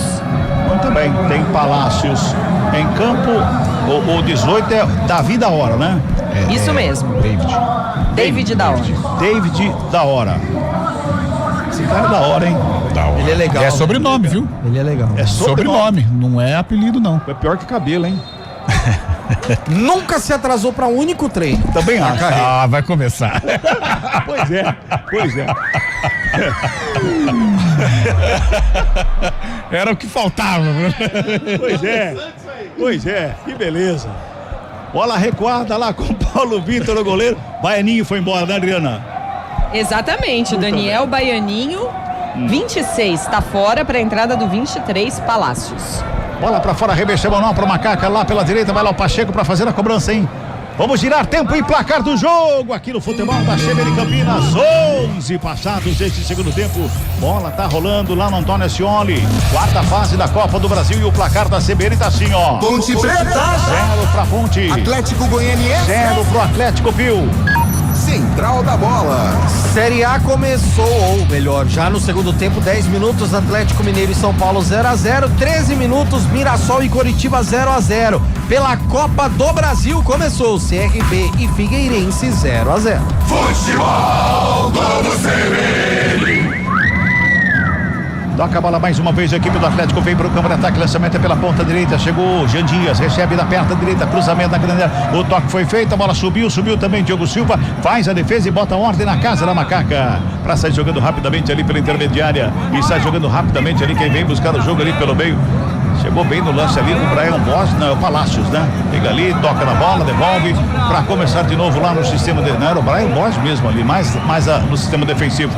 Muito bem, tem Palácios em campo. O 18 é Davi da Hora, né? Isso mesmo. David da Hora. David da Hora. Esse cara é da hora, hein? Ele é legal. É sobrenome, viu? Ele é legal. É sobrenome, não é apelido, não. É pior que cabelo, hein? Nunca se atrasou para um único treino. Também acho. Vai começar. Pois é. Era o que faltava. Pois é, que beleza. Bola recuada lá com o Paulo Vitor, o goleiro. Baianinho foi embora, né, Adriana? Exatamente, o Daniel Baianinho, 26, está fora para a entrada do 23 Palácios. Bola pra fora, reversa manual pro Macaca lá pela direita, vai lá o Pacheco pra fazer a cobrança, hein? Vamos girar tempo e placar do jogo aqui no futebol da CBN Campinas. 11 passados deste segundo tempo. Bola tá rolando lá no Antônio Ascioli. Quarta fase da Copa do Brasil e o placar da CBN tá assim, ó. Ponte Preta. 0 pra Ponte. Atlético Goianiense. 0 pro Atlético Pio. Central da Bola. Série A começou, ou melhor, já no segundo tempo, 10 minutos, Atlético Mineiro e São Paulo 0-0, 13 minutos, Mirassol e Coritiba 0-0. Pela Copa do Brasil começou CRB e Figueirense 0-0. Futebol Globo CBN. Toca a bola mais uma vez, a equipe do Atlético vem para o campo de ataque, lançamento é pela ponta direita, chegou Jean Dias, recebe da perna direita, cruzamento na grande área, o toque foi feito, a bola subiu também Diogo Silva, faz a defesa e bota ordem na casa da Macaca, para sair jogando rapidamente ali pela intermediária, e sai jogando rapidamente ali quem vem buscar o jogo ali pelo meio. Chegou bem no lance ali o Brian Bosch, o Palácios, né? Pega ali, toca na bola, devolve para começar de novo lá no sistema de... Não, era o Brian Bosch mesmo ali, mais no sistema defensivo.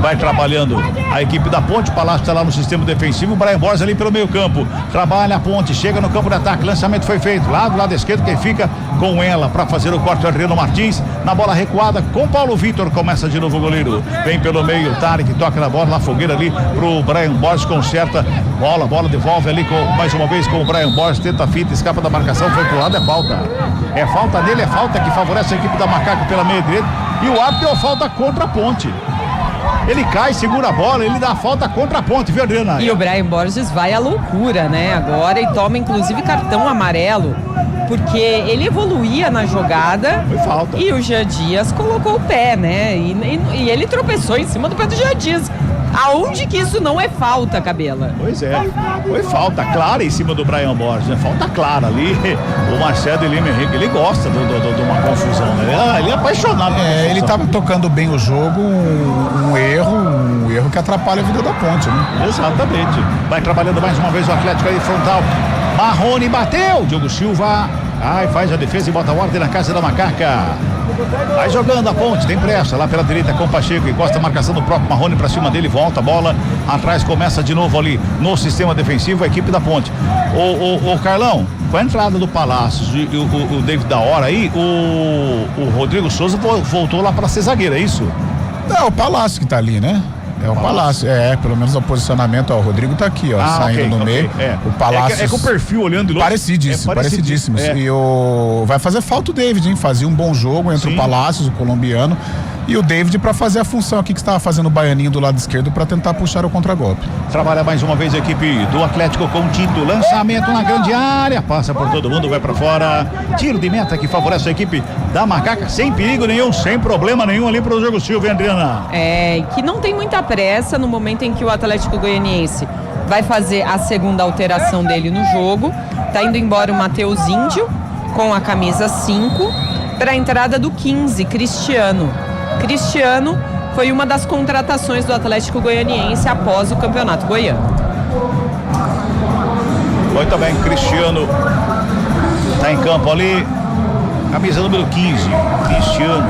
Vai trabalhando a equipe da Ponte, o Palácio está lá no sistema defensivo, o Brian Bosch ali pelo meio campo. Trabalha a Ponte, chega no campo de ataque, lançamento foi feito. Lá do lado esquerdo, quem fica com ela para fazer o corte, o Adriano Martins. Na bola recuada com Paulo Vitor, começa de novo o goleiro. Vem pelo meio, Tarek toca na bola, na fogueira ali pro Brian Bosch, conserta. Bola devolve ali mais uma vez com o Brian Bosch, tenta a fita, escapa da marcação, foi pro lado, é falta. É falta dele, é falta que favorece a equipe da Macaca pela meia direita. E o árbitro deu falta contra a Ponte. Ele cai, segura a bola, ele dá falta contra a Ponte, viu, Adriana? E o Brian Borges vai à loucura, né? Agora, e toma inclusive cartão amarelo, porque ele evoluía na jogada. Foi falta. E o Jean Dias colocou o pé, né? E ele tropeçou em cima do pé do Jean Dias. Aonde que isso não é falta, Cabela? Pois é, foi falta clara em cima do Brian Borges, né? Falta clara ali. O Marcelo de Lima Henrique, ele gosta de uma confusão, né? Ele é apaixonado. Ele estava tocando bem o jogo, um erro que atrapalha a vida da Ponte, né? Exatamente. Vai trabalhando mais uma vez o Atlético aí frontal. Marrone bateu, Diogo Silva. Faz a defesa e bota a ordem na casa da Macaca. Vai jogando a Ponte, tem pressa lá pela direita com o Pacheco, encosta a marcação do próprio Marrone pra cima dele, volta a bola atrás, começa de novo ali no sistema defensivo a equipe da Ponte. O Carlão, com a entrada do Palácios e o David da Hora aí, o Rodrigo Souza voltou lá pra ser zagueiro, é isso? É o Palácio que tá ali, né? É o Palácio, pelo menos o posicionamento, o Rodrigo tá aqui, saindo no meio. O Palácio. É com o perfil olhando de longe. Parecidíssimo. E vai fazer falta o David, hein? Fazia um bom jogo entre o Palácios, o colombiano, e o David para fazer a função aqui que estava fazendo o Baianinho do lado esquerdo para tentar puxar o contragolpe. Trabalha mais uma vez a equipe do Atlético com Tito, lançamento na grande área, passa por todo mundo, vai para fora, tiro de meta que favorece a equipe da Macaca, sem perigo nenhum, sem problema nenhum ali pro Diogo Silva, hein, Adriana? Que não tem muita pressa no momento em que o Atlético Goianiense vai fazer a segunda alteração dele no jogo. Tá indo embora o Matheus Índio com a camisa 5 para a entrada do 15, Cristiano foi uma das contratações do Atlético Goianiense após o Campeonato Goiano. Muito bem, Cristiano tá em campo ali, camisa número 15, Cristiano.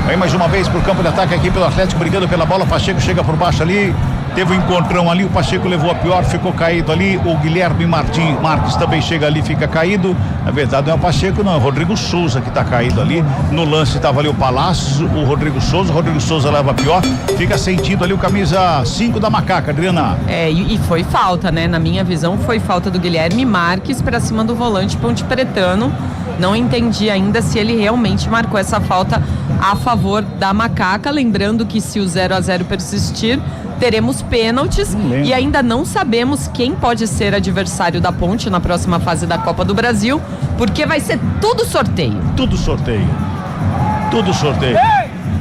Vem mais uma vez pro campo de ataque aqui pelo Atlético, brigando pela bola, Pacheco chega por baixo ali, teve um encontrão ali, o Pacheco levou a pior, ficou caído ali, o Guilherme Marques também chega ali, fica caído. Na verdade não é o Pacheco, não, é o Rodrigo Souza que tá caído ali. No lance estava ali o Palácios, o Rodrigo Souza leva a pior, fica sentido ali o camisa 5 da Macaca, Adriana. E foi falta, né? Na minha visão foi falta do Guilherme Marques pra cima do volante Pontepretano. Não entendi ainda se ele realmente marcou essa falta a favor da Macaca, lembrando que se o 0-0 persistir, teremos pênaltis e ainda não sabemos quem pode ser adversário da Ponte na próxima fase da Copa do Brasil, porque vai ser tudo sorteio. Tudo sorteio.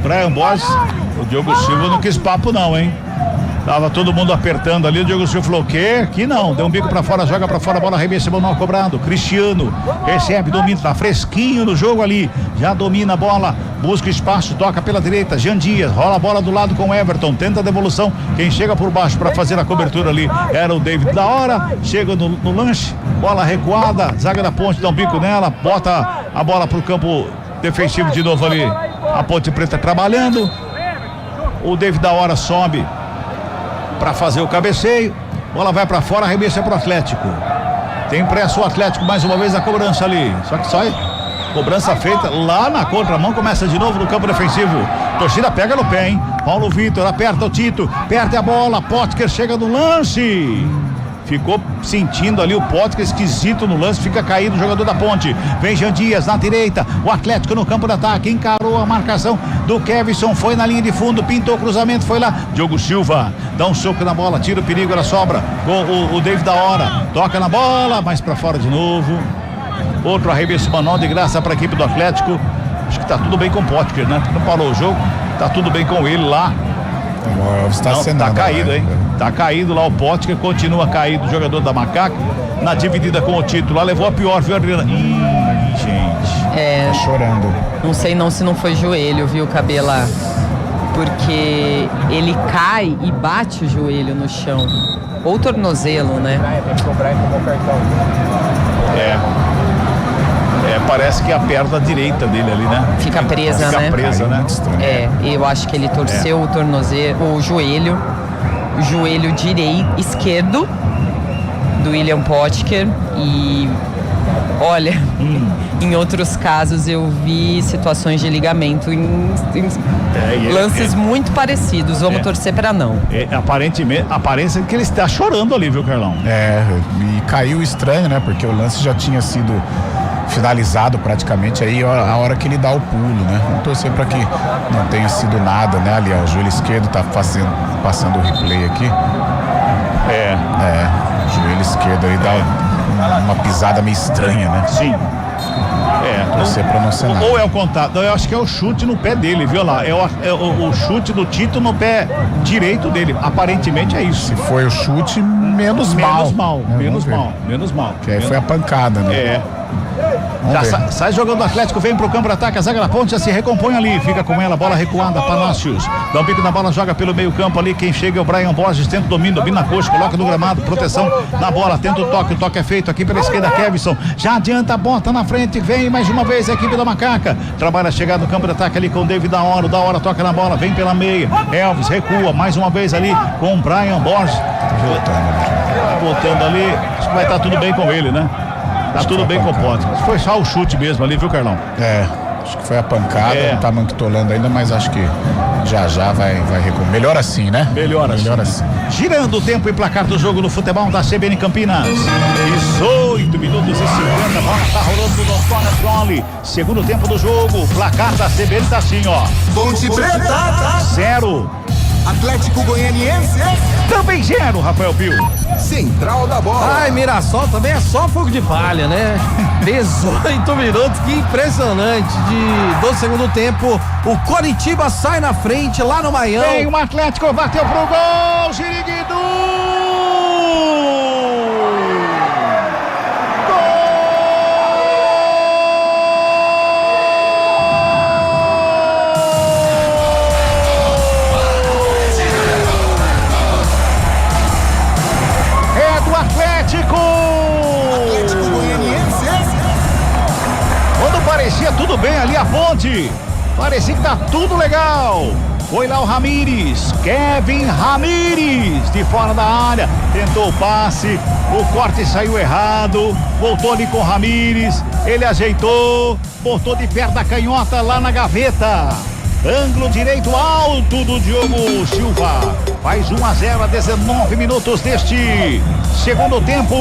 Brian Borges, o Diogo Silva não quis papo não, hein? Tava todo mundo apertando ali, o Diogo Silva falou o quê? Aqui não, deu um bico pra fora, joga pra fora, bola arremessa, mal cobrado. Cristiano recebe, domina, tá fresquinho no jogo ali, já domina a bola, busca espaço, toca pela direita, Jean Dias, rola a bola do lado com o Everton, tenta a devolução, quem chega por baixo pra fazer a cobertura ali era o David da hora, chega no lanche, bola recuada, zaga da Ponte, dá um bico nela, bota a bola pro campo defensivo de novo ali, a Ponte Preta trabalhando, o David da hora sobe para fazer o cabeceio, bola vai para fora, arremessa pro Atlético. Tem pressa o Atlético mais uma vez a cobrança ali, só que sai cobrança feita lá na contramão, começa de novo no campo defensivo. Torcida pega no pé, hein? Paulo Vitor aperta o Tito, perde a bola, Potker chega no lance. Ficou sentindo ali o Potker esquisito no lance, fica caído o jogador da Ponte. Vem Jean Dias na direita, o Atlético no campo de ataque, encarou a marcação do Kevson, foi na linha de fundo, pintou o cruzamento, foi lá. Diogo Silva dá um soco na bola, tira o perigo, ela sobra com o David da hora, toca na bola, mas pra fora de novo. Outro arremesso manual de graça para a equipe do Atlético. Acho que tá tudo bem com o Potker, né? Não parou o jogo, tá tudo bem com ele lá. Tá caído, hein? Tá caído lá o Potker, continua caído o jogador da Macaca, na dividida com o título, lá levou a pior, viu, Adriana? Ih, gente. Tá chorando. Não sei não se não foi joelho, viu, Cabela? Porque ele cai e bate o joelho no chão. Ou tornozelo, né? Parece que a perna direita dele ali, né? Fica presa, né? Fica presa, né? Eu acho que ele torceu o tornozelo, o joelho esquerdo do William Potker e olha, em outros casos eu vi situações de ligamento em lances muito parecidos. Vamos torcer para não. Aparentemente, a aparência é que ele está chorando ali, viu, Carlão? E caiu estranho, né? Porque o lance já tinha sido finalizado praticamente aí a hora que ele dá o pulo, né? Vamos torcer para que não tenha sido nada, né? Ali, ó, o joelho esquerdo tá passando o replay aqui. Joelho esquerdo aí dá uma pisada meio estranha, né? Sim. Torcer pra não ser nada. Ou é o contato, eu acho que é o chute no pé dele, viu lá? É o chute do Tito no pé direito dele. Aparentemente é isso. Se foi o chute, menos mal. Menos mal. Que aí foi a pancada, né? Já sai jogando o Atlético, vem pro campo de ataque, a zaga da Ponte já se recompõe ali, fica com ela, bola recuada, Palácios, dá um pico na bola, joga pelo meio campo ali, quem chega é o Brian Borges, tenta o domínio na coxa, coloca no gramado, proteção na bola, tenta o toque é feito aqui pela esquerda, Kevson, já adianta, bota na frente, vem mais uma vez a equipe da Macaca, trabalha a chegada no campo de ataque ali com o David da hora toca na bola, vem pela meia, Elvis recua, mais uma vez ali com o Brian Borges, voltando ali, acho que vai estar tudo bem com ele, né? Tá tudo bem com o Potker. Foi só o chute mesmo ali, viu, Carlão? Acho que foi a pancada, não tá manquitolando ainda, mas acho que já vai recuar. Melhor assim, né? Melhor assim. Girando o tempo e placar do jogo no futebol da CBN Campinas. 18 minutos e 50, a bola tá rolando no Antônio Ascioli. Segundo tempo do jogo, placar da CBN tá assim, ó. Ponte Preta 0. Atlético Goianiense também 0, Rafael Pio. Central da bola. Ai, Mirassol também é só fogo de palha, né? 18 minutos, que impressionante do segundo tempo. O Coritiba sai na frente lá no Maião. Tem o Atlético, bateu pro gol, Giriguidu! Quando parecia tudo bem ali a Ponte, parecia que tá tudo legal. Foi lá o Ramires, Kevin Ramires, de fora da área, tentou o passe, o corte saiu errado, voltou ali com o Ramires, ele ajeitou, botou de perto da canhota lá na gaveta. Ângulo direito alto do Diogo Silva. Faz 1-0 a 19 minutos deste segundo tempo.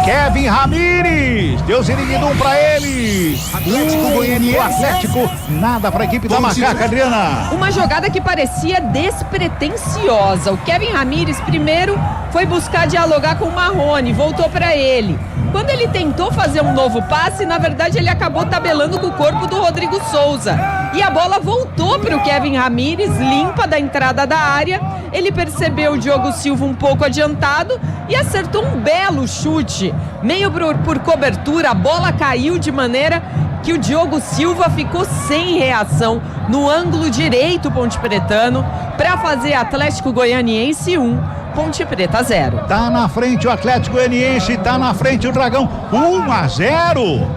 Kevin Ramires. Deus inibido pra ele. Atlético Goianiense. Atlético. Nada pra equipe da Macaca, Adriana. Uma jogada que parecia despretensiosa. O Kevin Ramires primeiro foi buscar dialogar com o Marrone. Voltou pra ele. Quando ele tentou fazer um novo passe, na verdade ele acabou tabelando com o corpo do Rodrigo Souza. E a bola voltou para o Kevin Ramires, limpa da entrada da área. Ele percebeu o Diogo Silva um pouco adiantado e acertou um belo chute. Meio por cobertura, a bola caiu de maneira que o Diogo Silva ficou sem reação no ângulo direito pontepretano para fazer Atlético Goianiense 1. Ponte Preta 0. Tá na frente o Atlético Goianiense, tá na frente o Dragão, 1-0.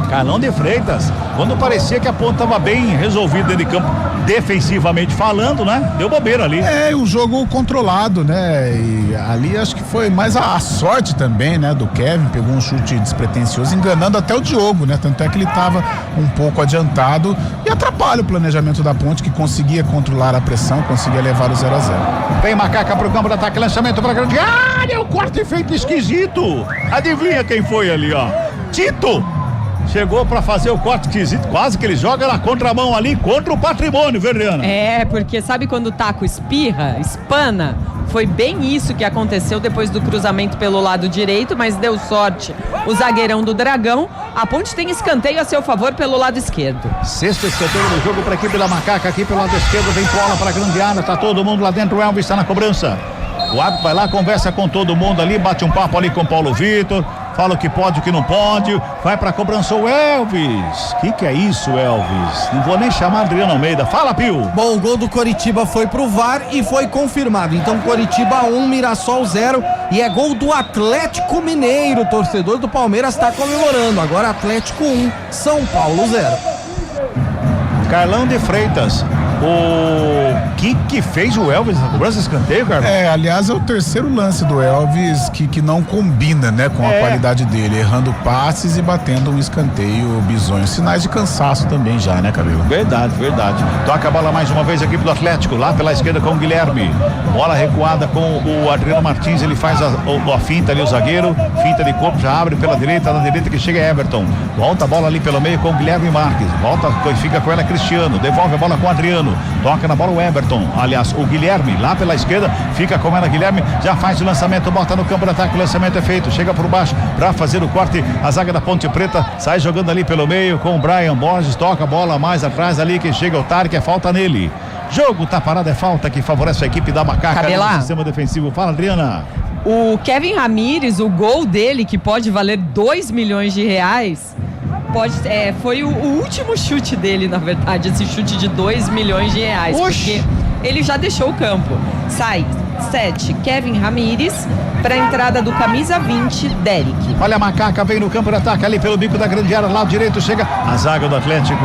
Carlão de Freitas, quando parecia que a ponta estava bem resolvida dentro de campo, defensivamente falando, né? Deu bobeira ali. É, um jogo controlado, né? E ali acho que foi mais a sorte também, né? Do Kevin, pegou um chute despretensioso, enganando até o Diogo, né? Tanto é que ele estava um pouco adiantado e atrapalha o planejamento da Ponte, que conseguia controlar a pressão, conseguia levar o 0-0. Vem Macaca pro campo de ataque, lançamento pra grande área, o corte feito esquisito. Adivinha quem foi ali, ó? Tito! Chegou pra fazer o corte esquisito, quase que ele joga na contramão ali contra o Patrimônio, Verdeana. É, porque sabe quando o taco espirra, espana? Foi bem isso que aconteceu depois do cruzamento pelo lado direito, mas deu sorte o zagueirão do Dragão. A Ponte tem escanteio a seu favor pelo lado esquerdo. Sexto escanteio do jogo pra equipe da Macaca, aqui pelo lado esquerdo, vem bola pra grande área, tá todo mundo lá dentro, o Elvis tá na cobrança. O árbitro vai lá, conversa com todo mundo ali, bate um papo ali com o Paulo Vitor, fala o que pode, o que não pode, vai pra cobrança o Elvis. Que é isso, Elvis? Não vou nem chamar Adriano Almeida. Fala, Pio. Bom, o gol do Coritiba foi pro VAR e foi confirmado. Então, Coritiba 1, Mirassol 0 e é gol do Atlético Mineiro. O torcedor do Palmeiras tá comemorando. Agora Atlético 1, São Paulo 0. Carlão de Freitas. O que fez o Elvis na cobrança de escanteio, Carlão? Aliás, é o terceiro lance do Elvis que não combina, né, com a qualidade dele, errando passes e batendo um escanteio bizonho. Sinais de cansaço também já, né, Cabelo? Verdade. Toca a bola mais uma vez aqui pro Atlético, lá pela esquerda com o Guilherme. Bola recuada com o Adriano Martins, ele faz a finta ali, o zagueiro, finta de corpo, já abre pela direita, na direita que chega Everton. Volta a bola ali pelo meio com o Guilherme Marques. Volta, fica com ela Cristiano, devolve a bola com o Adriano. Toca na bola o Everton, aliás, o Guilherme lá pela esquerda, fica com ela Guilherme, já faz o lançamento, bota no campo de ataque, o lançamento é feito, chega por baixo pra fazer o corte, a zaga da Ponte Preta sai jogando ali pelo meio com o Brian Borges, toca a bola mais atrás ali, que chega o Tarek, é falta nele. Jogo tá parado, é falta que favorece a equipe da Macaca no sistema defensivo. Fala, Adriana. O Kevin Ramires, o gol dele, que pode valer 2 milhões de reais, foi o último chute dele, na verdade, esse chute de 2 milhões de reais. Oxi. Porque ele já deixou o campo. Sai 7, Kevin Ramires, para a entrada do camisa 20, Derek. Olha a Macaca, vem no campo de ataque ali pelo bico da grande área, lado direito chega a zaga do Atlético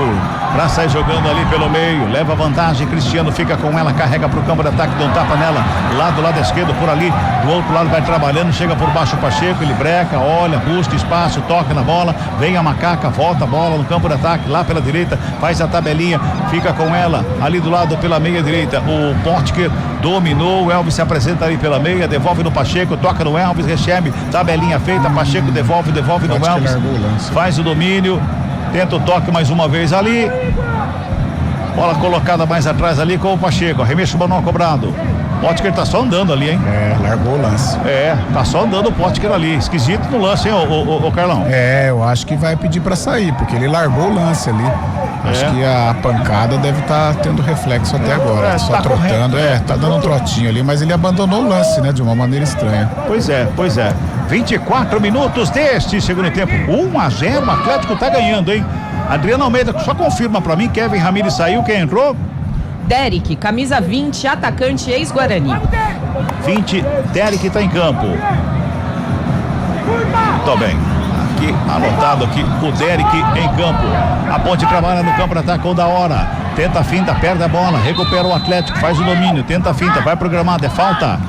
para sair jogando ali pelo meio, leva vantagem, Cristiano fica com ela, carrega pro campo de ataque, dá um tapa nela, lá do lado esquerdo, por ali, do outro lado vai trabalhando, chega por baixo o Pacheco, ele breca, olha, busca espaço, toca na bola, vem a Macaca, volta a bola no campo de ataque, lá pela direita, faz a tabelinha, fica com ela, ali do lado pela meia direita, o Potker dominou, o Elvis se apresenta ali pela meia, devolve no Pacheco, toca no Elvis, recebe, tabelinha feita, Pacheco devolve no Elvis, faz o domínio, tenta o toque mais uma vez ali, bola colocada mais atrás ali com o Pacheco, arremesso manual cobrado. Potker tá só andando ali, hein? Largou o lance. Tá só andando o Potker ali. Esquisito no lance, hein, o Carlão? Eu acho que vai pedir pra sair, porque ele largou o lance ali. Acho que a pancada deve estar tendo reflexo até agora. Só tá trotando, tá dando um trotinho ali, mas ele abandonou o lance, né? De uma maneira estranha. Pois é. 24 minutos deste segundo tempo. 1-0, o Atlético tá ganhando, hein? Adriano Almeida, só confirma pra mim, Kevin Ramires saiu, quem entrou? Derek, camisa 20, atacante ex-Guarani. 20, Derek tá em campo. Tô bem. Aqui, anotado aqui, o Derek em campo. A Ponte trabalha no campo de ataque com da hora. tenta a finta, perde a bola, recupera o Atlético, faz o domínio, tenta a finta, vai pro gramado, é falta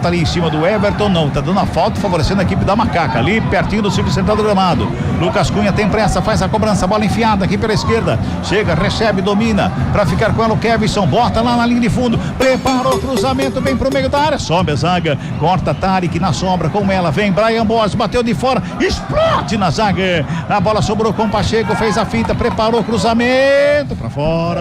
ali em cima do Everton, não, tá dando a falta, favorecendo a equipe da Macaca, ali pertinho do círculo central do gramado. Lucas Cunha tem pressa, faz a cobrança, bola enfiada aqui pela esquerda, chega, recebe, domina, pra ficar com ela o Kevson, bota lá na linha de fundo, preparou o cruzamento, vem pro meio da área, sobe a zaga, corta Tarek na sombra, com ela, vem Brian Borges, bateu de fora, explode na zaga, a bola sobrou com o Pacheco, fez a finta, preparou o cruzamento, pra fora.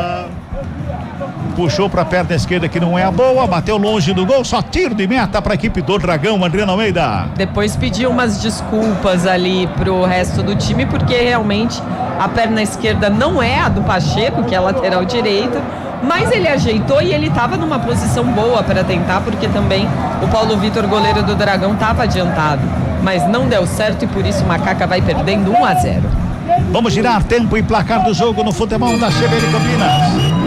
Puxou pra perna esquerda que não é a boa, bateu longe do gol, só tiro de meta pra equipe do Dragão, Adriana Almeida. Depois pediu umas desculpas ali pro resto do time, porque realmente a perna esquerda não é a do Pacheco, que é a lateral direita, mas ele ajeitou e ele tava numa posição boa para tentar, porque também o Paulo Vitor, goleiro do Dragão, tava adiantado, mas não deu certo e por isso o Macaca vai perdendo 1-0. Vamos girar tempo e placar do jogo no futebol da CBN Campinas.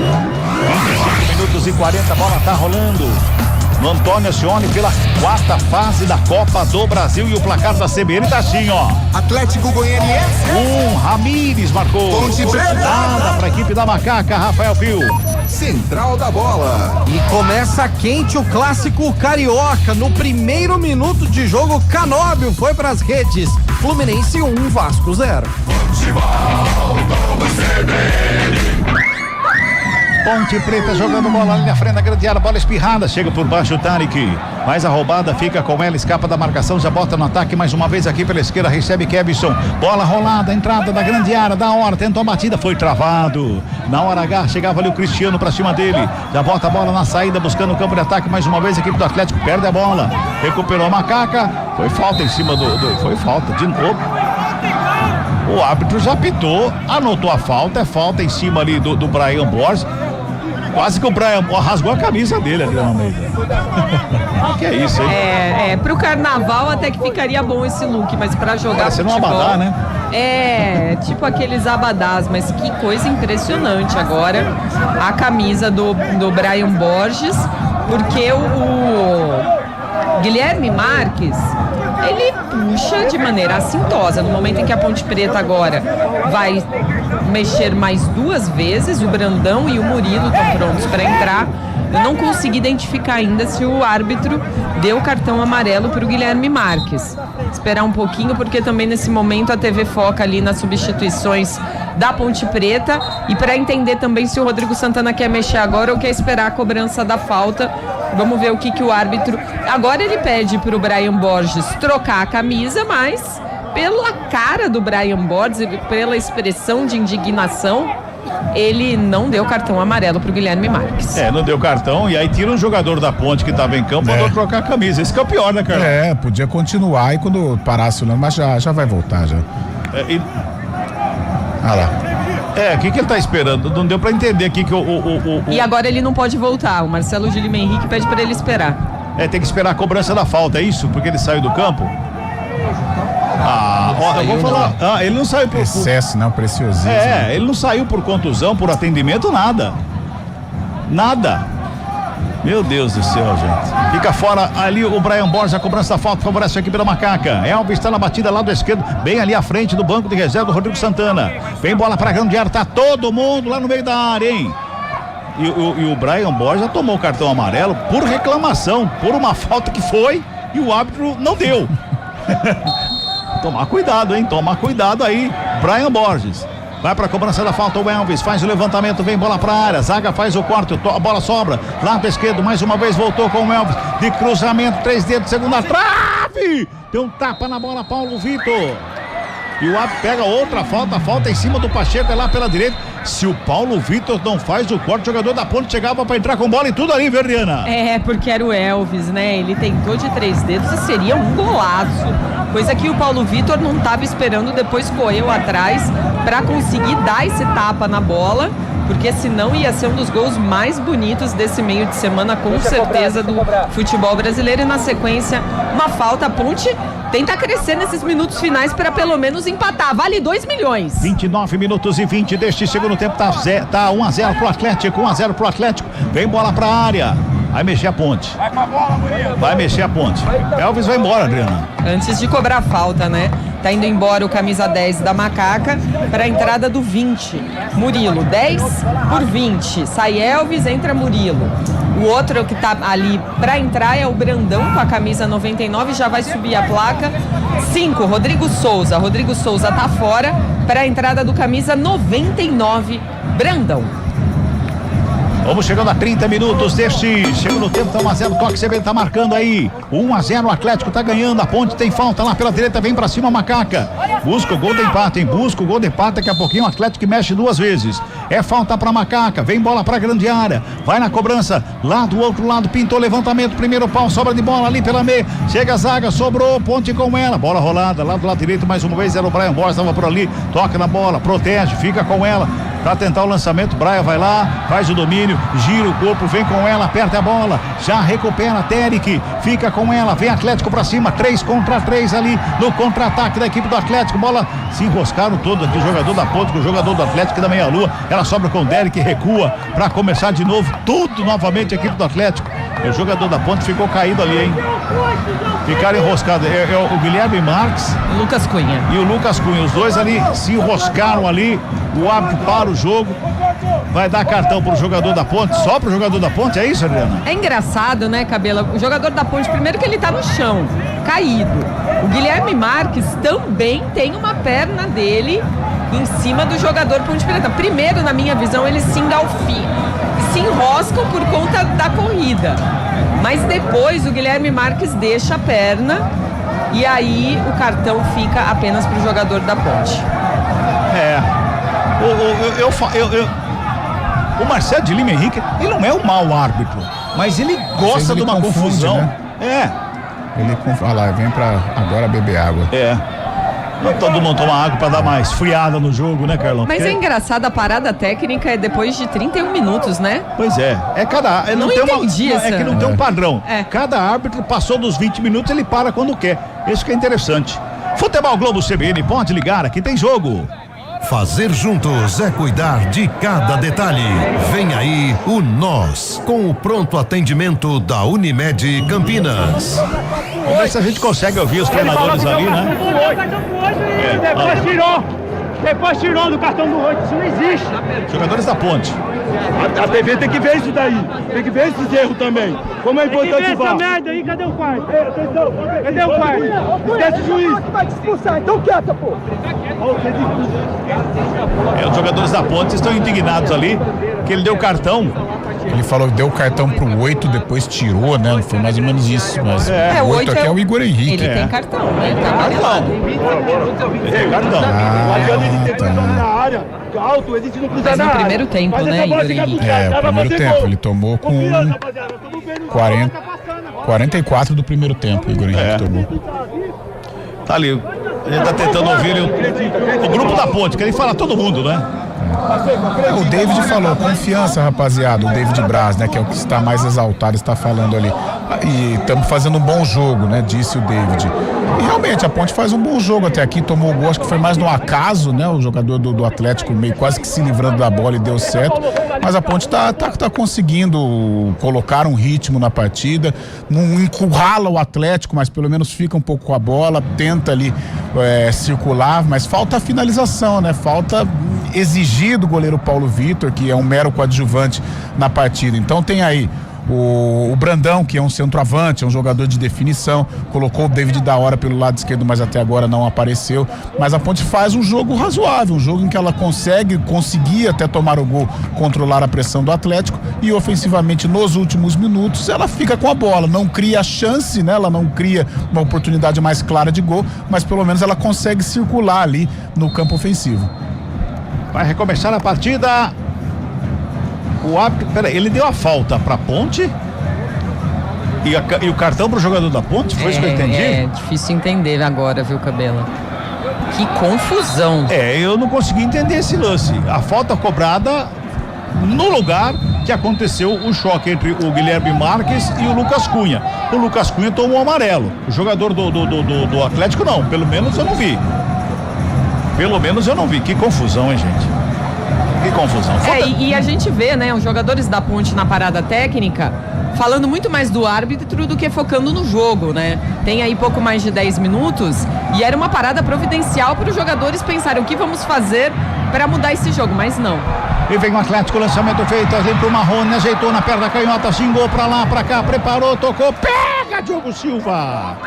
25 minutos e 40, a bola tá rolando no Antônio Ascione pela quarta fase da Copa do Brasil e o placar da CBN tá assim, ó. Atlético Goianiense. Ramires marcou. Ponte Preta. Nada pra equipe da Macaca, Rafael Pio. Central da bola. E começa quente o clássico carioca. No primeiro minuto de jogo, Canóbio foi pras redes. Fluminense 1, Vasco 0. Ponte Preta jogando bola ali na frente da grande área, bola espirrada, chega por baixo o Tarek, mas a roubada fica com ela, escapa da marcação, já bota no ataque mais uma vez aqui pela esquerda, recebe Kevson, bola rolada, entrada da grande área, da hora, tentou a batida, foi travado, na hora H, chegava ali o Cristiano pra cima dele, já bota a bola na saída, buscando o campo de ataque, mais uma vez a equipe do Atlético perde a bola, recuperou a Macaca, foi falta em cima foi falta de novo. O árbitro já apitou, anotou a falta, é falta em cima ali do Brian Borges. Quase que o Brian rasgou a camisa dele, Adriano Almeida. Que é isso, hein? Pro carnaval até que ficaria bom esse look, mas pra jogar parecendo futebol... um abadá, né? Tipo aqueles abadás, mas que coisa impressionante agora a camisa do Brian Borges, porque o Guilherme Marques, ele puxa de maneira assintosa. No momento em que a Ponte Preta agora vai mexer mais 2 vezes, o Brandão e o Murilo estão prontos para entrar. Eu não consegui identificar ainda se o árbitro deu cartão amarelo para o Guilherme Marques. Esperar um pouquinho, porque também nesse momento a TV foca ali nas substituições da Ponte Preta e para entender também se o Rodrigo Santana quer mexer agora ou quer esperar a cobrança da falta. Vamos ver o que o árbitro... Agora ele pede para o Brian Borges trocar a camisa, mas pela cara do Brian Borges, pela expressão de indignação, ele não deu cartão amarelo pro Guilherme Marques. Não deu cartão e aí tira um jogador da Ponte que tava em campo, mandou trocar a camisa. Esse que é o pior, né, cara? Podia continuar e quando parasse o lance, mas já vai voltar já. Olha lá. O que ele tá esperando? Não deu pra entender aqui que E agora ele não pode voltar. O Marcelo de Lima Henrique pede pra ele esperar. Tem que esperar a cobrança da falta, é isso? Porque ele saiu do campo? Eu vou falar. Ele não saiu por excesso, não, preciosismo. Ele não saiu por contusão, por atendimento, nada. Meu Deus do céu, gente. Fica fora ali o Brian Borges, a cobrança da falta favorece a equipe da Macaca. Elvis está na batida lado esquerdo, bem ali à frente do banco de reserva do Rodrigo Santana. Vem bola pra grande área, tá todo mundo lá no meio da área, hein? E o Brian Borges já tomou o cartão amarelo por reclamação, por uma falta que foi e o árbitro não deu. Tomar cuidado, hein? Tomar cuidado aí, Brian Borges. Vai pra cobrança da falta, o Elvis faz o levantamento, vem bola pra área, zaga faz o corte, a bola sobra, lado esquerdo, mais uma vez voltou com o Elvis, de cruzamento, 3 dedos, segunda trave, deu um tapa na bola, Paulo Vitor. E o árbitro pega outra falta em cima do Pacheco, é lá pela direita. Se o Paulo Vitor não faz o corte, o jogador da Ponte chegava pra entrar com bola e tudo ali, Verdiana. Porque era o Elvis, né? Ele tentou de 3 dedos e seria um golaço. Coisa que o Paulo Vitor não estava esperando, depois correu atrás para conseguir dar esse tapa na bola, porque senão ia ser um dos gols mais bonitos desse meio de semana, com certeza, do futebol brasileiro. E na sequência, uma falta. A Ponte tenta crescer nesses minutos finais para pelo menos empatar. Vale 2 milhões. 29 minutos e 20 deste segundo tempo, tá 1-0 pro Atlético, 1-0 pro Atlético. Vem bola pra área. Vai mexer a ponte. Vai mexer a ponte. Elvis vai embora, Adriana. Antes de cobrar a falta, né? Tá indo embora o camisa 10 da Macaca para a entrada do 20. Murilo, 10 por 20. Sai Elvis, entra Murilo. O outro que tá ali para entrar é o Brandão com a camisa 99, já vai subir a placa. 5, Rodrigo Souza. Rodrigo Souza tá fora para a entrada do camisa 99, Brandão. Vamos chegando a 30 minutos deste segundo tempo, tá 1-0, toque CBN tá marcando aí, 1-0, o Atlético tá ganhando, a ponte tem falta lá pela direita, vem pra cima Macaca, busca o gol de empate, hein? Busca o gol de empate, daqui a pouquinho o Atlético mexe 2 vezes, é falta pra Macaca, vem bola pra grande área, vai na cobrança, lá do outro lado, pintou levantamento, primeiro pau, sobra de bola ali pela meia, chega a zaga, sobrou, ponte com ela, bola rolada, lá do lado direito mais uma vez, era o Brian Borges, estava por ali, toca na bola, protege, fica com ela, pra tentar o lançamento, Brian vai lá, faz o domínio, gira o corpo, vem com ela, aperta a bola, já recupera Terek, fica com ela, vem Atlético pra cima, 3 contra 3 ali no contra-ataque da equipe do Atlético, bola, se enroscaram todos aqui, o jogador da ponte com o jogador do Atlético da meia-lua, ela sobra com o Derek, recua pra começar de novo, tudo novamente a equipe do Atlético, e o jogador da ponte ficou caído ali, hein? Ficaram enroscados, é o Guilherme Marques, Lucas Cunha e o Lucas Cunha, os dois ali se enroscaram ali, o árbitro para o jogo, vai dar cartão pro jogador da ponte, só pro jogador da ponte, é isso, Adriana? É engraçado, né, Cabela? O jogador da ponte, primeiro que ele tá no chão, caído. O Guilherme Marques também tem uma perna dele em cima do jogador Ponte Preta. Primeiro, na minha visão, eles se engalfinham, se enroscam por conta da corrida. Mas depois o Guilherme Marques deixa a perna e aí o cartão fica apenas pro jogador da ponte. O Marcelo de Lima Henrique, ele não é um mau árbitro, mas ele gosta de uma confusão. Né? Ele olha lá, vem pra agora beber água. Não todo mundo toma água pra dar mais friada no jogo, né, Carlão? Mas é engraçado, a parada técnica é depois de 31 minutos, né? Pois é. Não tem entendi é que não tem um padrão. É. Cada árbitro passou dos 20 minutos, ele para quando quer. Isso que é interessante. Futebol Globo CBN, pode ligar, aqui tem jogo. Fazer juntos é cuidar de cada detalhe. Vem aí o Nós, com o pronto atendimento da Unimed Campinas. Vamos ver se a gente consegue ouvir os treinadores ali, né? Depois tirou do cartão do 8, isso não existe. Jogadores da ponte. A TV tem que ver isso daí. Tem que ver esses erros também. Como é importante o VAR. Essa merda aí, cadê o quarto? Cadê o quarto? Esquece o juiz. Vai te expulsar, então quieta, pô. Os jogadores da ponte estão indignados ali, que ele deu cartão. Ele falou que deu cartão pro 8, depois tirou, né? Foi mais ou menos isso. Mas o 8 aqui é o Igor Henrique. Ele tem cartão, né? Ele tá amarelado. Tem cartão. Na área, alto, ele não precisa no primeiro tempo, né, Igor Henrique? O primeiro tempo, ele tomou com 44 do primeiro tempo, Igor Henrique tomou. Tá ali, ele tá tentando ouvir o grupo da ponte, que ele fala todo mundo, né? O David falou, confiança, rapaziada, o David Braz, né, que é o que está mais exaltado, está falando ali. E estamos fazendo um bom jogo, né, disse o David. E realmente, a Ponte faz um bom jogo até aqui, tomou o gol, acho que foi mais no acaso, né, o jogador do Atlético meio quase que se livrando da bola e deu certo. Mas a Ponte tá conseguindo colocar um ritmo na partida, não encurrala o Atlético, mas pelo menos fica um pouco com a bola, tenta ali circular, mas falta a finalização, né, falta exigir do goleiro Paulo Vitor, que é um mero coadjuvante na partida. Então tem aí o Brandão, que é um centroavante, é um jogador de definição, colocou o David da hora pelo lado esquerdo, mas até agora não apareceu. Mas a Ponte faz um jogo razoável, um jogo em que ela conseguia até tomar o gol, controlar a pressão do Atlético, e ofensivamente nos últimos minutos ela fica com a bola, não cria chance, né? Ela não cria uma oportunidade mais clara de gol, mas pelo menos ela consegue circular ali no campo ofensivo. Vai recomeçar a partida. O árbitro, peraí, ele deu a falta pra Ponte e o cartão pro jogador da Ponte? Foi isso que eu entendi? É difícil entender agora, viu, Cabela? Que confusão. Eu não consegui entender esse lance. A falta cobrada no lugar que aconteceu o choque entre o Guilherme Marques e o Lucas Cunha. O Lucas Cunha tomou amarelo. O jogador do Atlético não, pelo menos eu não vi. Que confusão, hein, gente? Que confusão. E a gente vê, né, os jogadores da Ponte na parada técnica falando muito mais do árbitro do que focando no jogo, né? Tem aí pouco mais de 10 minutos e era uma parada providencial para os jogadores pensarem o que vamos fazer para mudar esse jogo, mas não. E vem o Atlético, lançamento feito ali pro Marrone, ajeitou na perna canhota, xingou pra lá, pra cá, preparou, tocou, pega Diogo Silva.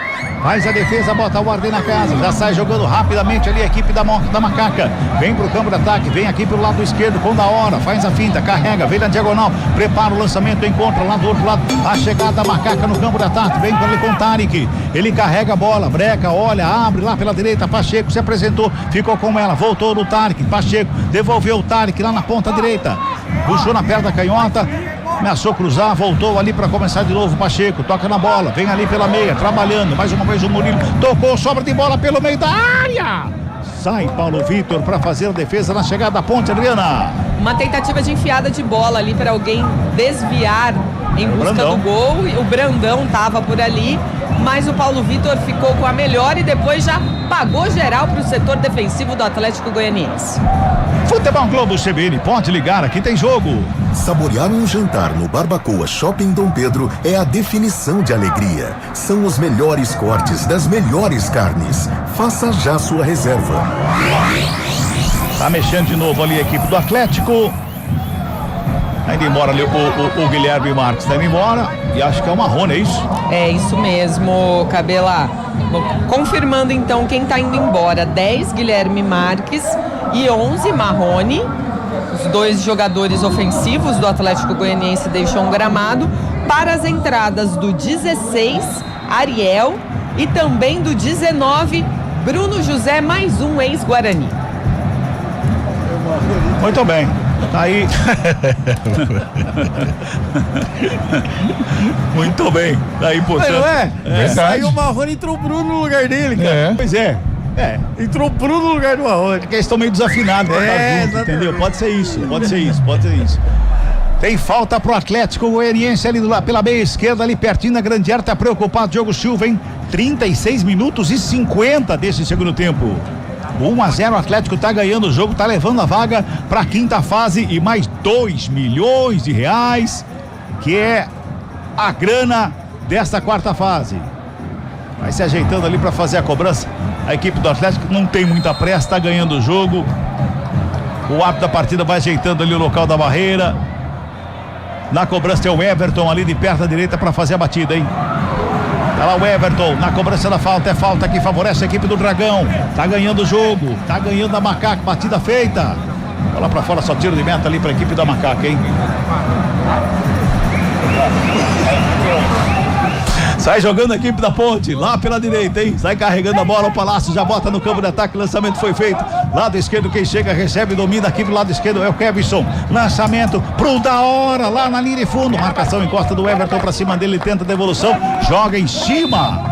Faz a defesa, bota a ordem na casa, já sai jogando rapidamente ali a equipe da Macaca. Vem pro campo de ataque, vem aqui pelo lado esquerdo, com da hora, faz a finta, carrega, vem na diagonal, prepara o lançamento, encontra lá do outro lado, a chegada da Macaca no campo de ataque, vem com o Tarek, ele carrega a bola, breca, olha, abre lá pela direita, Pacheco se apresentou, ficou com ela, voltou no Tarek, Pacheco, devolveu o Tarek lá na ponta direita, puxou na perna canhota, ameaçou cruzar, voltou ali para começar de novo. Pacheco toca na bola, vem ali pela meia, trabalhando, mais uma vez o Murilo tocou, sobra de bola pelo meio da área, sai Paulo Vitor para fazer a defesa na chegada da ponte, Adriana. Uma tentativa de enfiada de bola ali para alguém desviar em busca do gol, o Brandão tava por ali, mas o Paulo Vitor ficou com a melhor e depois já pagou geral para o setor defensivo do Atlético Goianiense. Futebol Globo CBN, pode ligar, aqui tem jogo. Saborear um jantar no Barbacoa Shopping Dom Pedro é a definição de alegria. São os melhores cortes das melhores carnes. Faça já sua reserva. Tá mexendo de novo ali a equipe do Atlético. Tá indo embora ali o Guilherme Marques, tá indo embora e acho que é o Marrone, é isso? É isso mesmo, Cabela. Confirmando então quem tá indo embora: 10 Guilherme Marques e 11 Marrone. Os dois jogadores ofensivos do Atlético Goianiense deixam o gramado. Para as entradas do 16, Ariel, e também do 19, Bruno José, mais um ex-Guarani. Muito bem. Tá aí. Muito bem. Tá aí, portanto. Não é? Aí o Marrone entrou o Bruno no lugar dele, cara. Pois é. Entrou o Bruno no lugar do Marrone. Porque eles estão meio desafinados, entendeu? Pode ser isso. Tem falta pro Atlético Goianiense ali lá pela meia esquerda, ali pertinho da grande área, tá preocupado Diogo Silva, hein? 36 minutos e 50 desse segundo tempo. 1-0, o Atlético tá ganhando o jogo, tá levando a vaga pra quinta fase e mais 2 milhões de reais, que é a grana desta quarta fase. Vai se ajeitando ali pra fazer a cobrança. A equipe do Atlético não tem muita pressa, tá ganhando o jogo. O árbitro da partida vai ajeitando ali o local da barreira. Na cobrança tem o Everton ali de perto da direita pra fazer a batida, hein? Tá lá o Everton, na cobrança da falta, é falta que favorece a equipe do Dragão. Tá ganhando o jogo, tá ganhando a Macaca, batida feita. Bola pra fora, só tiro de meta ali pra equipe da Macaca, hein? Sai jogando a equipe da Ponte, lá pela direita, hein? Sai carregando a bola, o Palácio já bota no campo de ataque, lançamento foi feito. Lado esquerdo, quem chega, recebe, domina aqui do lado esquerdo, é o Kevson. Lançamento pro da hora, lá na linha de fundo. Marcação, encosta do Everton pra cima dele, tenta a devolução, joga em cima.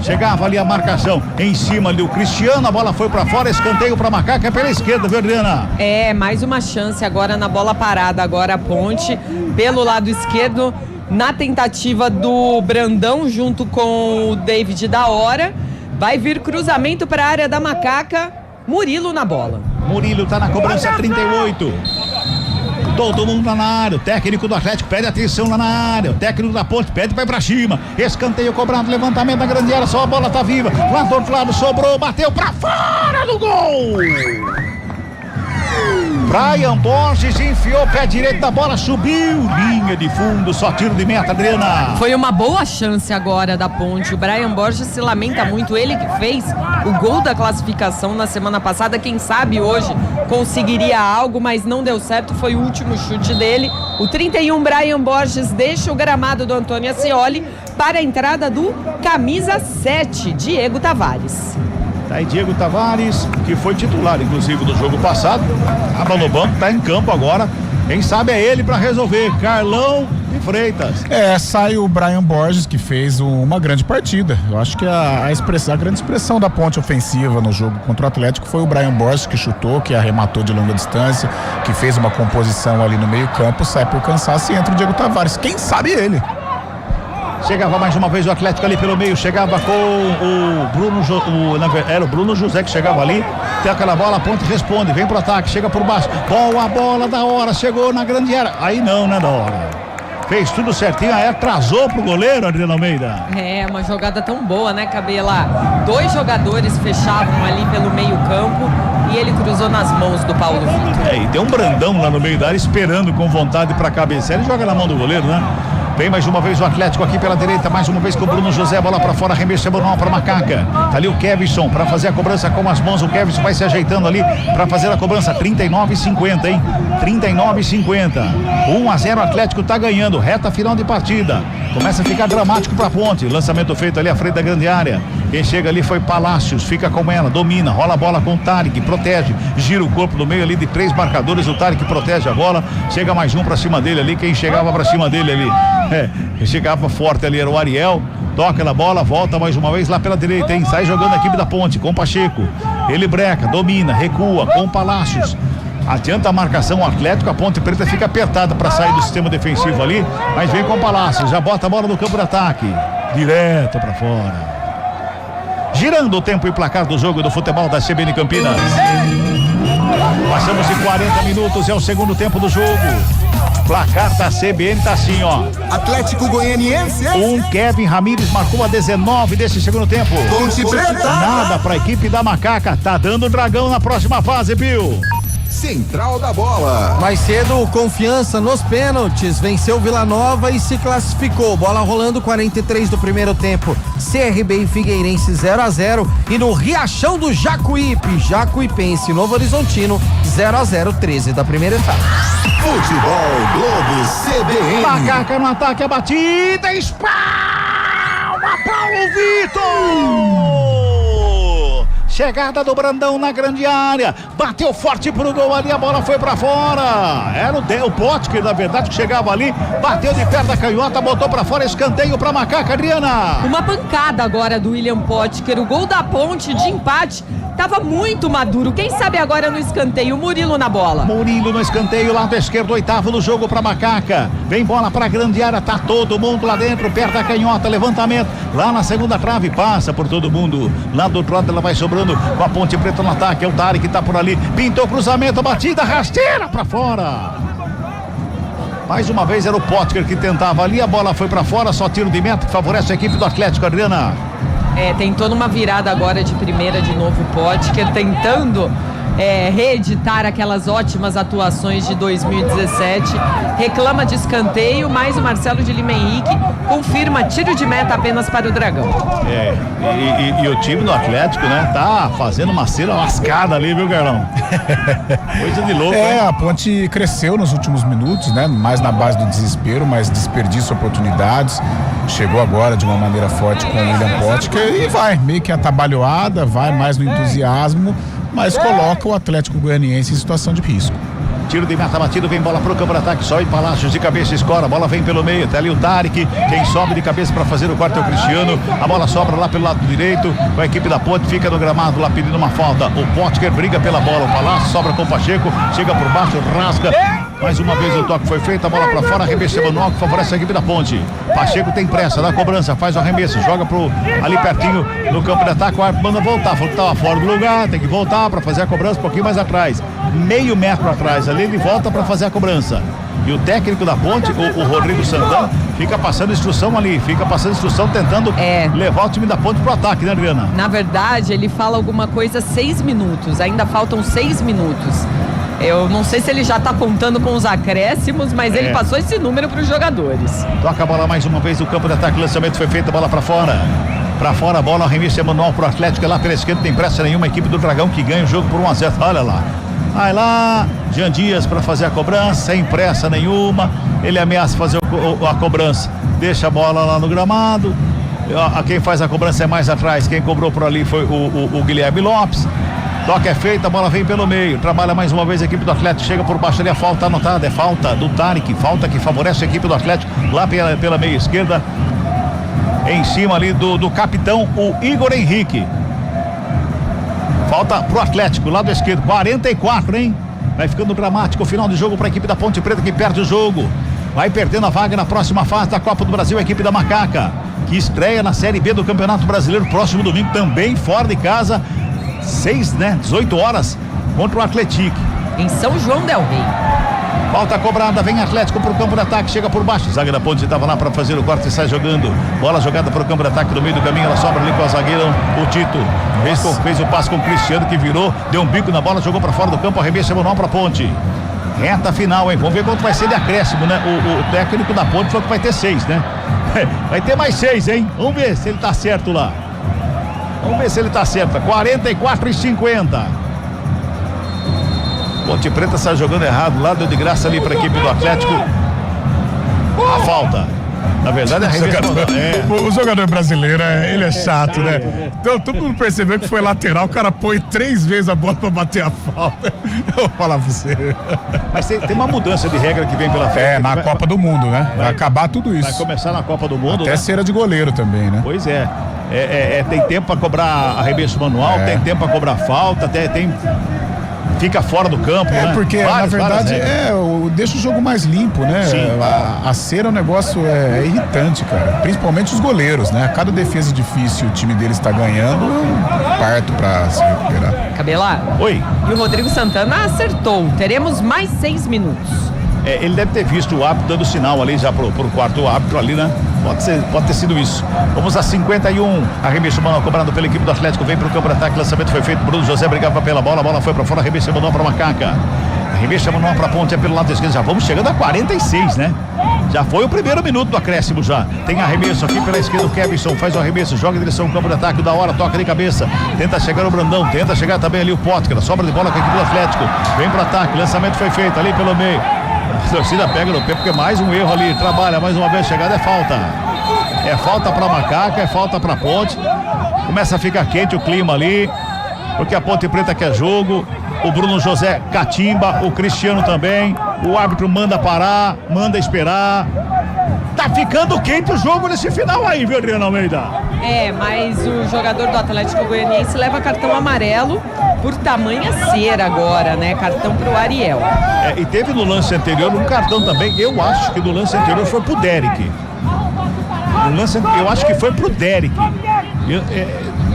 Chegava ali a marcação, em cima ali o Cristiano, a bola foi pra fora, escanteio pra Macaca, é pela esquerda, viu, Adriana? É, mais uma chance agora na bola parada, agora a Ponte, pelo lado esquerdo, na tentativa do Brandão junto com o David da hora. Vai vir cruzamento para a área da Macaca. Murilo na bola. Murilo tá na cobrança, 38. Todo mundo lá na área. O técnico do Atlético pede atenção lá na área. O técnico da Ponte pede pra cima. Escanteio cobrado, levantamento da grande área. Só a bola tá viva. Lá do outro lado sobrou, bateu pra fora do gol. Brian Borges enfiou o pé direito da bola, subiu, linha de fundo, só tiro de meta, Adriana. Foi uma boa chance agora da Ponte. O Brian Borges se lamenta muito, ele que fez o gol da classificação na semana passada. Quem sabe hoje conseguiria algo, mas não deu certo, foi o último chute dele. O 31, Brian Borges, deixa o gramado do Antônio Ascioli para a entrada do camisa 7, Diego Tavares. Tá aí Diego Tavares, que foi titular, inclusive, do jogo passado. Tava no banco, tá em campo agora. Quem sabe é ele pra resolver. Carlão e Freitas. Sai o Brian Borges, que fez uma grande partida. Eu acho que a grande expressão da Ponte ofensiva no jogo contra o Atlético foi o Brian Borges, que chutou, que arrematou de longa distância, que fez uma composição ali no meio campo, sai por cansaço e entra o Diego Tavares. Quem sabe ele? Chegava mais uma vez o Atlético ali pelo meio, chegava com o Bruno, era o Bruno José que chegava ali, tem aquela bola, a ponte responde, vem pro ataque, chega por baixo, boa bola da hora, chegou na grande área, aí não, né, da hora. Fez tudo certinho, aí atrasou pro goleiro, Adriano Almeida. É, uma jogada tão boa, né, Cabela? 2 jogadores fechavam ali pelo meio campo e ele cruzou nas mãos do Paulo Vitor. E tem um Brandão lá no meio da área esperando com vontade pra cabecear, ele joga na mão do goleiro, né? Vem mais uma vez o Atlético aqui pela direita, mais uma vez com o Bruno José, bola pra fora, arremesso manual pra Macaca. Tá ali o Kevson pra fazer a cobrança com as mãos, o Kevson vai se ajeitando ali pra fazer a cobrança, 39,50, hein? 39,50. 1-0, o Atlético tá ganhando, reta final de partida. Começa a ficar dramático pra Ponte, lançamento feito ali à frente da grande área. Quem chega ali foi Palácios, fica com ela, domina, rola a bola com o Tarek, protege, gira o corpo no meio ali de 3 marcadores, o Tarek protege a bola, chega mais um pra cima dele ali, quem chegava pra cima dele ali, quem chegava forte ali era o Ariel, toca na bola, volta mais uma vez lá pela direita, hein? Sai jogando a equipe da Ponte com o Pacheco, ele breca, domina, recua com o Palácios. Adianta a marcação, o Atlético, a Ponte Preta fica apertada para sair do sistema defensivo ali, mas vem com o Palácios, já bota a bola no campo de ataque, direto para fora. Girando o tempo e placar do jogo do futebol da CBN Campinas. Passamos de 40 minutos, é o segundo tempo do jogo. Placar da CBN tá assim, ó. Atlético Goianiense. Kevin Ramírez marcou a 19 desse segundo tempo. Ponte Preta. Nada pra equipe da Macaca, tá dando o Dragão na próxima fase, viu? Central da bola. Mais cedo, Confiança nos pênaltis, venceu Vila Nova e se classificou. Bola rolando, 43 do primeiro tempo. CRB e Figueirense 0-0 e no Riachão do Jacuípe, Jacuipense Novo Horizontino 0-0, 13 da primeira etapa. Futebol Globo CBN. Macaca no ataque, a batida, espalma Paulo Vitor. Chegada do Brandão na grande área, bateu forte pro gol ali, a bola foi pra fora, era o Potker, na verdade, que chegava ali, bateu de perna canhota, botou pra fora, escanteio pra Macaca, Adriana. Uma pancada agora do William Potker, o gol da Ponte de empate, tava muito maduro, quem sabe agora no escanteio, Murilo na bola. Murilo no escanteio, lado esquerdo, 8º do jogo pra Macaca, vem bola pra grande área, tá todo mundo lá dentro, perto da canhota, levantamento, lá na segunda trave, passa por todo mundo, lá do outro lado ela vai sobrando com a Ponte Preta no ataque, é o Tarek que tá por ali, pintou cruzamento, batida rasteira pra fora. Mais uma vez era o Potker que tentava ali, a bola foi pra fora, só tiro de meta que favorece a equipe do Atlético, Adriana. Tentou numa virada agora de primeira de novo o Potker, tentando reeditar aquelas ótimas atuações de 2017, reclama de escanteio, mas o Marcelo de Lima Henrique confirma tiro de meta apenas para o Dragão. E o time do Atlético, né, tá fazendo uma cera lascada ali, viu, Carlão? Coisa de louco, hein? A Ponte cresceu nos últimos minutos, né, mais na base do desespero, mas desperdiça oportunidades, chegou agora de uma maneira forte com o William Potker e vai, meio que atabalhoada, vai mais no entusiasmo, mas coloca o Atlético Goianiense em situação de risco. Tiro de meta batido, vem bola pro campo de ataque, só em Palácios de cabeça escora, a bola vem pelo meio, até ali o Tarek, quem sobe de cabeça para fazer o corte é o Cristiano, a bola sobra lá pelo lado direito, com a equipe da Ponte, fica no gramado lá pedindo uma falta, o Potker briga pela bola, o Palácio sobra com o Pacheco, chega por baixo, rasga, mais uma vez o toque foi feito, a bola para fora, arremesso manual que favorece a equipe da Ponte. Pacheco tem pressa na cobrança, faz o arremesso, joga ali pertinho no campo de ataque, o árbitro manda voltar, falou que estava fora do lugar, tem que voltar para fazer a cobrança um pouquinho mais atrás, meio metro atrás ali, ele volta para fazer a cobrança. E o técnico da Ponte, o Rodrigo Santana, fica passando instrução ali, tentando levar o time da Ponte pro ataque, né, Adriana? Na verdade, ele fala alguma coisa 6 minutos, ainda faltam 6 minutos. Eu não sei se ele já tá contando com os acréscimos, mas ele passou esse número para os jogadores. Toca a bola mais uma vez no campo de ataque, lançamento foi feito, a bola para fora. Pra fora a bola, arremesso manual pro Atlético, lá pela esquerda, tem pressa nenhuma, equipe do Dragão que ganha o jogo por 1-0, olha lá. Vai lá, Jean Dias para fazer a cobrança, sem pressa nenhuma, ele ameaça fazer a cobrança, deixa a bola lá no gramado, quem faz a cobrança é mais atrás, quem cobrou por ali foi o Guilherme Lopes. Toque é feito, a bola vem pelo meio, trabalha mais uma vez a equipe do Atlético, chega por baixo ali, a falta anotada, é falta do Tarek, falta que favorece a equipe do Atlético, lá pela meia esquerda, em cima ali do capitão, o Igor Henrique. Falta pro Atlético, lado esquerdo, 44, hein? Vai ficando dramático o final de jogo para a equipe da Ponte Preta que perde o jogo. Vai perdendo a vaga na próxima fase da Copa do Brasil, a equipe da Macaca. que estreia na Série B do Campeonato Brasileiro próximo domingo, também fora de casa, 18 horas, contra o Atlético. Em São João del Rei. Falta cobrada, vem Atlético pro campo de ataque, chega por baixo, zaga da Ponte estava lá para fazer o corte e sai jogando, bola jogada pro campo de ataque no meio do caminho, ela sobra ali com a zagueira, o Tito fez o passe com o Cristiano, que virou, deu um bico na bola, jogou para fora do campo, arremesso manual pra Ponte. Reta final, hein? Vamos ver quanto vai ser de acréscimo, né? O técnico da Ponte falou que vai ter 6, né? Vai ter mais 6, hein? Vamos ver se ele tá certo lá. Vamos ver se ele tá certo. 44:50. Ponte Preta sai jogando errado lá, deu de graça ali pra equipe do Atlético. A falta. Na verdade, o jogador brasileiro, ele é chato, né? Então, todo mundo percebeu que foi lateral, o cara põe 3 vezes a bola pra bater a falta. Eu vou falar pra você. Mas tem uma mudança de regra que vem pela frente. Na Copa do Mundo, né? Vai acabar tudo isso. Vai começar na Copa do Mundo. Até cera de goleiro também, né? Pois é. Tem tempo pra cobrar arremesso manual, tem tempo pra cobrar falta, fica fora do campo, né? Porque, na verdade, deixa o jogo mais limpo, né? A cera, o negócio é irritante, cara. Principalmente os goleiros, né? Cada defesa difícil o time deles está ganhando, parto pra se recuperar. Cabelar. Oi. E o Rodrigo Santana acertou. Teremos mais 6 minutos. Ele deve ter visto o árbitro dando sinal ali já pro quarto árbitro ali, né? Pode ter sido isso. Vamos a 51. Arremesso manual cobrado pela equipe do Atlético. Vem pro campo de ataque. Lançamento foi feito. Bruno José brigava pela bola. A bola foi pra fora. Arremesso manual pra Macaca. Arremesso manual pra Ponte. É pelo lado esquerdo. Já vamos chegando a 46, né? Já foi o primeiro minuto do acréscimo já. Tem arremesso aqui pela esquerda. O Kevson faz o arremesso. Joga em direção ao campo de ataque. Da hora. Toca de cabeça. Tenta chegar o Brandão. Tenta chegar também ali o Pótker. Sobra de bola com a equipe do Atlético. Vem pro ataque. Lançamento foi feito ali pelo meio. A torcida pega no pé porque mais um erro ali. Trabalha mais uma vez. Chegada é falta. É falta pra Macaca, é falta pra Ponte. Começa a ficar quente o clima ali, porque a Ponte Preta quer jogo. O Bruno José catimba, o Cristiano também. O árbitro manda parar, manda esperar. Tá ficando quente o jogo nesse final aí, viu, Adriano Almeida? Mas o jogador do Atlético Goianiense leva cartão amarelo por tamanha cera agora, né? Cartão pro Ariel. E teve no lance anterior um cartão também. Eu acho que no lance anterior foi pro Derek. Eu acho que foi pro Derek.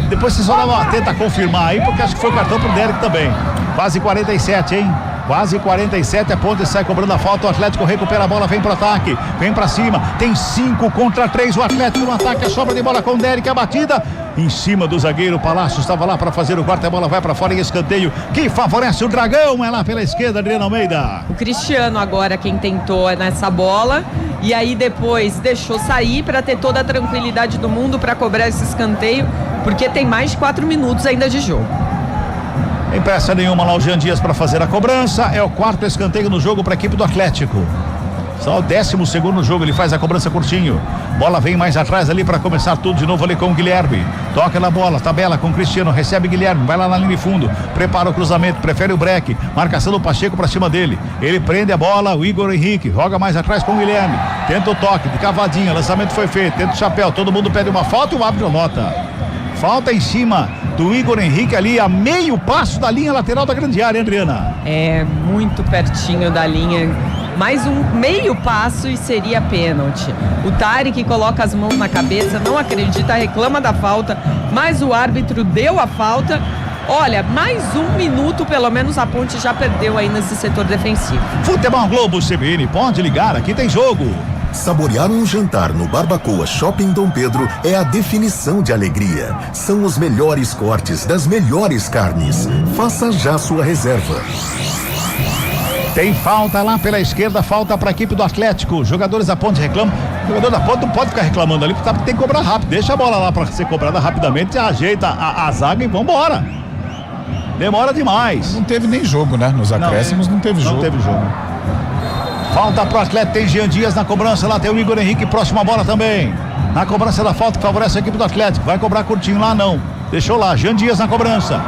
Depois vocês vão tentar confirmar aí, porque acho que foi cartão pro Derek também. Quase 47, hein? Quase 47, a Ponte sai cobrando a falta, o Atlético recupera a bola, vem pro ataque, vem pra cima, tem 5 contra 3, o Atlético no ataque, a sobra de bola com o Derek, a batida em cima do zagueiro. Palácio estava lá para fazer o corte, a bola vai para fora em escanteio, que favorece o Dragão, é lá pela esquerda, Adriano Almeida. O Cristiano agora quem tentou nessa bola, e aí depois deixou sair para ter toda a tranquilidade do mundo para cobrar esse escanteio, porque tem mais de 4 minutos ainda de jogo. Sem pressa nenhuma lá o Jean Dias para fazer a cobrança. É o 4º escanteio no jogo para a equipe do Atlético. Só o 12º no jogo, ele faz a cobrança curtinho. Bola vem mais atrás ali para começar tudo de novo ali com o Guilherme. Toca na bola, tabela com o Cristiano, recebe Guilherme, vai lá na linha de fundo, prepara o cruzamento, prefere o break, marcação do Pacheco para cima dele. Ele prende a bola, o Igor Henrique joga mais atrás com o Guilherme. Tenta o toque, de cavadinha, lançamento foi feito, tenta o chapéu, todo mundo pede uma falta e o árbitro nota. Falta em cima do Igor Henrique ali a meio passo da linha lateral da grande área, Adriana. Muito pertinho da linha. Mais um meio passo e seria pênalti. O Tarek coloca as mãos na cabeça, não acredita, reclama da falta, mas o árbitro deu a falta. Olha, mais 1 minuto pelo menos a Ponte já perdeu aí nesse setor defensivo. Futebol Globo CBN, pode ligar, aqui tem jogo. Saborear um jantar no Barbacoa Shopping Dom Pedro é a definição de alegria. São os melhores cortes das melhores carnes. Faça já sua reserva. Tem falta lá pela esquerda, falta para a equipe do Atlético. Jogadores da Ponte reclamam. O jogador da Ponte não pode ficar reclamando ali, porque tem que cobrar rápido. Deixa a bola lá para ser cobrada rapidamente, ajeita a zaga e vambora. Demora demais. Não teve nem jogo, né? Nos acréscimos não teve jogo. Não teve jogo. Falta pro Atlético, tem Jean Dias na cobrança, lá tem o Igor Henrique, próximo à bola também. Na cobrança da falta que favorece a equipe do Atlético. Vai cobrar curtinho lá, não. Deixou lá, Jean Dias na cobrança.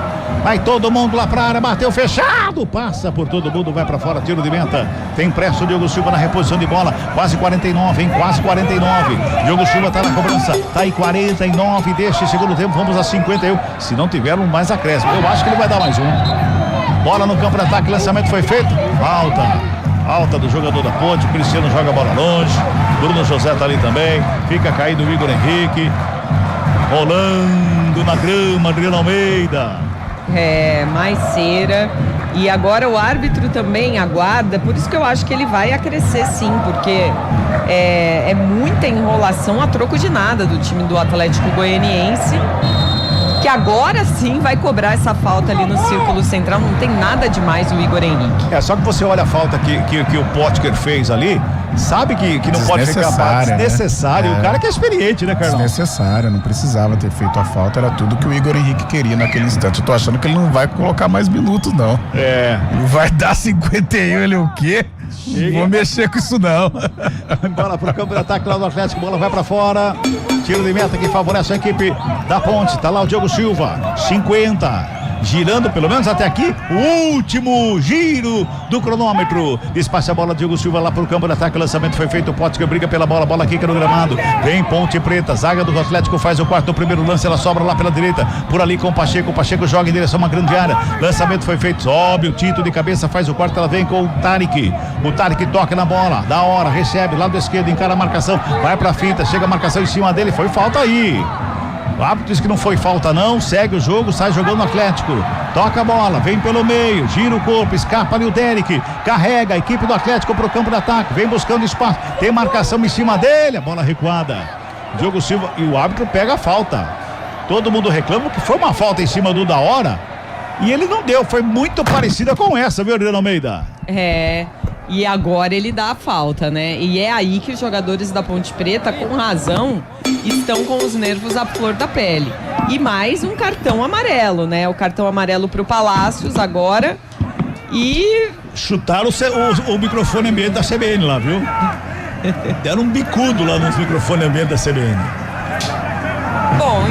Vai todo mundo lá pra área, bateu fechado, passa por todo mundo, vai pra fora, tiro de meta. Tem pressa o Diogo Silva na reposição de bola, quase 49, hein? Quase 49. Diogo Silva tá na cobrança, tá aí 49, deixa o segundo tempo, vamos a 51. Se não tiver um mais acréscimo, eu acho que ele vai dar mais um. Bola no campo de ataque, lançamento foi feito, falta do jogador da Ponte, o Cristiano joga a bola longe, Bruno José tá ali também. Fica caído o Igor Henrique. Rolando na grama, Adriano Almeida. Mais cera. E agora o árbitro também aguarda, por isso que eu acho que ele vai acrescer sim, porque é muita enrolação a troco de nada do time do Atlético Goianiense, que agora sim vai cobrar essa falta ali no círculo central. Não tem nada demais o Igor Henrique. Só que você olha a falta que o Potker fez ali, sabe que não pode ficar desnecessário. Né? O cara que é experiente, né, Carlão? Desnecessário, não precisava ter feito a falta, era tudo que o Igor Henrique queria naquele instante. Eu tô achando que ele não vai colocar mais minutos, não. Ele vai dar 51, ele o quê? Não vou mexer com isso, não. Bola pro campo de ataque lá do Atlético, bola vai pra fora. Tiro de meta que favorece a equipe da Ponte. Tá lá o Diogo Silva, 50. Girando pelo menos até aqui, o último giro do cronômetro. Despacha a bola, Diogo Silva lá pro campo de ataque. O lançamento foi feito, o Potker briga pela bola, bola quica no gramado. Vem Ponte Preta, zaga do Atlético faz o quarto, o primeiro lance, ela sobra lá pela direita. Por ali com o Pacheco joga em direção a uma grande área. Lançamento foi feito, sobe o Tito de cabeça, faz o quarto, ela vem com o Tarek. O Tarek toca na bola, da hora, recebe, lado esquerdo, encara a marcação, vai pra finta, chega a marcação em cima dele, foi falta aí. O árbitro diz que não foi falta não, segue o jogo, sai jogando o Atlético, toca a bola, vem pelo meio, gira o corpo, escapa ali o Derek, carrega a equipe do Atlético pro campo de ataque, vem buscando espaço, tem marcação em cima dele, a bola recuada, Diogo Silva, e o árbitro pega a falta, todo mundo reclama que foi uma falta em cima do da hora, e ele não deu, foi muito parecida com essa, viu, Adriano Almeida? E agora ele dá a falta, né? E é aí que os jogadores da Ponte Preta, com razão, estão com os nervos à flor da pele. E mais um cartão amarelo, né? O cartão amarelo pro Palácios agora. E chutaram o microfone ambiente da CBN lá, viu? Deram um bicudo lá nos microfones ambiente da CBN. Bom,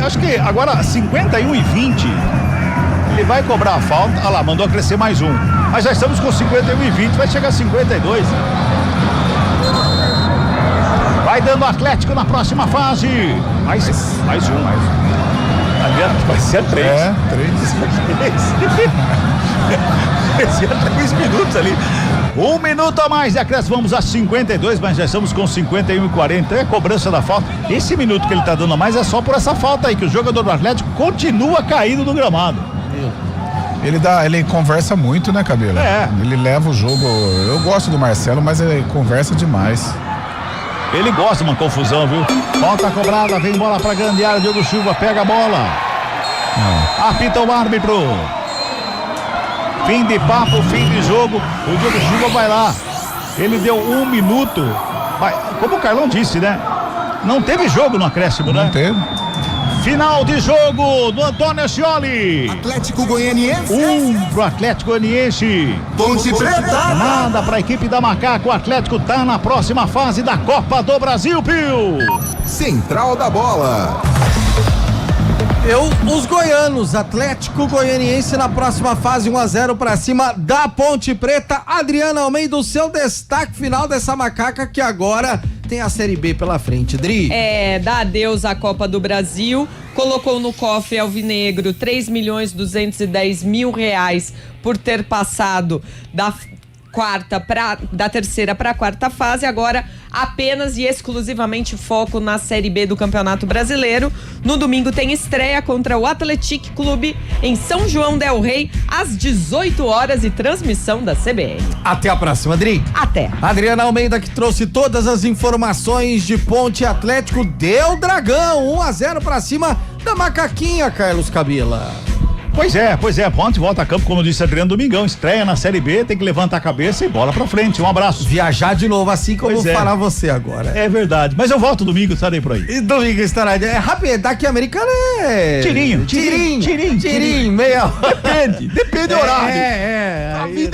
acho que agora 51-20. Ele vai cobrar a falta. Olha lá, mandou acrescer mais um. Mas já estamos com 51-20, vai chegar a 52. Vai dando Atlético na próxima fase. Mais um. Aliás, vai ser 3. 3 minutos ali. 1 minuto a mais de acréscimo, vamos a 52, mas já estamos com 51-40. É cobrança da falta. Esse minuto que ele tá dando a mais é só por essa falta aí, que o jogador do Atlético continua caído no gramado. Ele conversa muito, né, Cabelo? Ele leva o jogo. Eu gosto do Marcelo, mas ele conversa demais. Ele gosta de uma confusão, viu? Falta cobrada, vem bola pra grande área, Diogo Silva pega a bola. Apita o árbitro. Fim de papo, fim de jogo. O Diogo Silva vai lá. Ele deu 1 minuto. Como o Carlão disse, né? Não teve jogo no acréscimo, né? Não teve. Final de jogo do Antônio Ascioli. Atlético Goianiense. 1 pro Atlético Goianiense. Ponte Preta. Nada pra equipe da Macaco. O Atlético tá na próxima fase da Copa do Brasil, Pio. Central da bola. Os goianos, Atlético Goianiense na próxima fase, 1-0 pra cima da Ponte Preta. Adriana Almeida, o seu destaque final dessa macaca que agora tem a Série B pela frente, Dri. Dá adeus à Copa do Brasil, colocou no cofre alvinegro R$3.210.000 por ter passado da terceira para a quarta fase. Agora apenas e exclusivamente foco na Série B do Campeonato Brasileiro. No domingo tem estreia contra o Atlético Clube em São João del Rei às 18 horas e transmissão da CBN. Até a próxima, Adri. Até. Adriana Almeida, que trouxe todas as informações de Ponte Atlético, deu Dragão, 1-0 pra cima da Macaquinha, Carlos Cabila. Pois é, Ponte volta a campo, como disse Adriano Domingão, estreia na Série B, tem que levantar a cabeça e bola pra frente, um abraço. Viajar de novo, assim como fará você agora. É verdade, mas eu volto domingo, estarei por aí. E domingo estará, rápido, daqui Americana Tirinho, meia hora. Depende do horário. A vida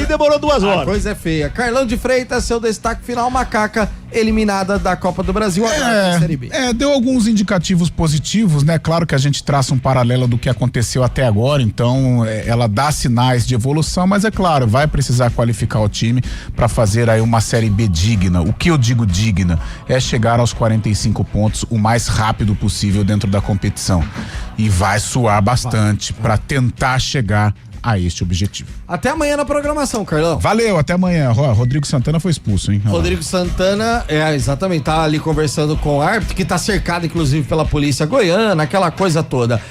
demorou 2 horas. A coisa é feia. Carlão de Freitas, seu destaque final, Macaca eliminada da Copa do Brasil, agora na Série B. Deu alguns indicativos positivos, né? Claro que a gente traça um paralelo do que aconteceu até agora, então ela dá sinais de evolução, mas é claro, vai precisar qualificar o time para fazer aí uma Série B digna. O que eu digo digna é chegar aos 45 pontos o mais rápido possível dentro da competição. E vai suar bastante para tentar chegar a este objetivo. Até amanhã na programação, Carlão. Valeu, até amanhã. Rodrigo Santana foi expulso, hein? Rodrigo Santana, exatamente, tá ali conversando com o árbitro, que tá cercado, inclusive, pela polícia goiana, aquela coisa toda.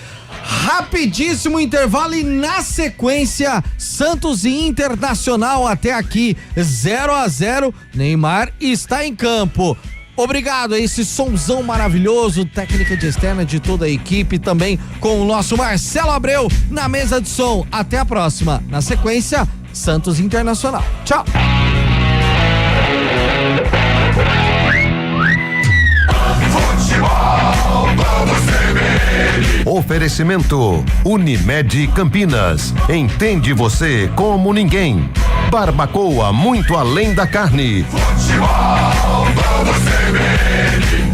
Rapidíssimo intervalo e na sequência, Santos e Internacional até aqui, 0-0, Neymar está em campo. Obrigado a esse sonzão maravilhoso, técnica de externa de toda a equipe, também com o nosso Marcelo Abreu na mesa de som. Até a próxima. Na sequência, Santos Internacional. Tchau. Oferecimento Unimed Campinas. Entende você como ninguém. Barbacoa muito além da carne. Futebol, vamos CBN.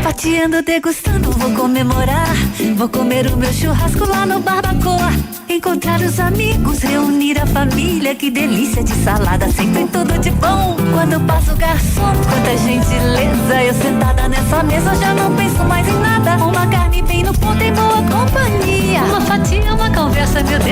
Fatiando, degustando, vou comemorar. Vou comer o meu churrasco lá no Barbacoa. Encontrar os amigos, reunir a família. Que delícia de salada, sempre tudo de bom. Quando passa o garçom, quanta gentileza. Eu sentada nessa mesa já não penso mais em nada. Uma carne bem no ponto em boa companhia. Uma fatia, uma conversa, meu Deus.